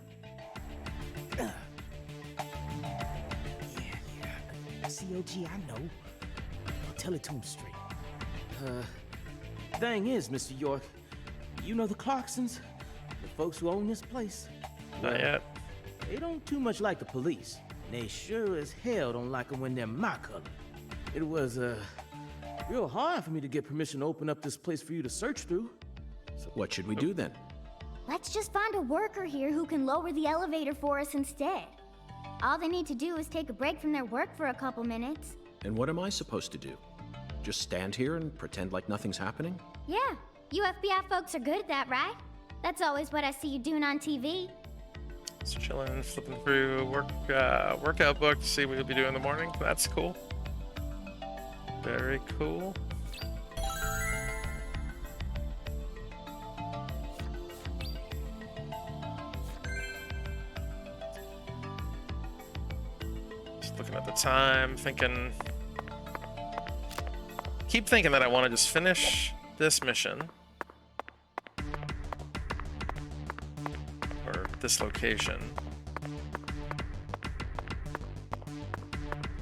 COG, I know. I'll tell it to him straight. Thing is, Mr. York, you know the Clarksons? The folks who own this place? Not yet. They don't too much like the police. And they sure as hell don't like them when they're my color. It was, real hard for me to get permission to open up this place for you to search through. So what should we do then? Let's just find a worker here who can lower the elevator for us instead. All they need to do is take a break from their work for a couple minutes. And what am I supposed to do? Just stand here and pretend like nothing's happening? Yeah, you FBI folks are good at that, right? That's always what I see you doing on TV. Just chilling, flipping through workout book to see what you'll be doing in the morning. That's cool. Very cool. Just looking at the time, thinking. Keep thinking that I want to just finish this mission. Or this location.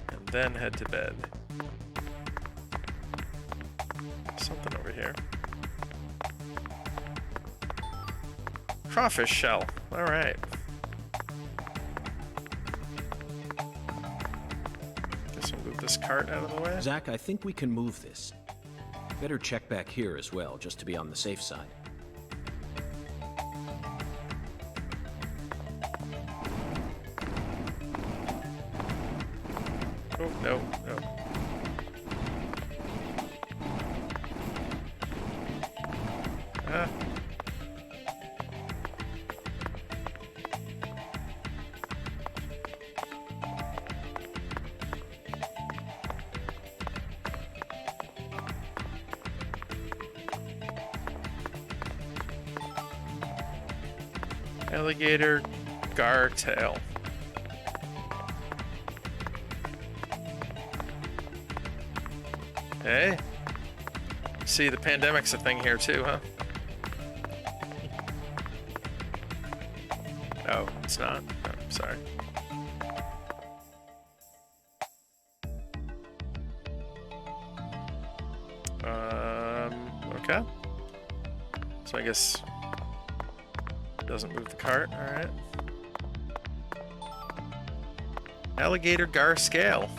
And then head to bed. Something over here. Crawfish shell. Alright. Guess we'll move this cart out of the way. Zach, I think we can move this. Better check back here as well, just to be on the safe side. Oh, no, no. Ah. Alligator gar tail. Hey. See, the pandemic's a thing here too, huh? Oh, it's not? Oh, sorry. Okay. So I guess it doesn't move the cart, alright. Alligator gar scale.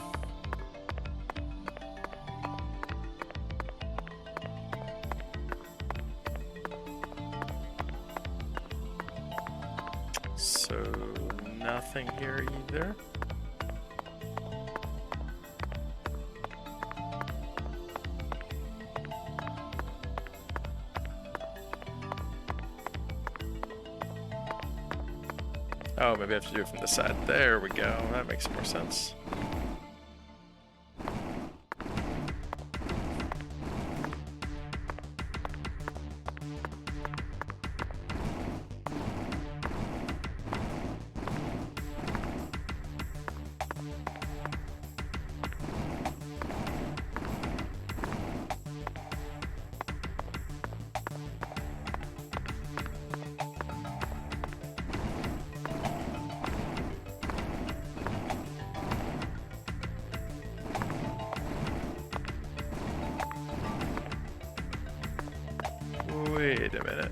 there. Oh, maybe I have to do it from the side. There we go. That makes more sense. Wait a minute.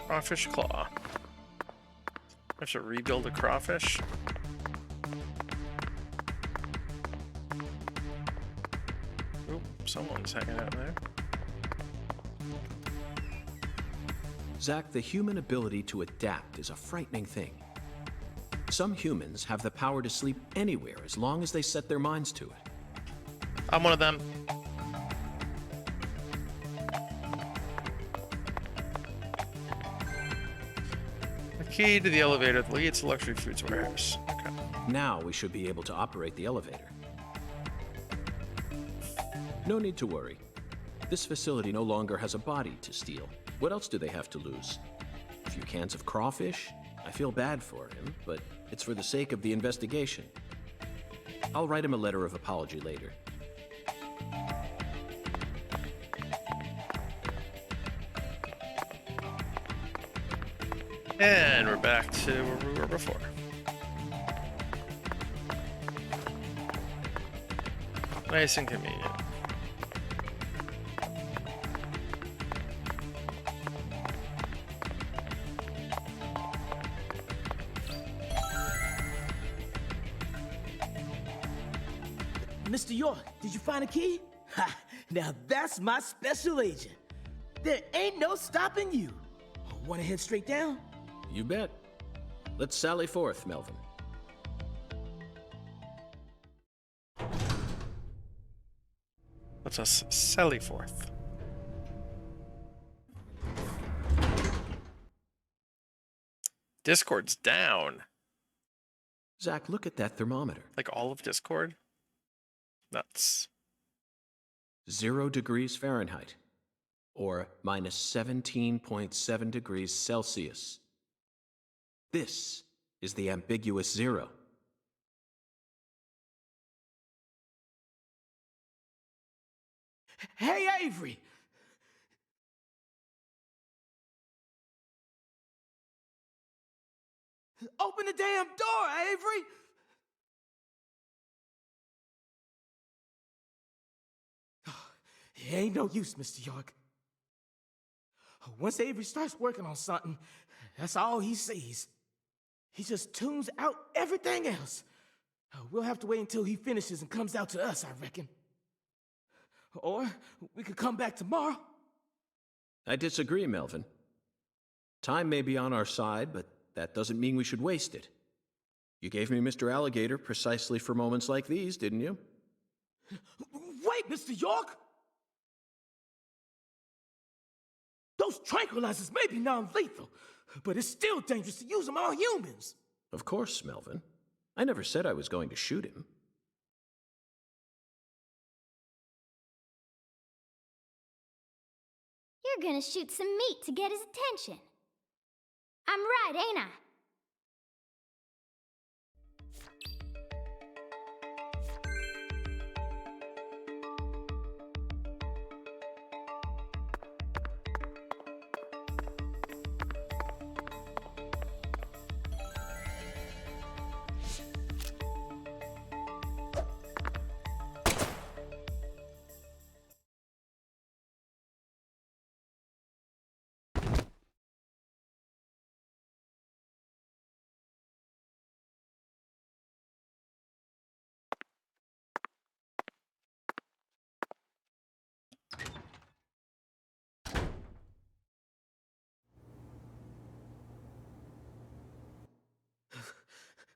Crawfish claw. I have to rebuild a crawfish. Oop, someone's hanging out there. Zach, the human ability to adapt is a frightening thing. Some humans have the power to sleep anywhere as long as they set their minds to it. I'm one of them. Key to the elevator that leads to Luxury Foods Warehouse. Okay. Now we should be able to operate the elevator. No need to worry. This facility no longer has a body to steal. What else do they have to lose? A few cans of crawfish? I feel bad for him, but it's for the sake of the investigation. I'll write him a letter of apology later. And we're back to where we were before. Nice and convenient. Mr. York, did you find a key? Ha! Now that's my special agent. There ain't no stopping you. Want to head straight down? You bet. Let's sally forth, Melvin. Let's us sally forth. Discord's down. Zach, look at that thermometer. Like all of Discord? Nuts. 0 degrees Fahrenheit. Or minus 17.7 degrees Celsius. This is the ambiguous 0. Hey, Avery! Open the damn door, Avery! It ain't no use, Mr. York. Once Avery starts working on something, that's all he sees. He just tunes out everything else. We'll have to wait until he finishes and comes out to us, I reckon. Or we could come back tomorrow. I disagree, Melvin. Time may be on our side, but that doesn't mean we should waste it. You gave me Mr. Alligator precisely for moments like these, didn't you? Wait, Mr. York! Those tranquilizers may be non-lethal, but it's still dangerous to use them on humans. Of course, Melvin. I never said I was going to shoot him. You're gonna shoot some meat to get his attention. I'm right, ain't I?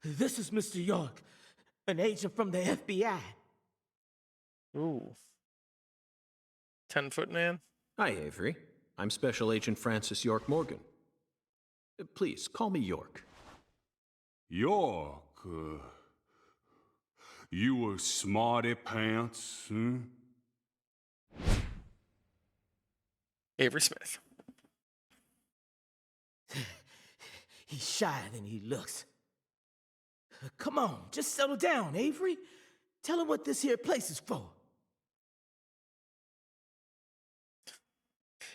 This is Mr. York, an agent from the FBI. Ooh. 10-foot man? Hi, Avery. I'm Special Agent Francis York Morgan. Please, call me York. York, you a smarty pants, huh? Avery Smith. He's shyer than he looks. Come on, just settle down, Avery. Tell him what this here place is for.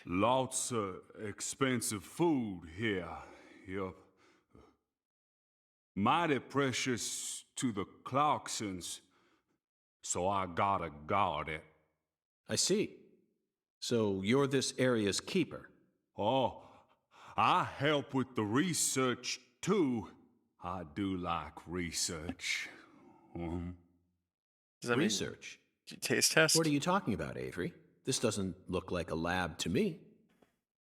Lots of expensive food here. Yup. Mighty precious to the Clarksons, so I gotta guard it. I see. So you're this area's keeper. Oh, I help with the research, too. I do like research. Does that Research? mean taste test? What are you talking about, Avery? This doesn't look like a lab to me.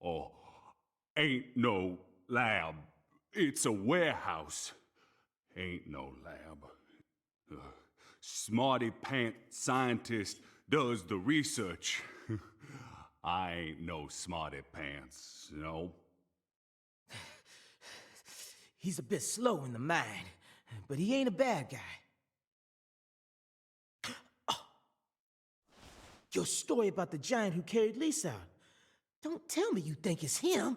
Oh, ain't no lab. It's a warehouse. Ain't no lab. Smarty pant scientist does the research. I ain't no smarty pants, no. He's a bit slow in the mind, but he ain't a bad guy. Oh. Your story about the giant who carried Lisa out. Don't tell me you think it's him.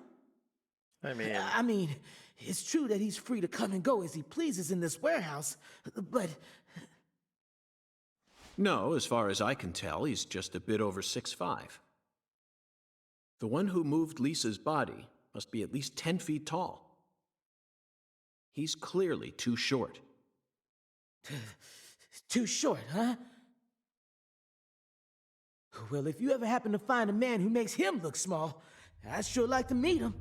I mean, it's true that he's free to come and go as he pleases in this warehouse, but... No, as far as I can tell, he's just a bit over 6'5". The one who moved Lisa's body must be at least 10 feet tall. He's clearly too short. Too short, huh? Well, if you ever happen to find a man who makes him look small, I'd sure like to meet him.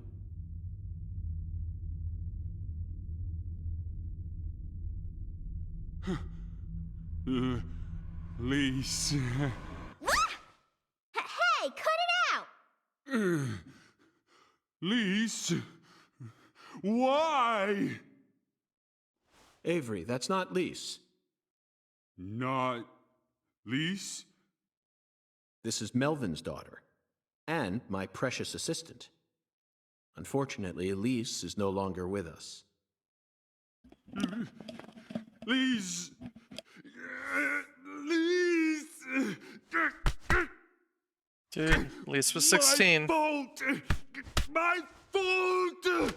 Lise. Hey, cut it out! Lise? Why? Avery, that's not Lise. Not Lise? This is Melvin's daughter, and my precious assistant. Unfortunately, Lise is no longer with us. Lise! Lise! Dude, Lise was 16. My fault! My fault!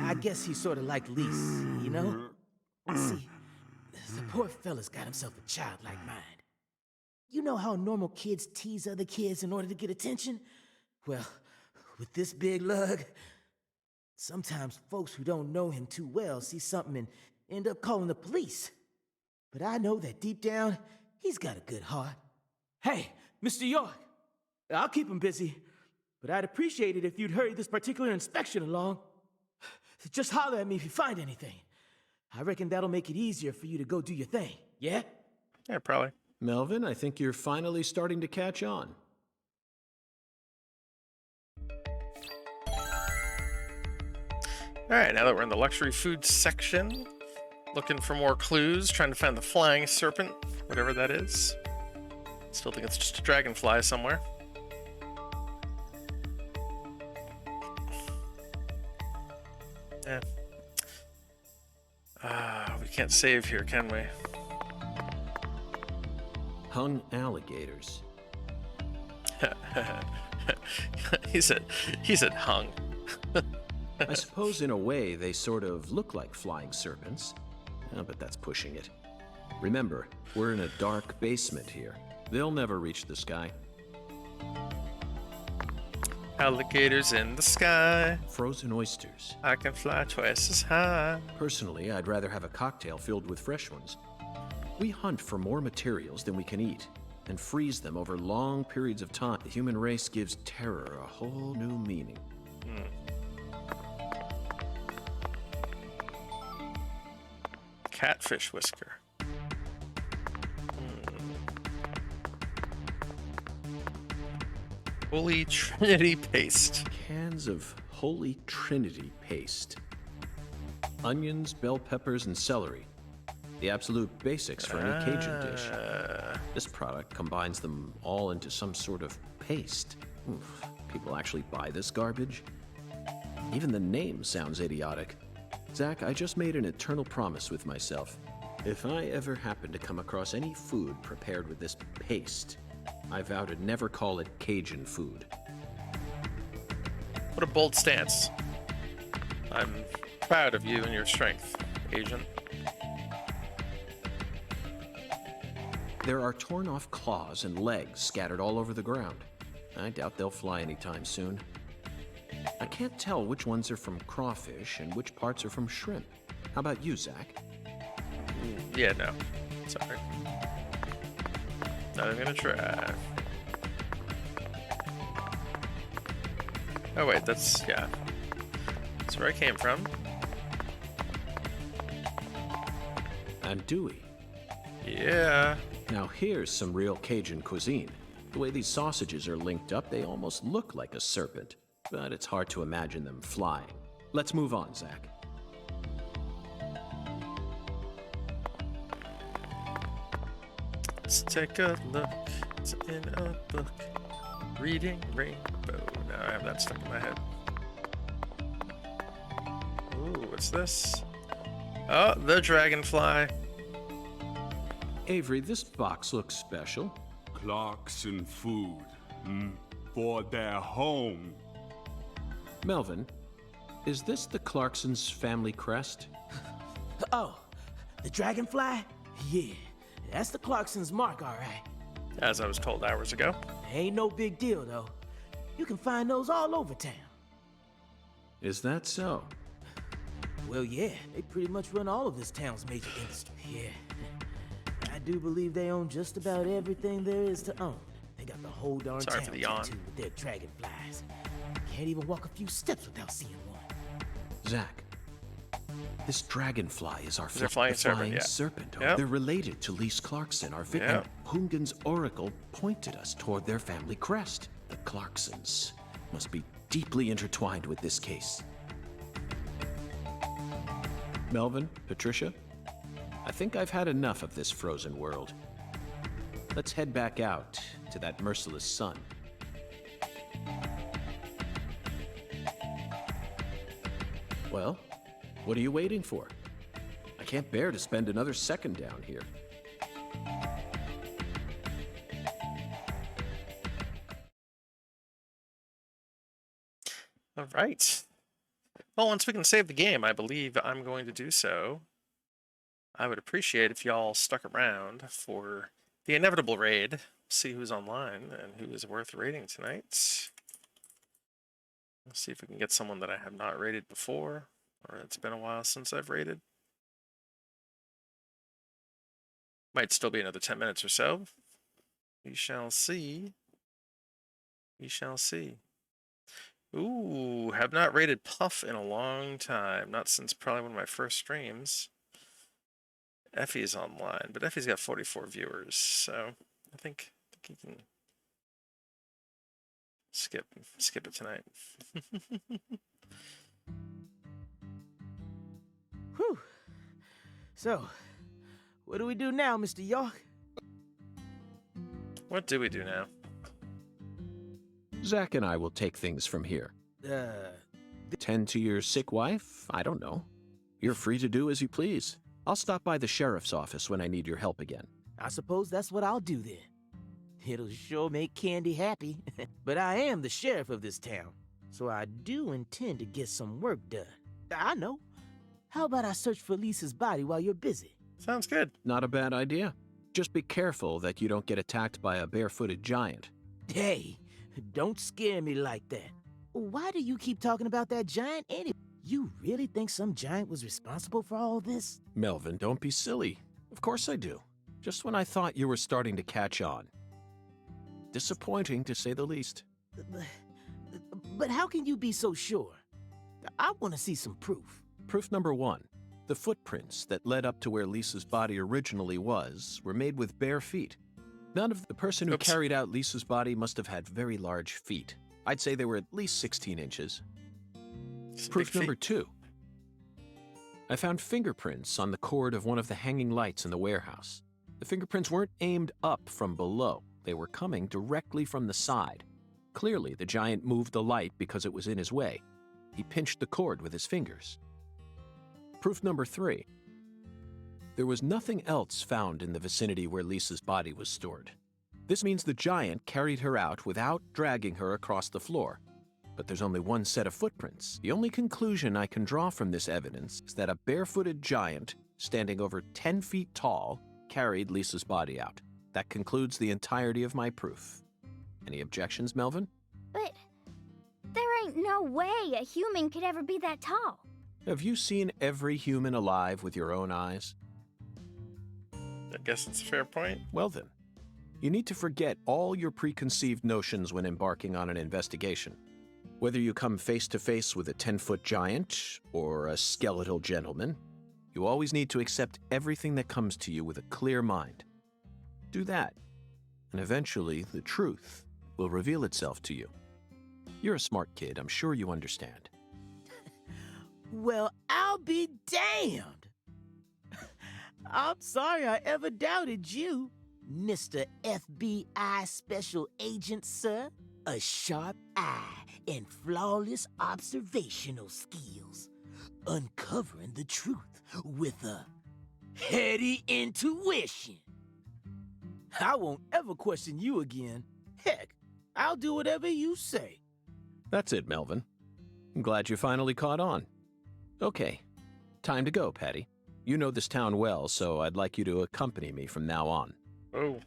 I guess he's sort of like Lise, you know? See, the poor fella's got himself a childlike mind. You know how normal kids tease other kids in order to get attention? Well, with this big lug, sometimes folks who don't know him too well see something and end up calling the police. But I know that deep down, he's got a good heart. Hey, Mr. York, I'll keep him busy, but I'd appreciate it if you'd hurry this particular inspection along. Just holler at me if you find anything. I reckon that'll make it easier for you to go do your thing, yeah? Yeah, probably. Melvin, I think you're finally starting to catch on. Alright, now that we're in the luxury food section, looking for more clues, trying to find the flying serpent, whatever that is. Still think it's just a dragonfly somewhere. Yeah. We can't save here, can we? Hung alligators. he said hung. I suppose in a way they sort of look like flying serpents. But that's pushing it. Remember, we're in a dark basement here. They'll never reach the sky. Alligators in the sky. Frozen oysters. I can fly twice as high. Personally, I'd rather have a cocktail filled with fresh ones. We hunt for more materials than we can eat, and freeze them over long periods of time. The human race gives terror a whole new meaning. Catfish whisker. Holy Trinity paste. Cans of Holy Trinity paste. Onions, bell peppers, and celery. The absolute basics for any Cajun dish. This product combines them all into some sort of paste. Oof, people actually buy this garbage? Even the name sounds idiotic. Zach, I just made an eternal promise with myself. If I ever happen to come across any food prepared with this paste, I vow to never call it Cajun food. What a bold stance. I'm proud of you and your strength, Agent. There are torn off claws and legs scattered all over the ground. I doubt they'll fly anytime soon. I can't tell which ones are from crawfish and which parts are from shrimp. How about you, Zach? Yeah, no. Sorry. Not even gonna try. Oh wait, that's where I came from. And Dewey. Yeah. Now here's some real Cajun cuisine. The way these sausages are linked up, they almost look like a serpent. But it's hard to imagine them flying. Let's move on, Zach. Let's take a look. It's in a book. Reading Rainbow. Now I have that stuck in my head. Ooh, what's this? Oh, the dragonfly. Avery, this box looks special. Clarkson food. For their home. Melvin, is this the Clarksons' family crest? Oh, the dragonfly? Yeah, that's the Clarksons' mark, all right. As I was told hours ago. Ain't no big deal, though. You can find those all over town. Is that so? Well, yeah, they pretty much run all of this town's major industry. Yeah. I do believe they own just about everything there is to own. They got the whole darn Sorry town for the yawn. tattooed with their dragonflies. Can't even walk a few steps without seeing one. Zach, this dragonfly is our They're flying serpent, yeah. serpent. Yep. They're related to Lise Clarkson, our victim. Yep. Hungan's oracle pointed us toward their family crest. The Clarksons must be deeply intertwined with this case. Melvin, Patricia, I think I've had enough of this frozen world. Let's head back out to that merciless sun. Well, what are you waiting for? I can't bear to spend another second down here. All right. Well, once we can save the game, I believe I'm going to do so. I would appreciate if y'all stuck around for the inevitable raid. See who's online and who is worth raiding tonight. Let's see if we can get someone that I have not raided before, or it's been a while since I've raided. Might still be another 10 minutes or so. We shall see. We shall see. Ooh, have not rated Puff in a long time. Not since probably one of my first streams. Effie's online, but Effie's got 44 viewers, so I think he can skip it tonight. Whew. So, what do we do now, Mr. York? What do we do now? Zack and I will take things from here. Tend to your sick wife? I don't know. You're free to do as you please. I'll stop by the sheriff's office when I need your help again. I suppose that's what I'll do then. It'll sure make Candy happy. But I am the sheriff of this town, so I do intend to get some work done. I know. How about I search for Lisa's body while you're busy? Sounds good. Not a bad idea. Just be careful that you don't get attacked by a barefooted giant. Hey, don't scare me like that. Why do you keep talking about that giant anyway? You really think some giant was responsible for all this? Melvin, don't be silly. Of course I do. Just when I thought you were starting to catch on. Disappointing, to say the least. But how can you be so sure? I want to see some proof. Proof number 1. The footprints that led up to where Lisa's body originally was were made with bare feet. None of the person who carried out Lisa's body must have had very large feet. I'd say they were at least 16 inches. Proof number 2. I found fingerprints on the cord of one of the hanging lights in the warehouse. The fingerprints weren't aimed up from below. They were coming directly from the side. Clearly, the giant moved the light because it was in his way. He pinched the cord with his fingers. Proof number 3. There was nothing else found in the vicinity where Lisa's body was stored. This means the giant carried her out without dragging her across the floor. But there's only one set of footprints. The only conclusion I can draw from this evidence is that a barefooted giant, standing over 10 feet tall, carried Lisa's body out. That concludes the entirety of my proof. Any objections, Melvin? But there ain't no way a human could ever be that tall. Have you seen every human alive with your own eyes? I guess it's a fair point. Well then, you need to forget all your preconceived notions when embarking on an investigation. Whether you come face to face with a 10-foot giant or a skeletal gentleman, you always need to accept everything that comes to you with a clear mind. Do that, and eventually the truth will reveal itself to you. You're a smart kid, I'm sure you understand. Well, I'll be damned. I'm sorry I ever doubted you, Mr. FBI Special Agent, sir. A sharp eye and flawless observational skills. Uncovering the truth with a heady intuition. I won't ever question you again. Heck, I'll do whatever you say. That's it, Melvin. I'm glad you finally caught on. Okay, time to go, Patty. You know this town well, so I'd like you to accompany me from now on. Oh.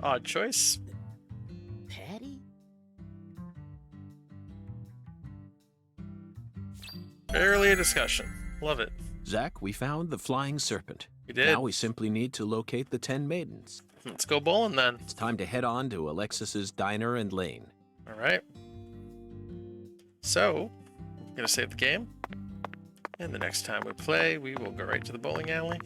Odd choice. Patty? Barely a discussion. Love it. Zack, we found the flying serpent. We did. Now we simply need to locate the 10 maidens. Let's go bowling then. It's time to head on to Alexis's Diner and Lane. All right. So, I'm going to save the game. And the next time we play, we will go right to the bowling alley.